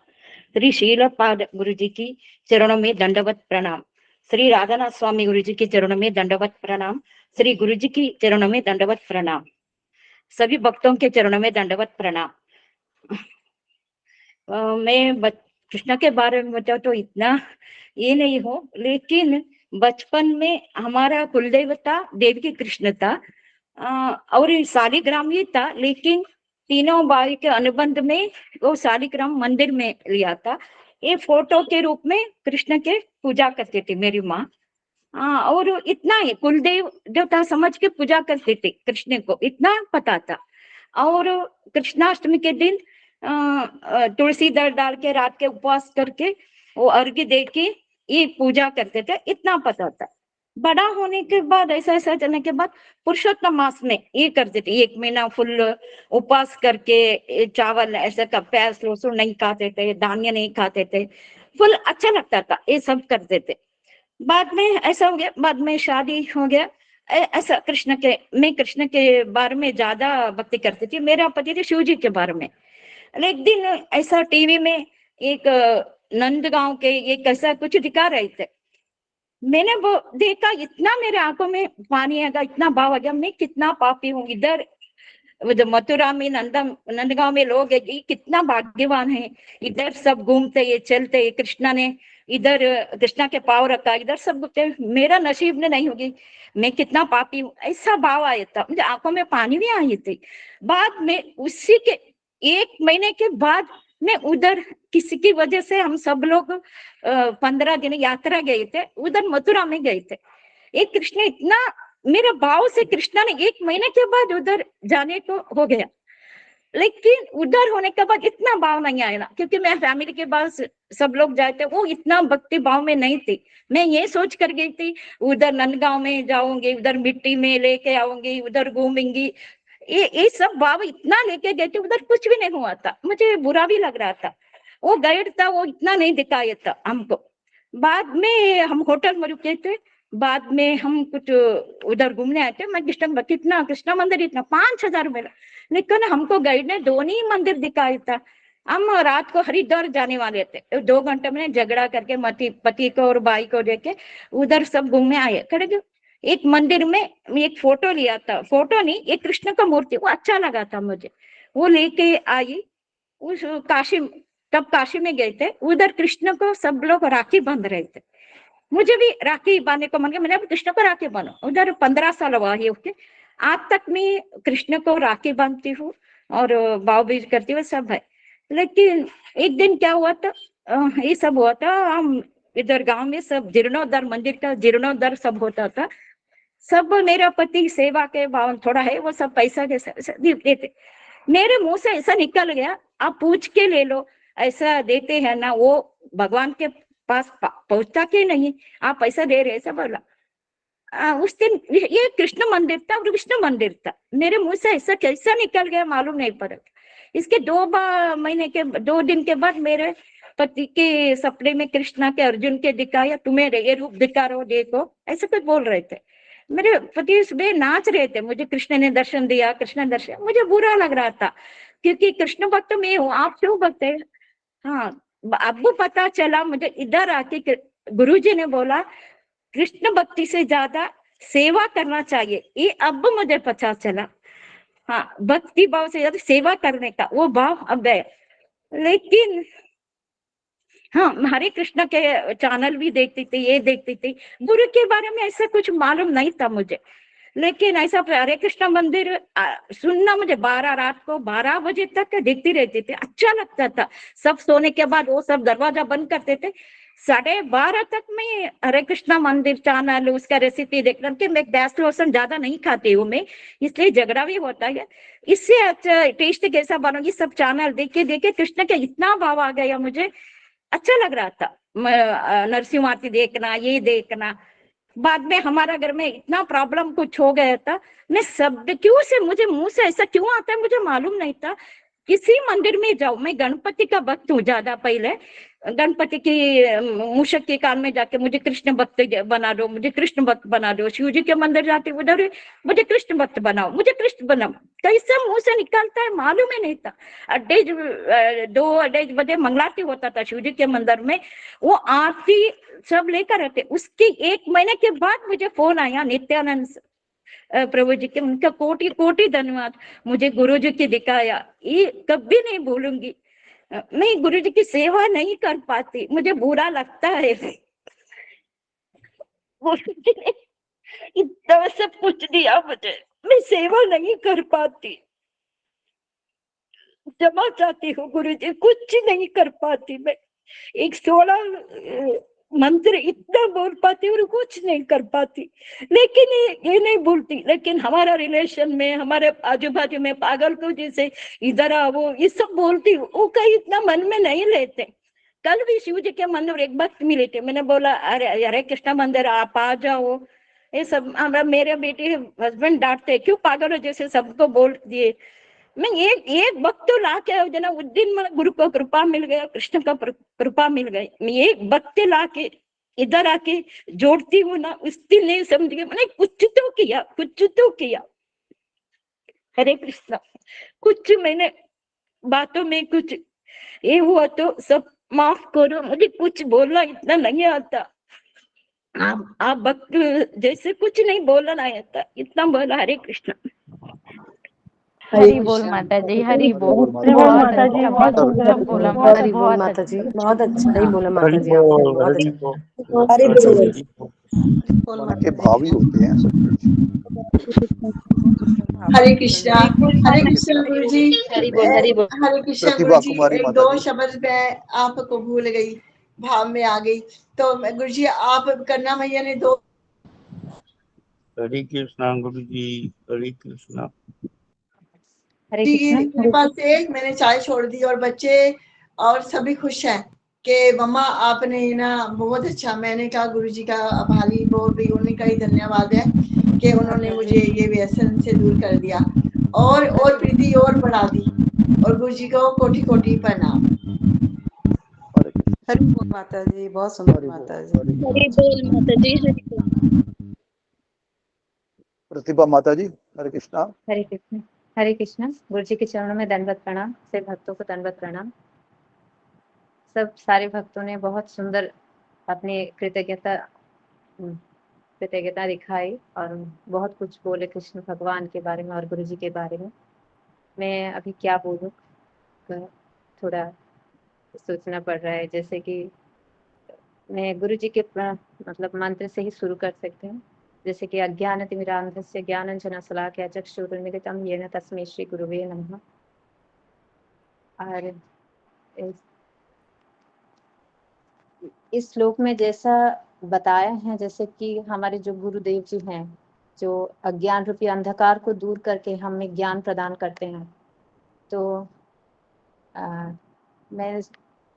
श्री शीलपाद गुरु जी की चरणों में दंडवत प्रणाम। श्री राधानाथ स्वामी गुरु जी के चरणों में दंडवत प्रणाम। श्री गुरु जी की चरणों में दंडवत प्रणाम। सभी भक्तों के चरणों में दंडवत प्रणाम। मैं कृष्ण के बारे में बताऊं तो इतना ये नहीं हो, लेकिन बचपन में हमारा कुल देवता देवकी कृष्ण था और शालिग्राम ही था, लेकिन तीनों भाई के अनुबंध में वो शालिग्राम मंदिर में लिया था। ये फोटो के रूप में कृष्ण के पूजा करते थे मेरी माँ। और इतना ही कुल देवता समझ के पूजा करते थे कृष्ण को, इतना पता था। और कृष्णाष्टमी के दिन तुलसी दल डाल के रात के उपवास करके वो अर्घ्य दे के ये पूजा करते थे, इतना पता था। बड़ा होने के बाद ऐसा चलने के बाद पुरुषोत्तम मास में ये करते थे, 1 महीना फुल उपवास करके चावल ऐसे का प्याज लहसुन नहीं खाते थे, धान्य नहीं खाते थे, फुल अच्छा लगता था, ये सब करते थे। बाद में ऐसा हो गया, बाद में शादी हो गया, ऐसा मैं कृष्ण के बारे में ज्यादा भक्ति करती थी। मेरा पति थे शिव जी के बारे में। एक दिन ऐसा टीवी में एक नंदगांव के एक ऐसा कुछ दिखा रहे थे, मैंने वो देखा, इतना मेरे आंखों में पानी आ गया, इतना भाव आ गया, मैं कितना पापी हूँ। इधर मथुरा में नंदगांव में लोग है, कितना भाग्यवान है, इधर सब घूमते ये चलते, कृष्णा ने इधर कृष्णा के पाव रखा, इधर सब मेरा नसीब ने नहीं होगी, मैं कितना पापी हूँ, ऐसा भाव आया था, मुझे आंखों में पानी भी आई थी। बाद में उसी के 1 महीने के बाद मैं उधर किसी की वजह से हम सब लोग 15 दिन यात्रा गए थे, उधर मथुरा में गए थे। एक कृष्ण इतना मेरा भाव से कृष्णा ने 1 महीने के बाद उधर जाने को हो गया, लेकिन उधर होने के बाद इतना भाव नहीं आया ना, क्योंकि मैं फैमिली के पास सब लोग जाते, वो इतना भक्ति भाव में नहीं थी। मैं ये सोच कर गई थी उधर नंदगांव में जाऊंगी, उधर मिट्टी में लेके आऊंगी, उधर घूमेंगी, ये सब भाव इतना लेके गए थे, उधर कुछ भी नहीं हुआ था, मुझे बुरा भी लग रहा था। वो गाइड था, वो इतना नहीं दिखाया था हमको। बाद में हम होटल में रुके थे, बाद में हम कुछ उधर घूमने आए थे, मैं कितना कृष्णा मंदिर इतना 5000 मिला, लेकिन हमको गाइड ने 2 ही मंदिर दिखाया था। हम रात को हरिद्वार जाने वाले थे, 2 घंटे में झगड़ा करके पति को और भाई को देके उधर सब घूमने आए। खड़े एक मंदिर में एक फोटो लिया था, फोटो नहीं, एक कृष्ण का मूर्ति, वो अच्छा लगा था मुझे, वो लेके आई उस काशी, तब काशी में गए थे, उधर कृष्ण को सब लोग राखी बांध रहे थे, मुझे भी राखी बांधने को मन गया, मैंने कृष्ण को राखी बांधो। उधर 15 साल हुआ है उसके, आज तक मैं कृष्ण को राखी बांधती हूँ और भाव बीज करती हूँ, सब है। लेकिन एक दिन क्या हुआ था, ये सब हुआ था, हम इधर गांव में सब जीर्णोद्धार, मंदिर का जीर्णोद्धार सब होता था, सब मेरा पति सेवा के भाव थोड़ा है, वो सब पैसा देते, मेरे मुंह से ऐसा निकल गया, आप पूछ के ले लो, ऐसा देते हैं ना, वो भगवान के पास पहुंचता के नहीं, आप पैसा दे रहे, ऐसा बोला। उस दिन ये कृष्ण मंदिर था, कृष्ण मंदिर था, मेरे मुंह से ऐसा कैसा निकल गया मालूम नहीं पड़ा। इसके 2 दिन के बाद मेरे पति के सपने में कृष्णा के अर्जुन के दिखाया, तुम्हें ये रूप दिखा रहा हो, देखो, ऐसा कुछ बोल रहे थे। मेरे पति सुबह नाच रहे थे, मुझे कृष्ण ने दर्शन दिया, कृष्ण दर्शन, मुझे बुरा लग रहा था, क्योंकि कृष्ण भक्त मैं हूँ, आप क्यों भक्त है। हाँ, अब पता चला मुझे, इधर आके गुरुजी ने बोला कृष्ण भक्ति से ज्यादा सेवा करना चाहिए, ये अब मुझे पता चला। हाँ, भक्ति भाव से ज्यादा सेवा करने का वो भाव अब है। लेकिन हाँ, हरे कृष्ण के चैनल भी देखती थी, ये देखती थी, गुरु के बारे में ऐसा कुछ मालूम नहीं था मुझे, लेकिन ऐसा हरे कृष्ण मंदिर सुनना मुझे रात को 12 बजे तक देखती रहती थी, अच्छा लगता था। सब सोने के बाद वो सब दरवाजा बंद करते थे, 12:30 तक मैं हरे कृष्णा मंदिर चैनल उसका रेसिपी देख रहा, मैं गैस लोशन ज्यादा नहीं खाती हूँ मैं, इसलिए झगड़ा भी होता है, इससे अच्छा टेस्ट कैसा बनोगी, सब चैनल देखे कृष्ण का इतना भाव आ गया, मुझे अच्छा लग रहा था। नरसिंह आरती देखना, ये देखना। बाद में हमारा घर में इतना प्रॉब्लम कुछ हो गया था, मैं सब क्यों से मुझे मुंह से ऐसा क्यों आता है मुझे मालूम नहीं था, किसी मंदिर में जाओ, मैं गणपति का भक्त हूँ ज्यादा, पहले गणपति की मूषक के कान में जाके मुझे कृष्ण भक्त बना दो, मुझे कृष्ण भक्त बना दो। शिव जी के मंदिर जाते उधर मुझे कृष्ण भक्त बनाओ, मुझे कृष्ण बनाओ। कैसे मुंह से निकलता है मालूम ही नहीं था। 2-2:30 बजे मंगलारती होता था शिव जी के मंदिर में, वो आरती सब लेकर आते। उसके 1 महीने के बाद मुझे फोन आया नित्यानंद प्रभु जी के, उनका कोटि कोटि धन्यवाद। मुझे गुरु जी की दिखाया, ये कभी नहीं भूलूंगी। मैं गुरु जी की सेवा नहीं कर पाती, मुझे बुरा लगता है। गुरु जी ने इतना सब कुछ दिया मुझे, मैं सेवा नहीं कर पाती। क्षमा चाहती हूँ गुरु जी, कुछ नहीं कर पाती मैं। 16 मंत्र इतना बोल पाती और कुछ नहीं कर पाती। लेकिन ये नहीं भूलती। लेकिन हमारा रिलेशन में, हमारे आजू बाजू में पागल को जैसे इधर आओ ये सब बोलती, वो कहीं इतना मन में नहीं लेते। कल भी शिव जी के मंदिर एक भक्त मिले थे, मैंने बोला अरे हरे कृष्णा मंदिर आप आ जाओ। ये सब हमारा, मेरे बेटे हस्बैंड डांटते क्यों पागल हो जैसे सबको बोल दिए। मैं एक भक्त तो ला के जना उस दिन मैं गुरु को कृपा मिल गया, कृष्ण का कृपा मिल गई। मैं एक भक्त ला के इधर आके जोड़ती हूँ ना, उस दिन नहीं समझ गया मैंने कुछ तो किया, कुछ तो किया। हरे कृष्णा, कुछ मैंने बातों में कुछ ये हुआ तो सब माफ करो, मुझे कुछ बोलना इतना नहीं आता। आप भक्त जैसे कुछ नहीं बोलना आता, इतना बोला। हरे कृष्णा। हरी बोल माता जी, हरी बोल। बहुत अच्छा, बहुत अच्छा बोला माता जी, बहुत माता जी, अच्छा। बहुत अच्छा ही बोला माता हरि जी आपने, बोल, बहुत हरि अच्छा। बोल, हरि बोल। मन के भाव ही होते हैं सब कुछ। हरे कृष्णा, हरे कृष्णा गुरु जी। हरि बोल, हरि बोल। हरे कृष्णा गुरु प्रतिभा जी, कुमारी एक माता 2 जी। शब्द में आपको भूल गई, भाव में आ गई। तो गुरु जी आप करना भैया ने 2। हरे कृष्णा गुरु जी, हरे कृष्णा। हरे जी कृष्णा। कृपा से मैंने चाय छोड़ दी और बच्चे और सभी खुश हैं कि मम्मा आपने ना बहुत अच्छा। मैंने कहा गुरुजी का आभारी बोल रही, उनका ही धन्यवाद है कि उन्होंने मुझे ये व्यसन से दूर कर दिया और प्रीति और बढ़ा दी। और गुरुजी को कोटि कोटि प्रणाम। हरि बोल माता जी, बहुत सुंदर माता जी। हरि बोल माता जी, हरि बोल। प्रतिभा माता जी, हरे कृष्णा। हरे कृष्णा। हरे कृष्णा। गुरु जी के चरणों में दंडवत प्रणाम। से भक्तों को दंडवत प्रणाम। सब सारे भक्तों ने बहुत सुंदर अपनी कृतज्ञता दिखाई और बहुत कुछ बोले कृष्ण भगवान के बारे में और गुरु जी के बारे में। मैं अभी क्या बोलूं, थोड़ा सोचना पड़ रहा है। जैसे कि मैं गुरु जी के मतलब मंत्र से ही शुरू कर सकते हैं। जैसे कि अज्ञानतिमिरान्धस्य ज्ञानाञ्जनशलाकया चक्षुरुन्मीलितं येन तस्मै श्री गुरुवे नमः। और इस श्लोक में जैसा बताया है, जैसे कि हमारे जो गुरुदेव जी हैं, जो अज्ञान रूपी अंधकार को दूर करके हमें ज्ञान प्रदान करते हैं। तो मैं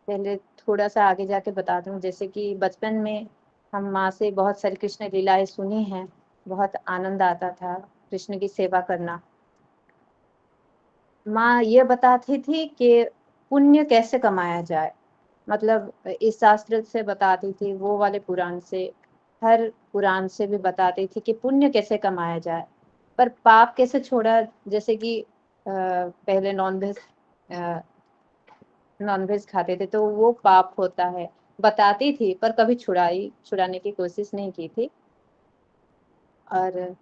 पहले थोड़ा सा आगे जाके बता दूं। जैसे कि बचपन में हम माँ से बहुत सारी कृष्ण लीलाएं सुनी हैं, बहुत आनंद आता था कृष्ण की सेवा करना। माँ ये बताती थी कि पुण्य कैसे कमाया जाए, मतलब इस शास्त्र से बताती थी, वो वाले पुराण से, हर पुराण से भी बताती थी कि पुण्य कैसे कमाया जाए, पर पाप कैसे छोड़ा। जैसे कि पहले नॉनवेज खाते थे तो वो पाप होता है, बताती थी, पर कभी छुड़ाने की कोशिश नहीं की थी। और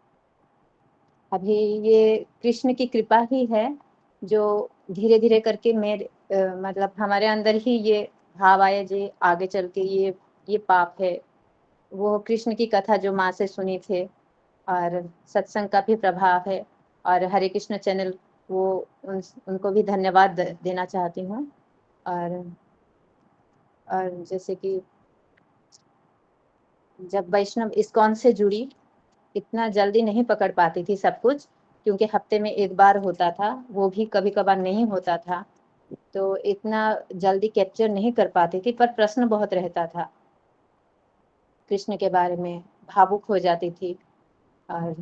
अभी ये कृष्ण की कृपा ही है जो धीरे धीरे करके मेरे मतलब हमारे अंदर ही ये भाव आया जी आगे चल के ये पाप है। वो कृष्ण की कथा जो माँ से सुनी थे और सत्संग का भी प्रभाव है। और हरे कृष्ण चैनल वो उनको भी धन्यवाद देना चाहती हूँ। और जैसे कि जब वैष्णव इस्कॉन से जुड़ी, इतना जल्दी नहीं पकड़ पाती थी सब कुछ, क्योंकि हफ्ते में एक बार होता था, वो भी कभी कभार नहीं होता था, तो इतना जल्दी कैप्चर नहीं कर पाती थी। पर प्रश्न बहुत रहता था कृष्ण के बारे में, भावुक हो जाती थी और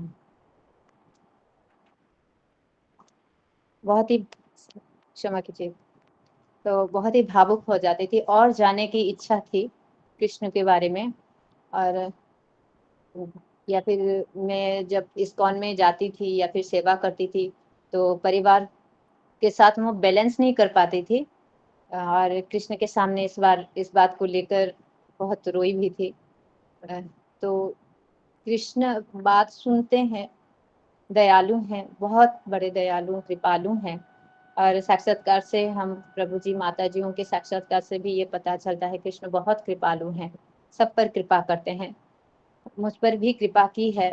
बहुत ही क्षमा कीजिए। तो बहुत ही भावुक हो जाती थी और जानने की इच्छा थी कृष्ण के बारे में। और या फिर मैं जब इस्कॉन में जाती थी या फिर सेवा करती थी तो परिवार के साथ वो बैलेंस नहीं कर पाती थी और कृष्ण के सामने इस बात को लेकर बहुत रोई भी थी। तो कृष्ण बात सुनते हैं, दयालु हैं, बहुत बड़े दयालु कृपालु हैं। और साक्षात्कार से हम प्रभु जी माता जियों के साक्षात्कार से भी ये पता चलता है कृष्ण बहुत कृपालु हैं, सब पर कृपा करते हैं। मुझ पर भी कृपा की है,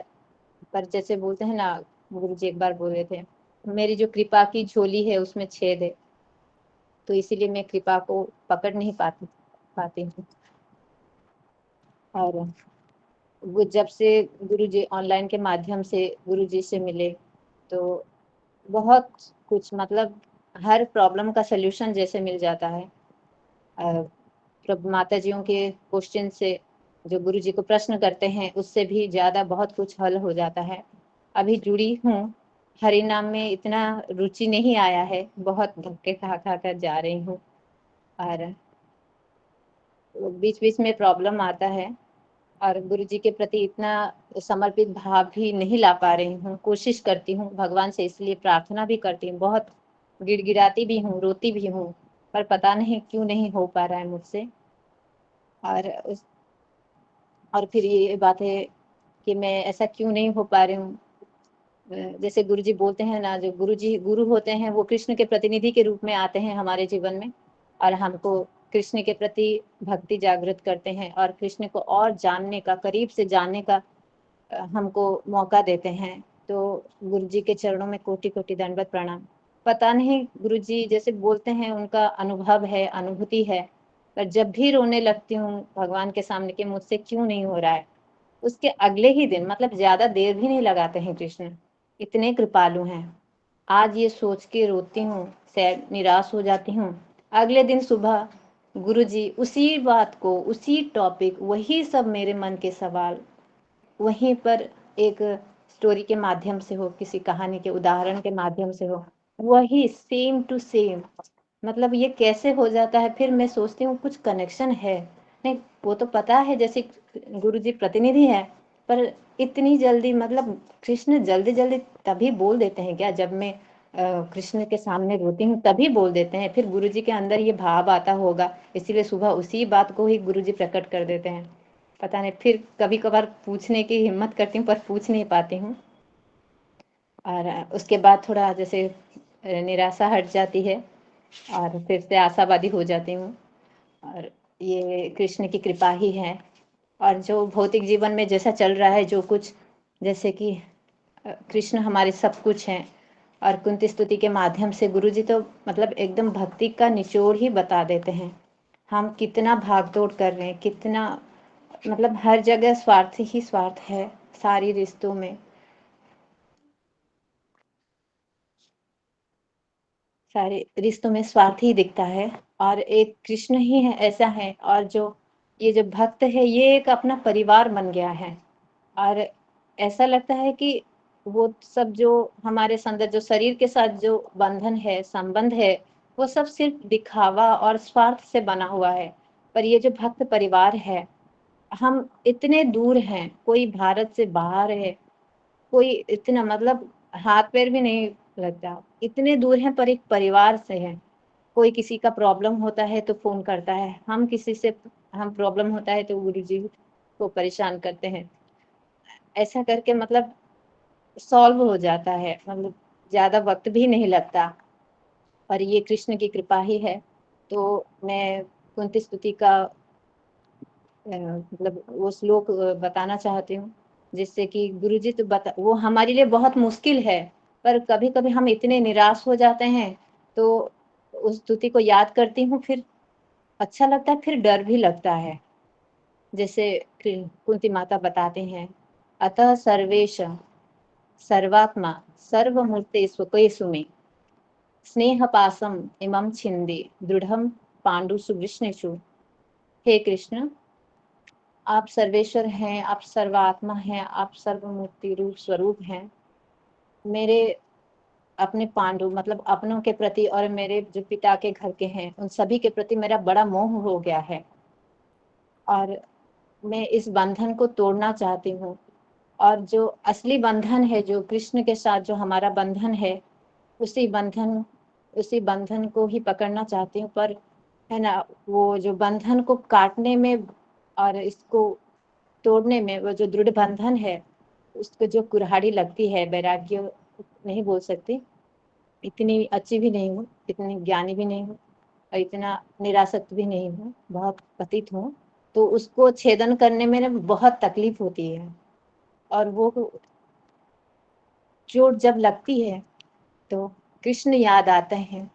पर जैसे बोलते हैं ना, गुरु जी एक बार बोले थे मेरी जो कृपा की झोली है उसमें छेद है, तो इसीलिए मैं कृपा को पकड़ नहीं पाती हूँ। और वो जब से गुरु जी ऑनलाइन के माध्यम से गुरु जी से मिले तो बहुत कुछ, मतलब हर प्रॉब्लम का सलूशन जैसे मिल जाता है। प्रभु माता जियों के क्वेश्चन से जो गुरु जी को प्रश्न करते हैं उससे भी ज़्यादा बहुत कुछ हल हो जाता है। अभी जुड़ी हूँ, हरि नाम में इतना रुचि नहीं आया है, बहुत धक्के खा कर जा रही हूँ और बीच बीच में प्रॉब्लम आता है और गुरु जी के प्रति इतना समर्पित भाव भी नहीं ला पा रही हूँ। कोशिश करती हूँ भगवान से, इसलिए प्रार्थना भी करती हूँ, बहुत गिड़गिड़ाती भी हूँ, रोती भी हूँ, पर पता नहीं क्यों नहीं हो पा रहा है मुझसे। और फिर ये बात है कि मैं ऐसा क्यों नहीं हो पा रही हूँ। जैसे गुरु जी बोलते हैं ना, जो गुरु जी गुरु होते हैं वो कृष्ण के प्रतिनिधि के रूप में आते हैं हमारे जीवन में और हमको कृष्ण के प्रति भक्ति जागृत करते हैं और कृष्ण को और जानने का, करीब से जानने का हमको मौका देते हैं। तो गुरु जी के चरणों में कोटि कोटि दंडवत प्रणाम। पता नहीं गुरु जी जैसे बोलते हैं उनका अनुभव है, अनुभूति है, पर जब भी रोने लगती हूँ भगवान के सामने कि मुझसे क्यों नहीं हो रहा है, उसके अगले ही दिन, मतलब ज्यादा देर भी नहीं लगाते हैं कृष्ण, इतने कृपालु हैं। आज ये सोच के रोती हूँ, सैड, निराश हो जाती हूँ। अगले दिन सुबह गुरुजी उसी बात को, उसी टॉपिक, वही सब मेरे मन के सवाल वहीं पर एक स्टोरी के माध्यम से हो, किसी कहानी के उदाहरण के माध्यम से हो, वही सेम टू सेम, मतलब ये कैसे हो जाता है। फिर मैं सोचती हूँ कुछ कनेक्शन है, नहीं वो तो पता है जैसे गुरुजी प्रतिनिधि है, पर इतनी जल्दी, मतलब कृष्ण जल्दी जल्दी तभी बोल देते हैं क्या जब मैं कृष्ण के सामने रोती हूँ तभी बोल देते हैं। फिर गुरुजी के अंदर ये भाव आता होगा, इसीलिए सुबह उसी बात को ही गुरुजी प्रकट कर देते हैं, पता नहीं। फिर कभी कभार पूछने की हिम्मत करती हूँ पर पूछ नहीं पाती हूँ और उसके बाद थोड़ा जैसे निराशा हट जाती है और फिर से आशावादी हो जाती हूँ। और ये कृष्ण की कृपा ही है। और जो भौतिक जीवन में जैसा चल रहा है, जो कुछ, जैसे कि कृष्ण हमारे सब कुछ हैं और कुंती स्तुति के माध्यम से गुरुजी तो मतलब एकदम भक्ति का निचोड़ ही बता देते हैं। हम कितना भागदौड़ कर रहे हैं, कितना, मतलब हर जगह स्वार्थ ही स्वार्थ है, सारी रिश्तों में सारे रिश्तों में स्वार्थ ही दिखता है और एक कृष्ण ही है ऐसा है। और जो ये जो भक्त है ये एक अपना परिवार बन गया है और ऐसा लगता है कि वो सब जो हमारे अंदर जो शरीर के साथ जो बंधन है, संबंध है, वो सब सिर्फ दिखावा और स्वार्थ से बना हुआ है। पर ये जो भक्त परिवार है, हम इतने दूर हैं, कोई भारत से बाहर है, कोई इतना, मतलब हाथ पैर भी नहीं लगता, इतने दूर हैं पर एक परिवार से है। कोई किसी का प्रॉब्लम होता है तो फोन करता है, हम किसी से हम प्रॉब्लम होता है तो गुरु जी को परेशान करते हैं, ऐसा करके मतलब सॉल्व हो जाता है, मतलब ज्यादा वक्त भी नहीं लगता। और ये कृष्ण की कृपा ही है। तो मैं कुंती स्तुति का मतलब वो श्लोक बताना चाहती हूँ, जिससे कि गुरुजी तो वो हमारे लिए बहुत मुश्किल है, पर कभी कभी हम इतने निराश हो जाते हैं तो उस स्तुति को याद करती हूँ, फिर अच्छा लगता है, फिर डर भी लगता है। जैसे कुंती माता बताते हैं, अतः सर्वेश सर्वात्मा सर्वमूर्ते स्वकेषु मे स्नेह पासम इमं छिंदे दृढ़म पांडुषु विष्णुषु। हे कृष्ण, आप सर्वेश्वर हैं, आप सर्वात्मा हैं, आप सर्वमूर्ति रूप स्वरूप हैं। मेरे अपने पांडु मतलब अपनों के प्रति और मेरे जो पिता के घर के हैं उन सभी के प्रति मेरा बड़ा मोह हो गया है और मैं इस बंधन को तोड़ना चाहती हूँ। और जो असली बंधन है, जो कृष्ण के साथ जो हमारा बंधन है, उसी बंधन को ही पकड़ना चाहती हूँ। पर है ना, वो जो बंधन को काटने में और इसको तोड़ने में वो जो दृढ़ बंधन है, उसको जो कुल्हाड़ी लगती है, वैराग्य नहीं बोल सकती, इतनी अच्छी भी नहीं हूँ, इतनी ज्ञानी भी नहीं हूँ और इतना निरासक्त भी नहीं हूँ, बहुत पतित हूँ। तो उसको छेदन करने में ना बहुत तकलीफ होती है और वो चोट जब लगती है तो कृष्ण याद आते हैं,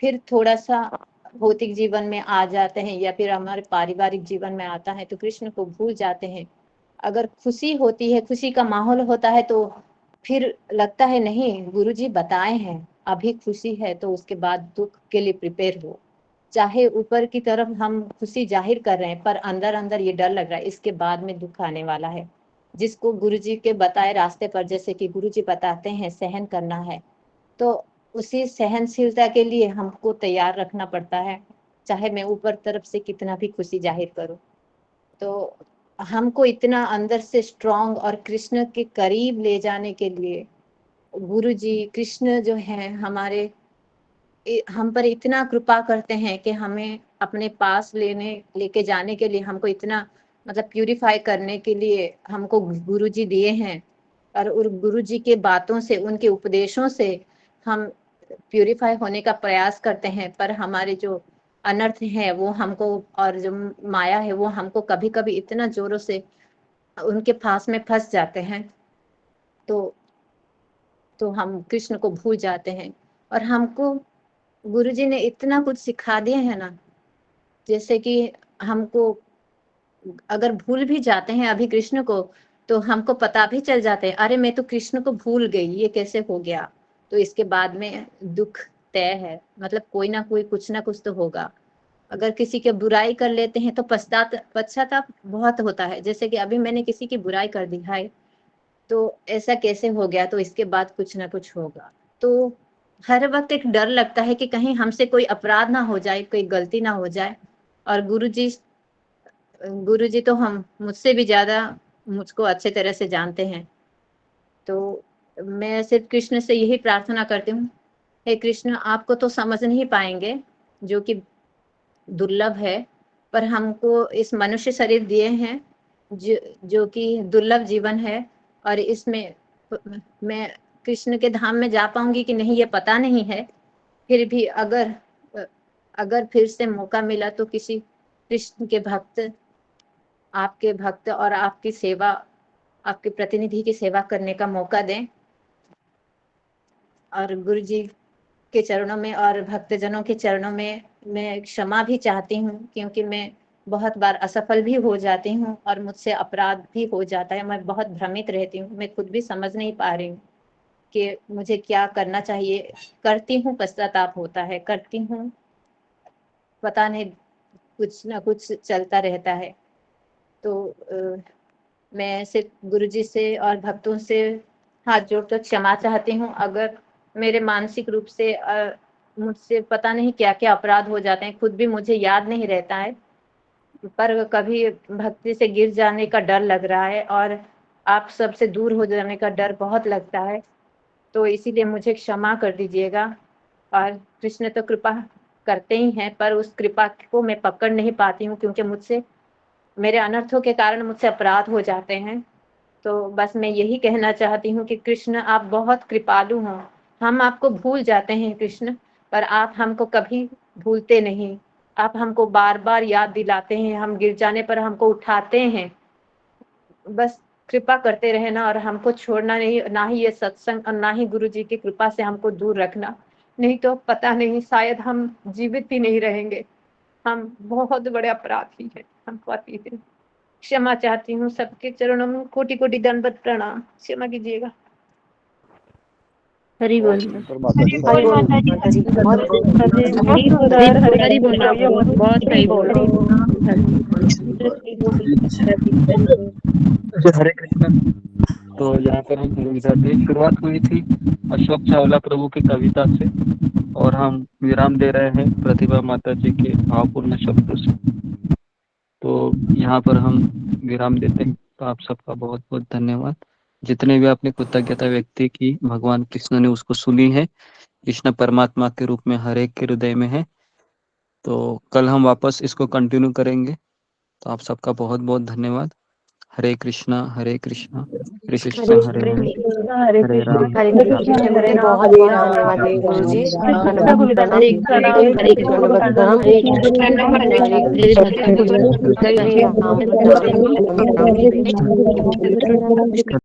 फिर थोड़ा सा भौतिक जीवन में आ जाते हैं या फिर हमारे पारिवारिक जीवन में आता है तो कृष्ण को भूल जाते हैं। अगर खुशी होती है, खुशी का माहौल होता है तो फिर लगता है नहीं, गुरुजी बताए हैं अभी खुशी है तो उसके बाद दुख के लिए प्रिपेयर हो। चाहे ऊपर की तरफ हम खुशी जाहिर कर रहे हैं पर अंदर अंदर ये डर लग रहा है इसके बाद में दुख आने वाला है, जिसको गुरुजी के बताए रास्ते पर, जैसे कि गुरुजी बताते हैं सहन करना है, तो उसी सहनशीलता के लिए हमको तैयार रखना पड़ता है, चाहे मैं ऊपर तरफ से कितना भी खुशी जाहिर करूं। तो हमको इतना अंदर से स्ट्रांग और कृष्ण के करीब ले जाने के लिए गुरुजी कृष्ण जो है हमारे हम पर इतना कृपा करते हैं कि हमें अपने पास लेके जाने के लिए हमको इतना मतलब प्यूरिफाई करने के लिए हमको गुरुजी दिए हैं और गुरुजी के बातों से, उनके उपदेशों से हम प्यूरिफाई होने का प्रयास करते हैं। पर हमारे जो अनर्थ है वो हमको और जो माया है वो हमको कभी कभी इतना जोरों से उनके फांस में फंस जाते हैं तो हम कृष्ण को भूल जाते हैं। और हमको गुरुजी ने इतना कुछ सिखा दिया है ना, जैसे कि हमको अगर भूल भी जाते हैं अभी कृष्ण को तो हमको पता भी चल जाता है, अरे मैं तो कृष्ण को भूल गई, ये कैसे हो गया। तो इसके बाद में दुख तय है, मतलब कोई ना कोई कुछ ना कुछ तो होगा। अगर किसी की बुराई कर लेते हैं तो पश्चाताप बहुत होता है, जैसे कि अभी मैंने किसी की बुराई कर दी है तो ऐसा कैसे हो गया, तो इसके बाद कुछ ना कुछ होगा। तो हर वक्त एक डर लगता है कि कहीं हमसे कोई अपराध ना हो जाए, कोई गलती ना हो जाए। और गुरुजी तो हम मुझसे भी ज्यादा मुझको अच्छे तरह से जानते हैं। तो मैं सिर्फ कृष्ण से यही प्रार्थना करती हूँ, हे कृष्ण, आपको तो समझ नहीं पाएंगे जो कि दुर्लभ है, पर हमको इस मनुष्य शरीर दिए हैं जो कि दुर्लभ जीवन है और इसमें मैं कृष्ण के धाम में जा पाऊंगी कि नहीं ये पता नहीं है। फिर भी अगर फिर से मौका मिला तो किसी कृष्ण के भक्त, आपके भक्त और आपकी सेवा, आपके प्रतिनिधि की सेवा करने का मौका दें। और गुरु जी के चरणों में और भक्तजनों के चरणों में मैं क्षमा भी चाहती हूँ, क्योंकि मैं बहुत बार असफल भी हो जाती हूँ और मुझसे अपराध भी हो जाता है। मैं बहुत भ्रमित रहती हूँ, मैं खुद भी समझ नहीं पा रही हूँ कि मुझे क्या करना चाहिए। करती हूँ, पश्चाताप होता है, करती हूँ, पता नहीं कुछ ना कुछ चलता रहता है। तो मैं सिर्फ गुरुजी से और भक्तों से हाथ जोड़कर क्षमा चाहती हूँ अगर मेरे मानसिक रूप से मुझसे पता नहीं क्या क्या अपराध हो जाते हैं, खुद भी मुझे याद नहीं रहता है, पर कभी भक्ति से गिर जाने का डर लग रहा है और आप सबसे दूर हो जाने का डर बहुत लगता है। तो इसीलिए मुझे क्षमा कर दीजिएगा। और कृष्ण तो कृपा करते ही हैं, पर उस कृपा को मैं पकड़ नहीं पाती हूँ, क्योंकि मुझसे मेरे अनर्थों के कारण मुझसे अपराध हो जाते हैं। तो बस मैं यही कहना चाहती हूँ कि कृष्ण आप बहुत कृपालु हो। हम आपको भूल जाते हैं कृष्ण, पर आप हमको कभी भूलते नहीं। आप हमको बार बार याद दिलाते हैं, हम गिर जाने पर हमको उठाते हैं। बस कृपा करते रहना और हमको छोड़ना नहीं, ना ही ये सत्संग और ना ही गुरु जी की कृपा से हमको दूर रखना, नहीं तो पता नहीं शायद हम जीवित भी नहीं रहेंगे। हम बहुत बड़े अपराधी हैं, हम पापी हैं। क्षमा चाहती हूँ, सबके चरणों में कोटि कोटि दंडवत प्रणाम, क्षमा कीजिएगा। हरि बोल हरि बोल माता जी। हरि बोल, बहुत सही बोल रहे हो। हरे कृष्णा। तो यहाँ पर हम शुरुआत हुई थी अशोक चावला प्रभु की कविता से और हम विराम दे रहे हैं प्रतिभा माता जी के भावपूर्ण शब्दों से। तो यहाँ पर हम विराम देते हैं। तो आप सबका बहुत बहुत धन्यवाद। जितने भी आपने कृतज्ञता व्यक्त की, भगवान कृष्ण ने उसको सुनी है। कृष्ण परमात्मा के रूप में हर एक के हृदय में है। तो कल हम वापस इसको कंटिन्यू करेंगे। तो आप सबका बहुत बहुत धन्यवाद। हरे कृष्णा कृष्ण हरे हरे, हरे राम हरे कृष्ण। बहुत धन्यवाद गुरुजी। हरे